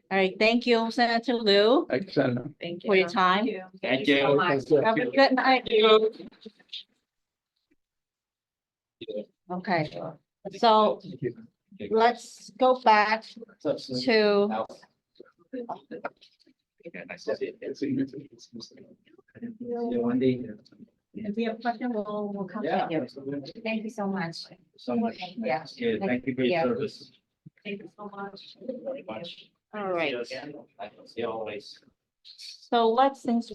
all right, thank you, Senator Liu, Thank you, Senator. for your time. Thank you. Have a good night. Okay, so let's go back to, if we have a question, we'll come Yeah. to you. Thank you so much. So much. Yeah. Yeah, thank you for your Yeah. service. Thank you so much. Very much. All right. I can see always. So let's, since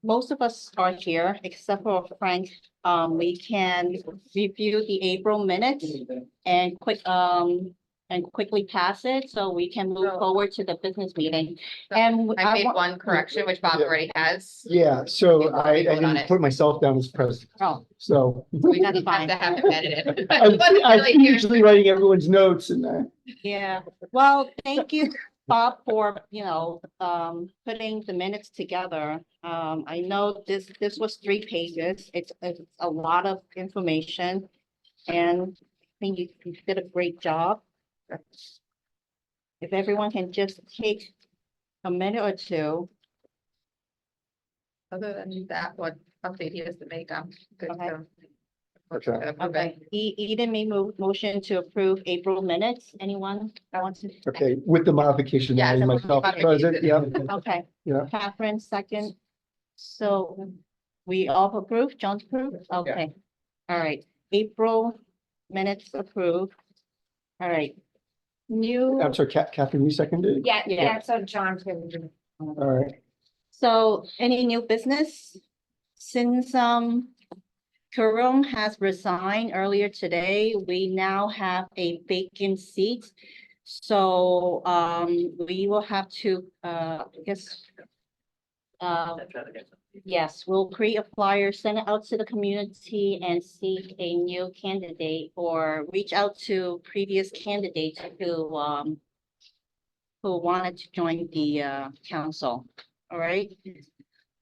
most of us are here, except for Frank, we can review the April minutes and quickly pass it, so we can move forward to the business meeting. And I made one correction, which Bob already has. Yeah, so I Vote on didn't it. put myself down as president, Oh, so. We That's have fine. to have him edited. I'm usually writing everyone's notes and yeah. Well, thank you, Bob, for, putting the minutes together. I know this was 3 pages. It's a lot of information. And I think you did a great job. If everyone can just take a minute or two. Other than that, what update he has to make, I'm good Okay. to. Okay. Okay, Eden made motion to approve April minutes. Anyone that wants to? okay, with the modification, Yeah, adding the myself as modification. president, yeah. Okay. Yeah. Catherine, second. So we all approve, John's approved? Okay. All right, April minutes approved. All right. New, I'm sorry, Catherine, you seconded? Yeah, Yeah. yeah, so John can. All right, so any new business? Since, Karum has resigned earlier today, we now have a vacant seat. So, we will have to, I guess, yes, we'll create a flyer, send it out to the community and seek a new candidate or reach out to previous candidates who wanted to join the, council. All right.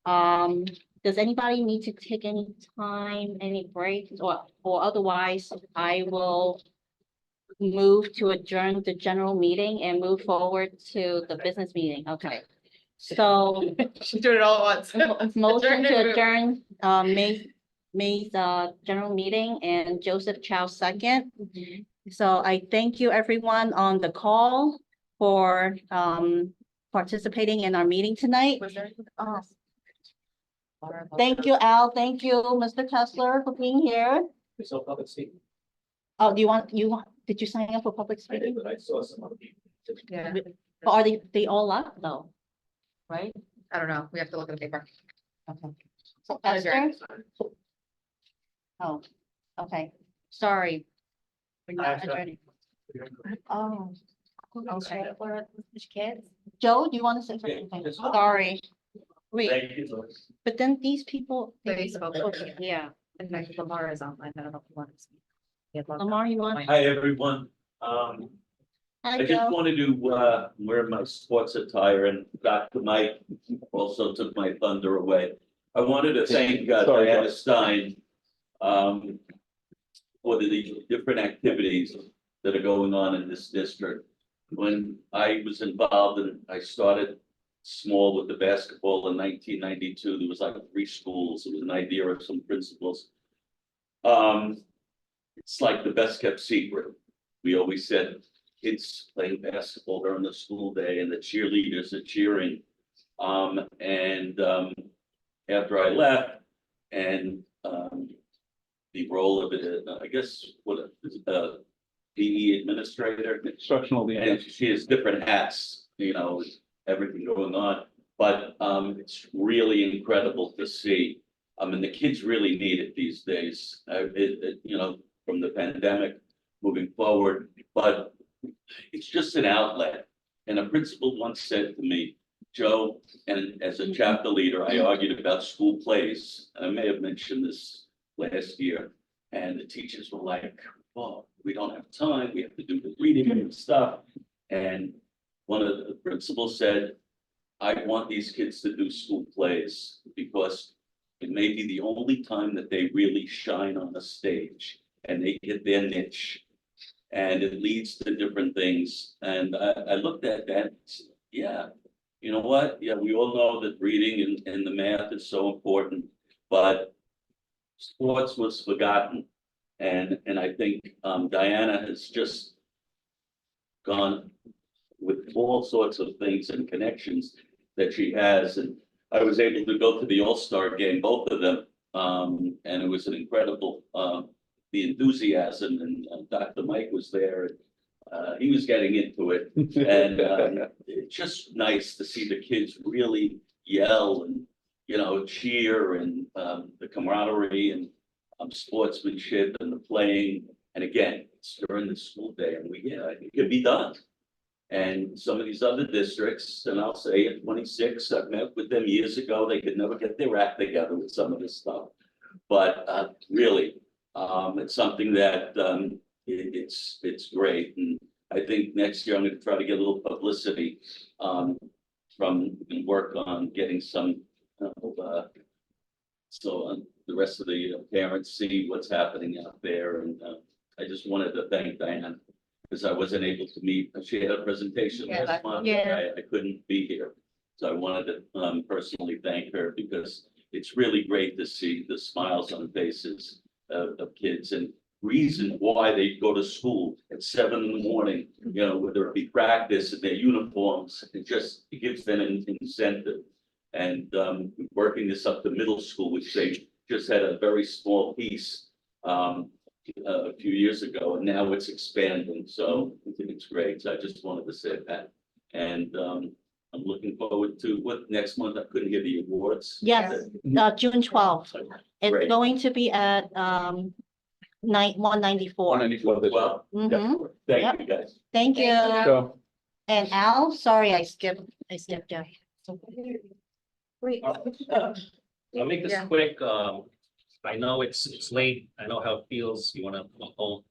Does anybody need to take any time, any breaks, or otherwise I will move to adjourn the general meeting and move forward to the business meeting? Okay. So She's doing it all at once. motion to adjourn, May's general meeting, and Joseph Chow second. So I thank you everyone on the call for participating in our meeting tonight. Was there? Oh. Thank you, Al. Thank you, Mr. Kessler, for being here. So public speaking. Oh, did you sign up for public I did, speaking? but I saw some other people. Yeah, Or are they all up though? Right? I don't know. We have to look at the paper. Okay. So Esther? Oh, okay. Sorry. We're not adjourning. Oh, okay. Which kids? Joe, do you want to say something? Yeah, just- Sorry. Wait, Thank you, Lois. but then these people. They spoke. Okay, yeah. And then Lamar is online. I don't know if you want to speak. Lamar, you want? Hi, everyone. Hi, I just Joe. wanted to, wear my sports attire, and Dr. Mike also took my thunder away. I wanted to thank Sorry, Diana Joe. Stein, for the different activities that are going on in this district. When I was involved and I started small with the basketball in 1992, there was like 3 schools. It was an idea of some principals. It's like the best kept secret. We always said kids playing basketball during the school day and the cheerleaders are cheering. After I left and, the role of it, I guess, PE administrator. Instructional leader. And she has different hats, everything going on, but it's really incredible to see. I mean, the kids really need it these days, from the pandemic moving forward, but it's just an outlet. And a principal once said to me, Joe, and as a chapter leader, I argued about school plays. I may have mentioned this last year, and the teachers were like, well, we don't have time, we have to do the reading and stuff. And one of the principals said, I want these kids to do school plays because it may be the only time that they really shine on the stage and they get their niche. And it leads to different things. And I looked at that, yeah, you know what? Yeah, we all know that reading and the math is so important, but sports was forgotten. And I think Diana has just gone with all sorts of things and connections that she has. And I was able to go to the All-Star game, both of them. And it was an incredible, the enthusiasm, and Dr. Mike was there. He was getting into it. And it's just nice to see the kids really yell and, you know, cheer and, the camaraderie and, sportsmanship and the playing. And again, it's during the school day and it can be done. And some of these other districts, and I'll say at 26, I've met with them years ago, they could never get their act together with some of this stuff. But really, it's something that it's great. And I think next year I'm going to try to get a little publicity from work on getting some, so the rest of the parents see what's happening out there. And I just wanted to thank Diane because I wasn't able to meet. She had a presentation Yeah, last month. yeah. I couldn't be here. So I wanted to personally thank her because it's really great to see the smiles on the faces of kids and reason why they go to school at 7 a.m, you know, whether it be practice and their uniforms, it gives them an incentive. And working this up to middle school, which they just had a very small piece a few years ago, and now it's expanding. So I think it's great. So I just wanted to say that. And I'm looking forward to what next month. I couldn't hear the awards. Yes, June 12th. It's Great. going to be at 194. 194 this year. Well, Mhm. thank you guys. Thank you. So, And Al, sorry, I skipped you. Wait. I'll make this Yeah. quick. I know it's late. I know how it feels. You want to go home.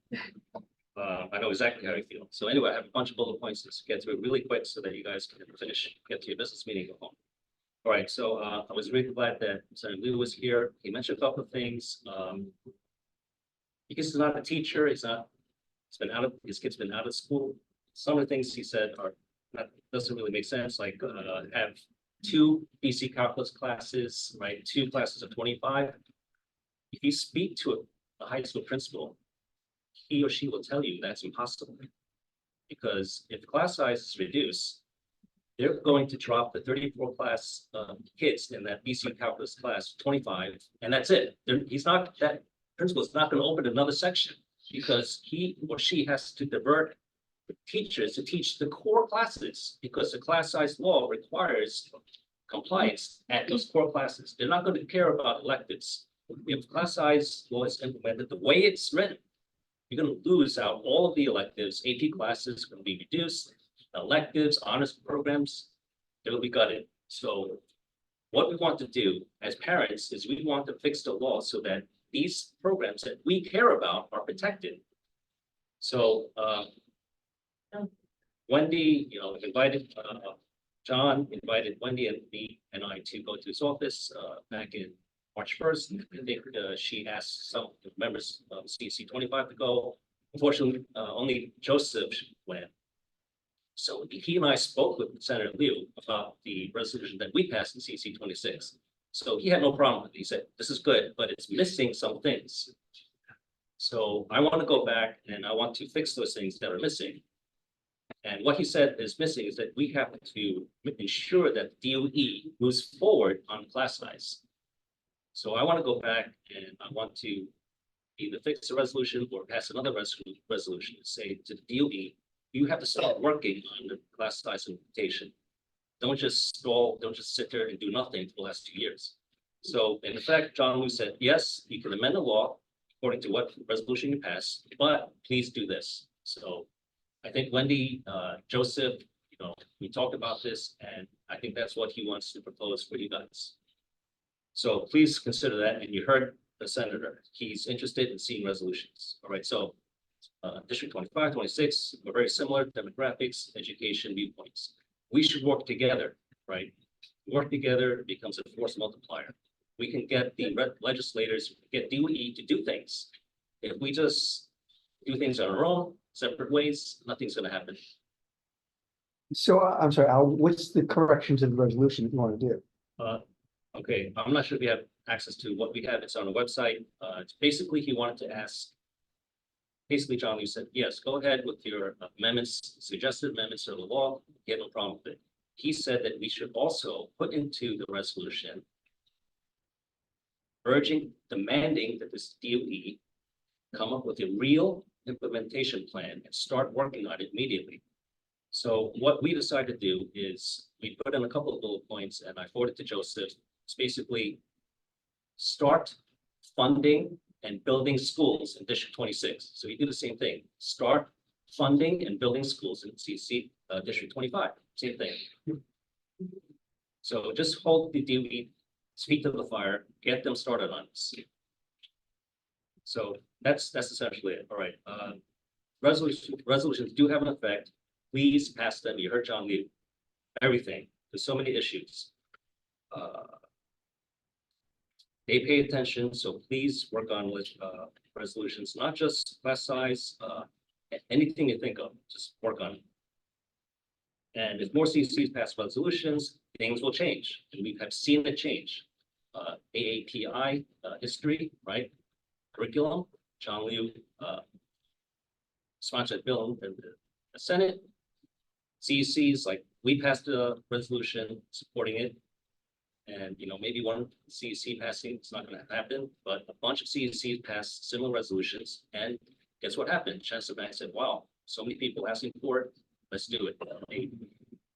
I know exactly how you feel. So anyway, I have a bunch of bullet points to get through really quick so that you guys can finish, get to your business meeting, go home. All right, so I was really glad that Senator Liu was here. He mentioned a couple of things. Because he's not a teacher, his kid's been out of school. Some of the things he said doesn't really make sense, like have 2 BC calculus classes, right? 2 classes of 25. If you speak to a high school principal, he or she will tell you that's impossible. Because if the class size is reduced, they're going to drop the 34 class kids in that BC calculus class 25, and that's it. That principal is not going to open another section because he or she has to divert the teachers to teach the core classes because the class size law requires compliance at those core classes. They're not going to care about electives. If class size law is implemented the way it's written, you're going to lose out all of the electives. AP classes are going to be reduced. Electives, honors programs, they'll be gutted. So what we want to do as parents is we want to fix the law so that these programs that we care about are protected. So Wendy, invited John invited Wendy and me and I to go to his office back in March 1st. I think she asked some members of CEC 25 to go. Unfortunately, only Joseph went. So he and I spoke with Senator Liu about the resolution that we passed in CEC 26. So he had no problem with it. He said, this is good, but it's missing some things. So I want to go back and I want to fix those things that are missing. And what he said is missing is that we have to ensure that DOE moves forward on class size. So I want to go back and I want to either fix the resolution or pass another resolution to say to the DOE, you have to start working on the class size implementation. Don't just stall, don't just sit there and do nothing for the last 2 years. So in effect, John Liu said, yes, you can amend the law according to what resolution you pass, but please do this. So I think Wendy, Joseph, we talked about this and I think that's what he wants to propose for you guys. So please consider that. And you heard the senator, he's interested in seeing resolutions. All right, so District 25, 26, are very similar demographics, education, viewpoints. We should work together, right? Work together becomes a force multiplier. We can get the legislators, get DOE to do things. If we just do things on our own, separate ways, nothing's going to happen. So I'm sorry, Al, what's the correction to the resolution you want to do? Okay, I'm not sure if we have access to what we have. It's on the website. It's basically he wanted to ask. Basically, John Liu said, yes, go ahead with your amendments, suggested amendments to the law. He had no problem with it. He said that we should also put into the resolution demanding that this DOE come up with a real implementation plan and start working on it immediately. So what we decided to do is we put in a couple of bullet points and I forwarded to Joseph. It's basically start funding and building schools in District 26. So we do the same thing. Start funding and building schools in CEC, District 25, same thing. So just hold the DOE, feet to the fire, get them started on this. So that's essentially it. All right. Resolutions do have an effect. Please pass them. You heard John Lee. Everything. There's so many issues. They pay attention, so please work on resolutions, not just class size, anything you think of, just work on it. And if more CCs pass resolutions, things will change, and we have seen it change. AAPI history, right? Curriculum, John Liu sponsored bill in the Senate. CECs, like we passed a resolution supporting it. And maybe one CEC passing, it's not going to happen, but a bunch of CECs passed similar resolutions. And guess what happened? Chancellor Banks said, wow, so many people asking for it. Let's do it. They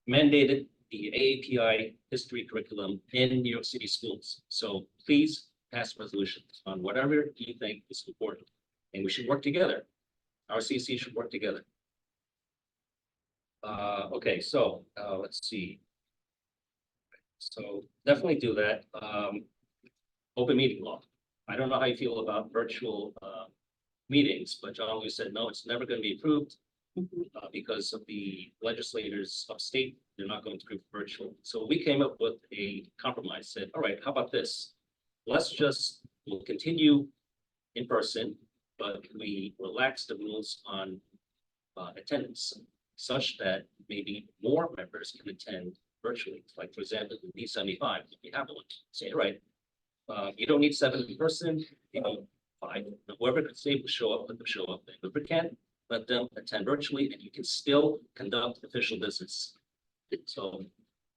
mandated the AAPI history curriculum in New York City schools. So please pass resolutions on whatever you think is important. And we should work together. Our CEC should work together. Okay, so let's see. So definitely do that. Open meeting law. I don't know how you feel about virtual meetings, but John Lewis said, no, it's never going to be approved because of the legislators upstate. They're not going to approve virtual. So we came up with a compromise, said, all right, how about this? We'll continue in person, but we relax the rules on attendance such that maybe more members can attend virtually. Like for example, the D75, if you have one, say, all right, you don't need 7 in person, 5, whoever could say will show up, let them show up. Whoever can, let them attend virtually, and you can still conduct official business. So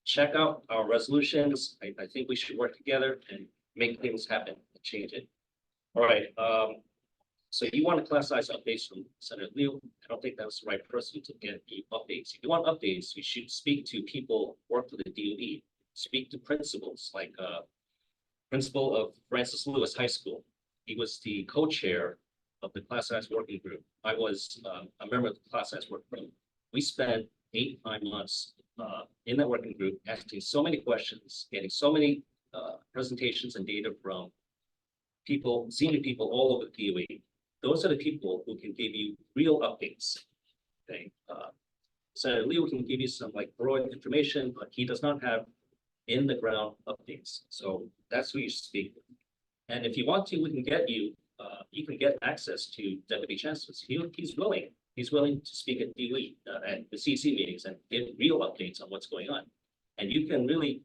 check out our resolutions. I think we should work together and make things happen and change it. All right. So you want a class size updates from Senator Liu. I don't think that's the right person to get the updates. If you want updates, you should speak to people who work for the DOE. Speak to principals, like principal of Francis Lewis High School. He was the co-chair of the class size working group. I was a member of the class size working group. We spent 8-9 months in that working group, asking so many questions, getting so many presentations and data from people, senior people all over the DOE. Those are the people who can give you real updates. Okay. Senator Liu can give you some broad information, but he does not have in the ground updates. So that's who you should speak with. And if you want to, we can get you, you can get access to deputy chancellors. He's willing. He's willing to speak at DOE at the CEC meetings and give real updates on what's going on. And you can really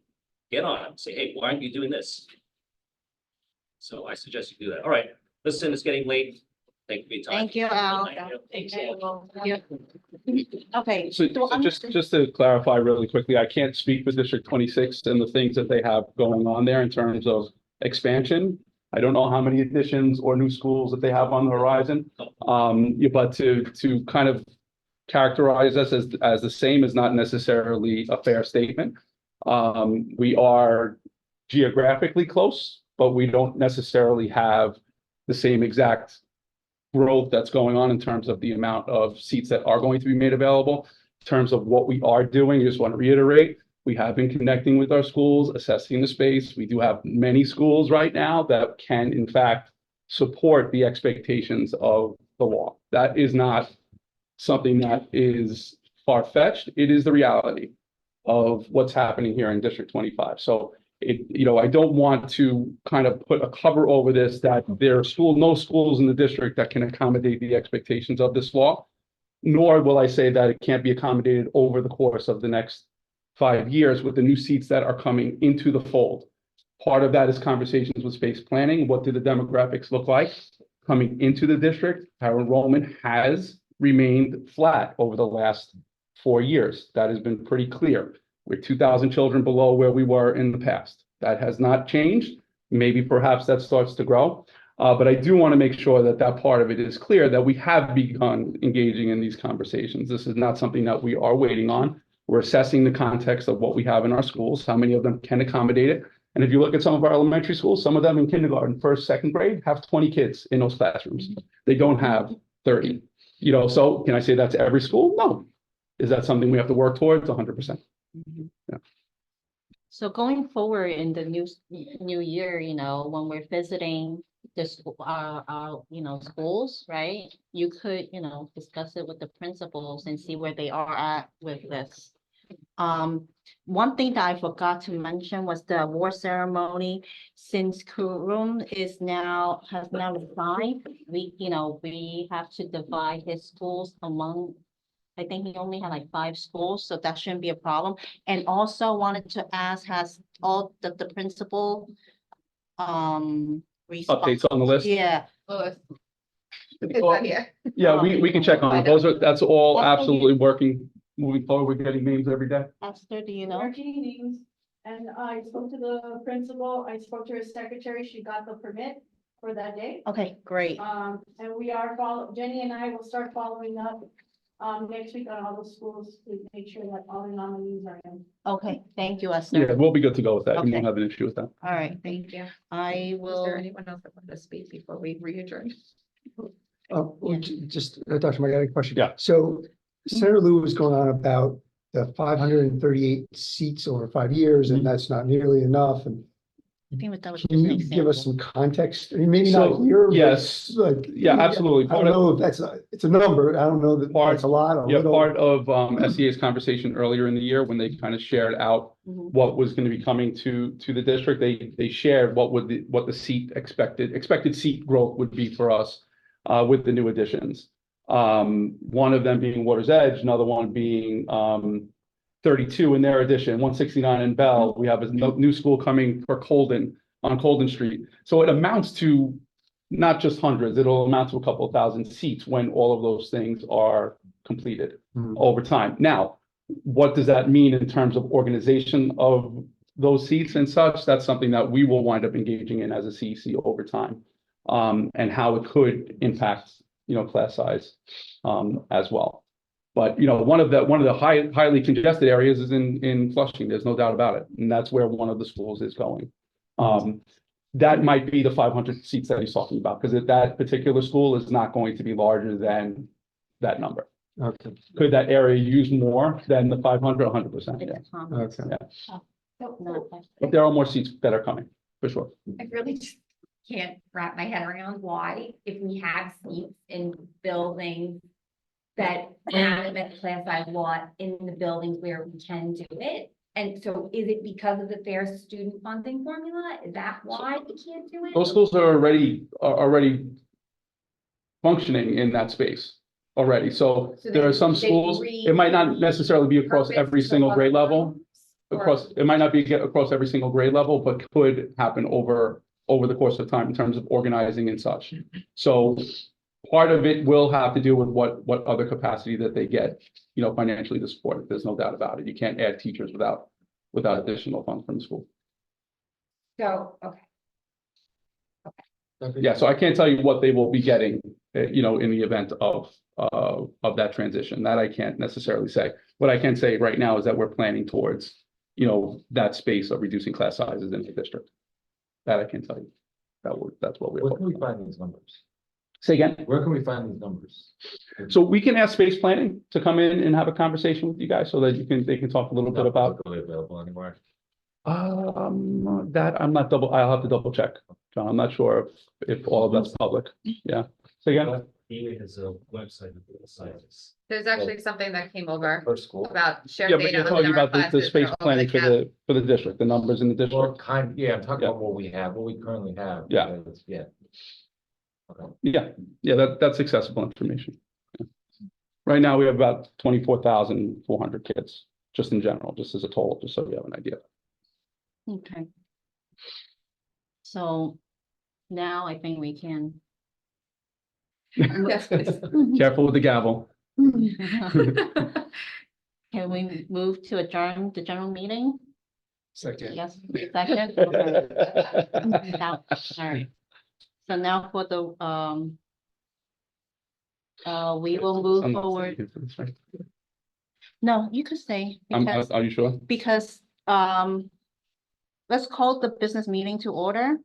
get on and say, hey, why aren't you doing this? So I suggest you do that. All right. Listen, it's getting late. Thank you for your time. Thank you, Al. Thanks so much. Okay. So just to clarify really quickly, I can't speak for District 26 and the things that they have going on there in terms of expansion. I don't know how many additions or new schools that they have on the horizon. But to kind of characterize us as the same is not necessarily a fair statement. We are geographically close, but we don't necessarily have the same exact growth that's going on in terms of the amount of seats that are going to be made available. In terms of what we are doing, I just want to reiterate, we have been connecting with our schools, assessing the space. We do have many schools right now that can, in fact, support the expectations of the law. That is not something that is far-fetched. It is the reality of what's happening here in District 25. So I don't want to kind of put a cover over this that there are no schools in the district that can accommodate the expectations of this law, nor will I say that it can't be accommodated over the course of the next 5 years with the new seats that are coming into the fold. Part of that is conversations with space planning. What do the demographics look like coming into the district? Our enrollment has remained flat over the last 4 years. That has been pretty clear. We're 2,000 children below where we were in the past. That has not changed. Maybe perhaps that starts to grow. But I do want to make sure that that part of it is clear, that we have begun engaging in these conversations. This is not something that we are waiting on. We're assessing the context of what we have in our schools, how many of them can accommodate it. And if you look at some of our elementary schools, some of them in kindergarten, first, second grade, have 20 kids in those classrooms. They don't have 30. So can I say that's every school? No. Is that something we have to work towards? 100%. Yeah. So going forward in the new year, when we're visiting our schools, right? You could, discuss it with the principals and see where they are at with this. One thing that I forgot to mention was the award ceremony. Since Kurum has now resigned, we have to divide his schools among, I think he only had like 5 schools, so that shouldn't be a problem. And also wanted to ask, has all the principal Updates on the list? Yeah. Louis. Is that here? Yeah, we can check on it. That's all absolutely working, moving forward. We're getting names every day. Esther, do you know? Working meetings, and I spoke to the principal, I spoke to his secretary, she got the permit for that day. Okay, great. And we are Jenny and I will start following up next week on all the schools to make sure that all the nominees are in. Okay, thank you, Yeah, Esther. we'll be good to go with that. We Okay. won't have an issue with that. All right, thank you. I Was will. there anyone else that wanted to speak before we re-adjourn? Just, Dr. Mike, I got a question. Yeah. So Senator Lou was going on about the 538 seats over 5 years, and that's not nearly enough. And I think that was can just an you give us example. some context? I mean, maybe not So, here. But yes. like, Yeah, absolutely. I don't know if it's a number. I don't know that Part- that's a lot. Or Yeah, little. part of SEA's conversation earlier in the year, when they kind of shared out Mhm. what was going to be coming to the district, they shared what the seat expected seat growth would be for us with the new additions. One of them being Water's Edge, another one being 32 in their addition, 169 in Bell. We have a new school coming for Colden on Colden Street. So it amounts to not just hundreds, it'll amount to a couple of thousand seats when all of those things are completed over time. Now, what does that mean in terms of organization of those seats and such? That's something that we will wind up engaging in as a CEC over time, and how it could impact, class size, as well. But, one of the highly congested areas is in Flushing. There's no doubt about it. And that's where one of the schools is going. That might be the 500 seats that he's talking about, because that particular school is not going to be larger than that number. Okay. Could that area use more than the 500? 100%, yeah. It's common. Okay. Not that- But there are more seats that are coming, for sure. I really just can't wrap my head around why, if we have seats in buildings that limit class size lot in the buildings where we can do it. And so is it because of the fair student funding formula? Is that why we can't do it? Those schools are already functioning in that space already. So So there they- are some they schools, it might not necessarily be across every single grade level. It might not be across every single grade level, but could happen over the course of time in terms of organizing and such. So part of it will have to do with what other capacity that they get, financially to support it. There's no doubt about it. You can't add teachers without additional funds from the school. So, okay. Yeah, so I can't tell you what they will be getting, in the event of that transition. That I can't necessarily say. What I can say right now is that we're planning towards, that space of reducing class sizes in the district. That I can tell you. That's what we're. Where can we find these numbers? Say again? Where can we find these numbers? So we can ask space planning to come in and have a conversation with you guys so that they can talk a little bit Not about. publicly available anywhere. That I'll have to double check, John. I'm not sure if all of that's public. Yeah. So again, Ely has a website of the sizes. There's actually something that came over Per school. about yeah, shared but data you're on the talking number of about the classes space that are over planning the for cap. the district, the numbers in the Well, district. I'm talking Yeah. about what we have, what we currently have. Yeah. because, Yeah. Okay. Yeah, that's accessible information. Yeah. Right now, we have about 24,400 kids, just in general, just as a total, just so you have an idea. Okay. So now I think we can. Yes, please. Careful with the gavel. Can we move to adjourn the general meeting? Second. Yes, second. Okay. All right. So now for the, we will move forward. No, you could stay. because- Are you sure? Because, let's call the business meeting to order.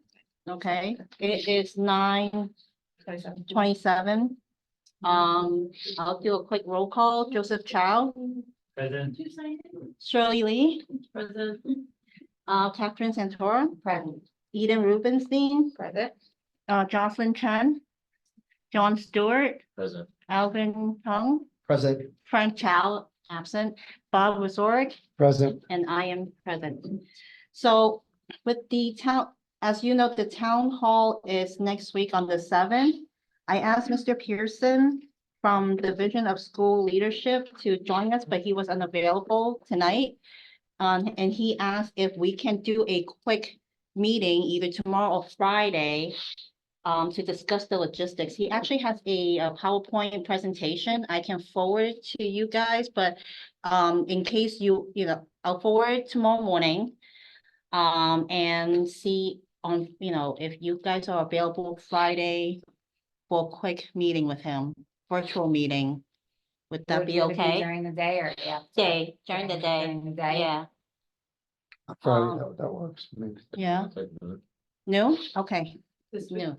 Okay, it is 9:27. I'll do a quick roll call. Joseph Chow, Present. Shirley Lee. Present. Catherine Santora. Present. Eden Rubenstein. Present. Jocelyn Chen. John Stewart. Present. Alvin Tong. Present. Frank Chow, absent. Bob Wazorek. Present. And I am present. So with the town, as you know, the town hall is next week on the 7th. I asked Mr. Pearson from Division of School Leadership to join us, but he was unavailable tonight. And he asked if we can do a quick meeting either tomorrow or Friday to discuss the logistics. He actually has a PowerPoint presentation. I can forward it to you guys, but in case I'll forward it tomorrow morning. And see if you guys are available Friday for a quick meeting with him, virtual meeting. Would that be okay? During the day or? During the day, During the day. yeah, Friday, that works for me. yeah, noon, okay, noon.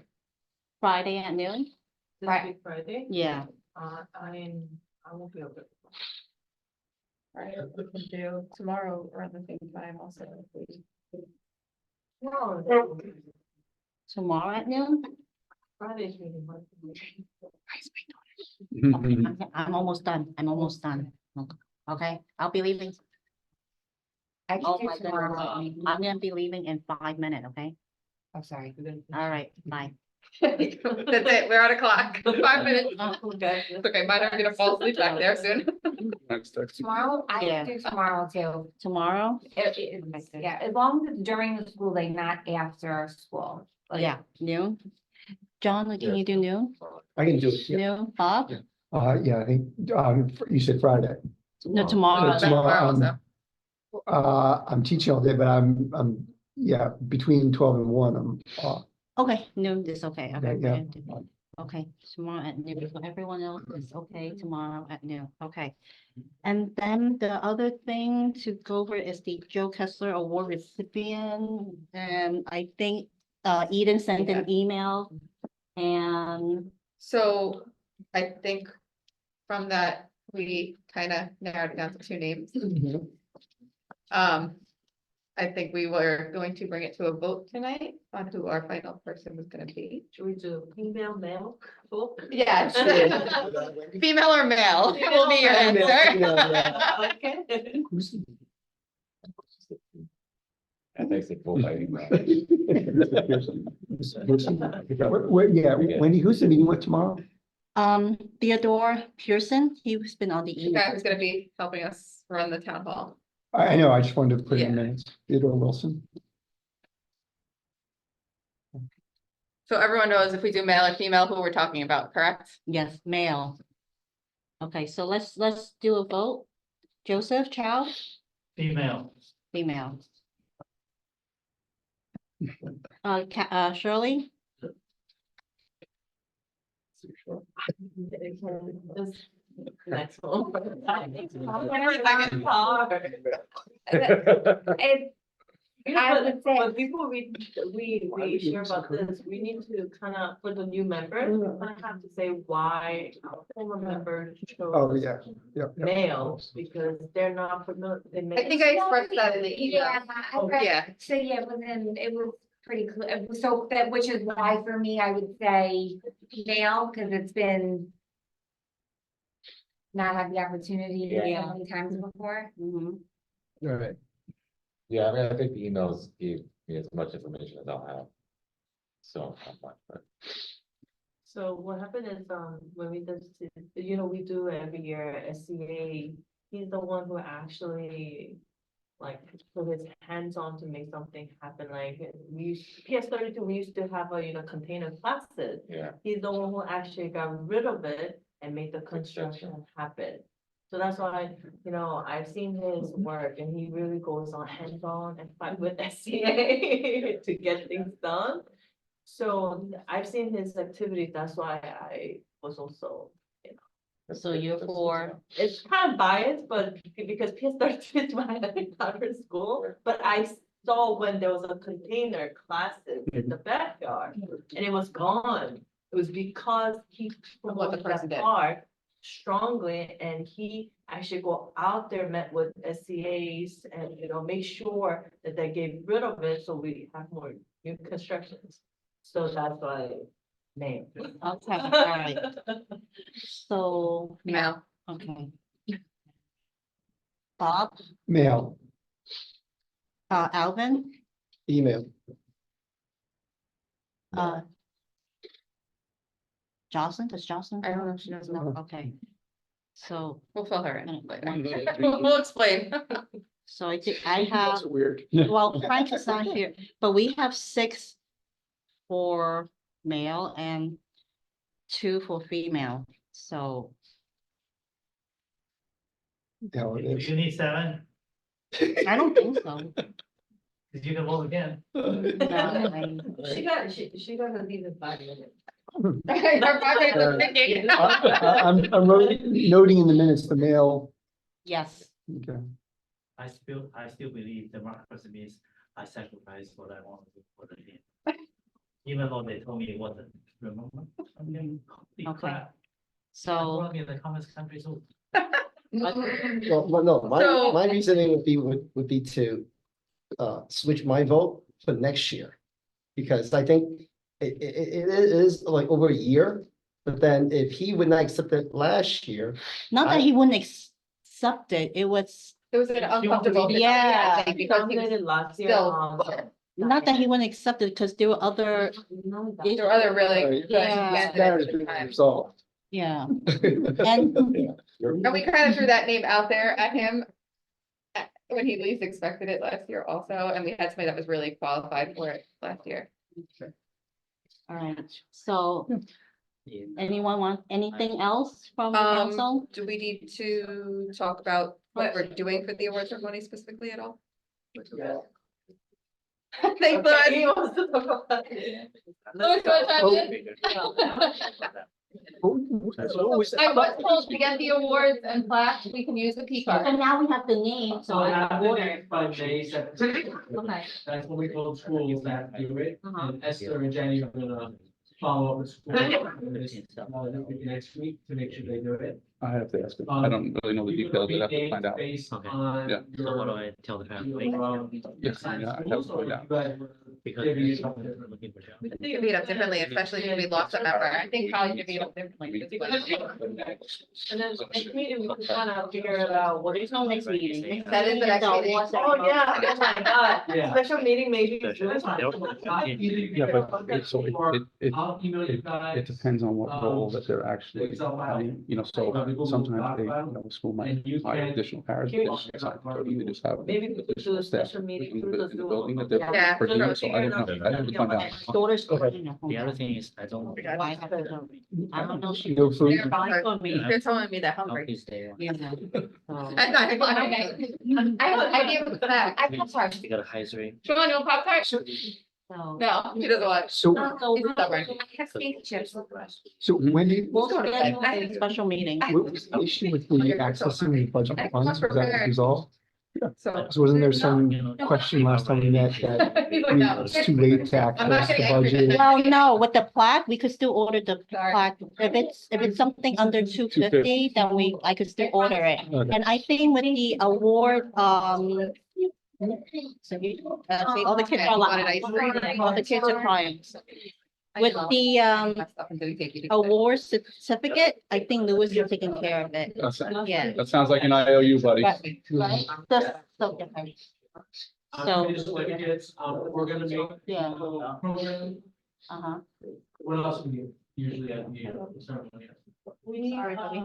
Friday at noon, Friday? yeah, I won't be able to. Right, we can do tomorrow around the same time also. tomorrow at noon. Friday's really hard for me. Okay, I'm almost done, okay, I'll be leaving. I can Oh do my tomorrow. goodness, I'm gonna be leaving in 5 minutes, okay? I'm sorry. All right, bye. That's it, we're on a clock, 5 minutes. Okay. It's okay, mine are gonna fall asleep back there soon. Tomorrow, I Yeah. can do tomorrow too. Tomorrow, Yeah, as long as it's during the school day, not after school. Like, yeah, noon. John, can you do noon? I can do it, yeah. Noon, Bob? Yeah, I think, you said Friday. No, tomorrow. Tomorrow, I'm teaching all day, but yeah, between 12 and 1, I'm off. Okay, noon is okay, okay. Yeah. Okay, tomorrow at noon, so everyone else is okay tomorrow at noon, okay. And then the other thing to go over is the Joe Kessler Award recipient, and I think Eden sent an email. And So I think from that, we kind of narrowed it down to 2 names. I think we were going to bring it to a vote tonight on who our final person was gonna be. Should we do female, male? Yeah. Female or male will be your answer. Okay. I think it's full fighting. Yeah, Wendy, who's the meeting with tomorrow? Theodore Pearson, he's been on the The email. guy who's gonna be helping us run the town hall. I know, I just wanted to put it in Yeah. minutes. Theodore Wilson. So everyone knows if we do male or female, who we're talking about, correct? Yes, male. Okay, so let's do a vote. Joseph Chow, Female. female. Shirley, Next one. I would say. But before we share about this, we need to kind of, for the new members, we kind of have to say why our former members Oh, chose yeah. males, because they're not familiar. I think I expressed that in the email. Yeah, I read- Yeah. so yeah, it was pretty clear, so that, which is why for me, I would say male, because it's been. Not had the opportunity to Yeah. so many times before. mhm. All right. Yeah, I mean, I think the emails gave me as much information as I'll have. So, I'm fine, but So what happened is, when we did, we do every year SCA, he's the one who actually. Like, put his hands on to make something happen, like, PS32, we used to have container classes. yeah. He's the one who actually got rid of it and made the construction happen. So that's why, I've seen his work and he really goes on hands-on and fight with SCA to get things done. So I've seen his activity, that's why I was also, So you're for, it's kind of biased, but because PS13 is my favorite school, but I saw when there was a container classes in the backyard and it was gone. It was because he Of what the promoted person that did. part strongly and he actually go out there, met with SCAs and, make sure that they get rid of it so we have more new constructions. So that's why name. okay, all right. So, Male. okay. Bob, Mail, Alvin, email. Jocelyn, does Jocelyn? I don't know if she knows. No, okay. So, We'll fill her in later. One- We'll explain. so I think I have, That's weird. well, Frank is not here, but we have 6 for male and 2 for female, so. How it Do is. you need 7? I don't think so. Cause you can vote again. No, She doesn't even buy it. Our project was thinking. I'm noting in the minutes the mail. Yes, Okay. I still believe democracy means I sacrifice what I want to do for the team. Even though they told me it wasn't, remember? I mean, holy Okay. crap. I so, grew up in the communist country, so. Well, no, So- my reasoning would be to switch my vote for next year. Because I think it is like over a year, but then if he would not accept it last year, not that he wouldn't accept it, it was, It was an uncomfortable. Yeah. I think, because he was Nominated last year. still. not that he wouldn't accept it, because there were other, There were other really Right. good Yeah. candidates at the time. Resolved. yeah. And And we kind of threw that name out there at him. When he least expected it last year also, and we had somebody that was really qualified for it last year. all right, so anyone want anything else from council? Do we need to talk about what we're doing for the award ceremony specifically at all? Thanks, Okay, he Lord. wants to talk about it. Louis, you wanna chime in? I was told to get the awards and plaques, we can use the P So card. now we have the name, so. By May 17th. Okay. That's when we told schools that do it, Uh-huh. and Esther and Jenny are gonna follow up with school. Next week to make sure they do it. I have to ask him. I don't really know the details, I have to find out. Based Okay. on Yeah. So what do I tell the family? Yes, yeah, I have to find out. Because Divvy it we're up differently. looking for jobs. We could divvy it up differently, especially if we lost a member. I think probably divvy it up differently. And then next meeting, we can kind of figure it out. What There's no next meeting. That is the next meeting. Oh, yeah, oh my God, Yeah. special meeting maybe. Special. Yeah, but so I'll email you guys. it depends on what role that they're actually playing, so sometimes they, the school might hire additional paras. They just have Maybe we could do additional a staff special meeting in through the the Zoom. building that they're. Yeah. per diem, So I don't know, I have to find out. Daughter's. The other thing is, I don't. Why have to go? I don't know. No food. They're Fine for me. They're telling me they're I'll hungry. be there. Yeah. So- I have an idea with that. I can sorry. You got a high rate. Do you want to do a Pop Tart? So. No, he doesn't want. So, So He's stubborn. I have steak chips. so Wendy, We'll go to schedule bed. a special meeting. what was the issue with the accessing the budget funds? Was that resolved? So. Because wasn't there some question last time we met that He's like, no. it's too late to I'm not access the getting angry. budget? Well, no, with the plaque, we could still order the Sorry. plaque. If it's something under 250, then I could still order it. Okay. And I think with the award, see, all the kids are Wanted laughing, ice cream. all the kids are crying. I With know. the Messed up and didn't take you to- award certificate, I think Louis is taking care of it. Yeah. That sounds like an IOU, buddy. Right. That's so different. So, Certificates, we're gonna make. Yeah. Program, uh-huh. what else we usually at the ceremony? We need, Sorry, buddy.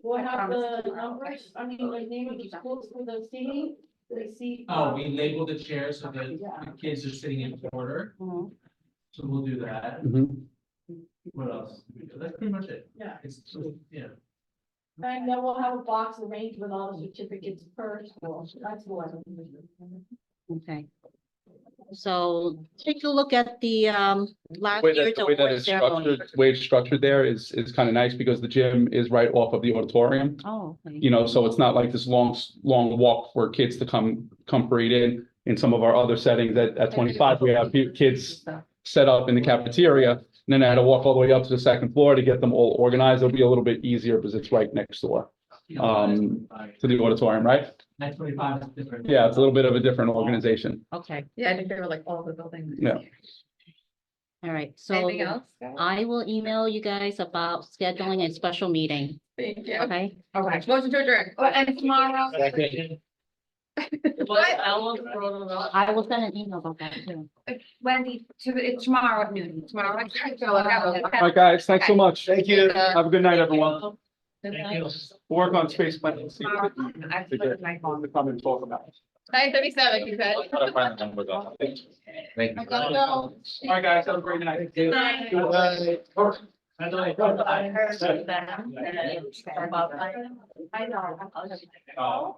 we'll have the numbers, I mean, the name of the schools for the seating, the seat. Oh, we labeled the chairs so that the kids are sitting in order, Mhm. so we'll do that. Mhm. What else? That's pretty much it. Yeah. It's, yeah. And then we'll have a box arranged with all the certificates per school, that's what. Okay. So take a look at the last Way year's that, the way that award it's ceremony. structured, the way it's structured there is kind of nice because the gym is right off of the auditorium. Oh, okay. You know, so it's not like this long walk for kids to come parade in. In some of our other settings at 25, we have kids set up in the cafeteria. And then I had to walk all the way up to the second floor to get them all organized. It'll be a little bit easier because it's right next door to the auditorium, right? 925 is different. Yeah, it's a little bit of a different organization. Okay, Yeah, I think they were like all the buildings. Yeah. all right. Anything So else? guys? I will email you guys about scheduling a special meeting, Thank you. okay? Okay, motion to adjourn. Oh, and tomorrow. What? I will send an email about that too. Wendy, it's tomorrow at noon. Tomorrow. Okay. All right, guys, thanks so much. Thank you. Have a good night, everyone. Thank you. We'll work on space planning. See Tomorrow. what I we put my phone. to come and talk about. 9:37, you said. Thank you. All right, guys, have a great night. Good night. By the way, I know. Oh,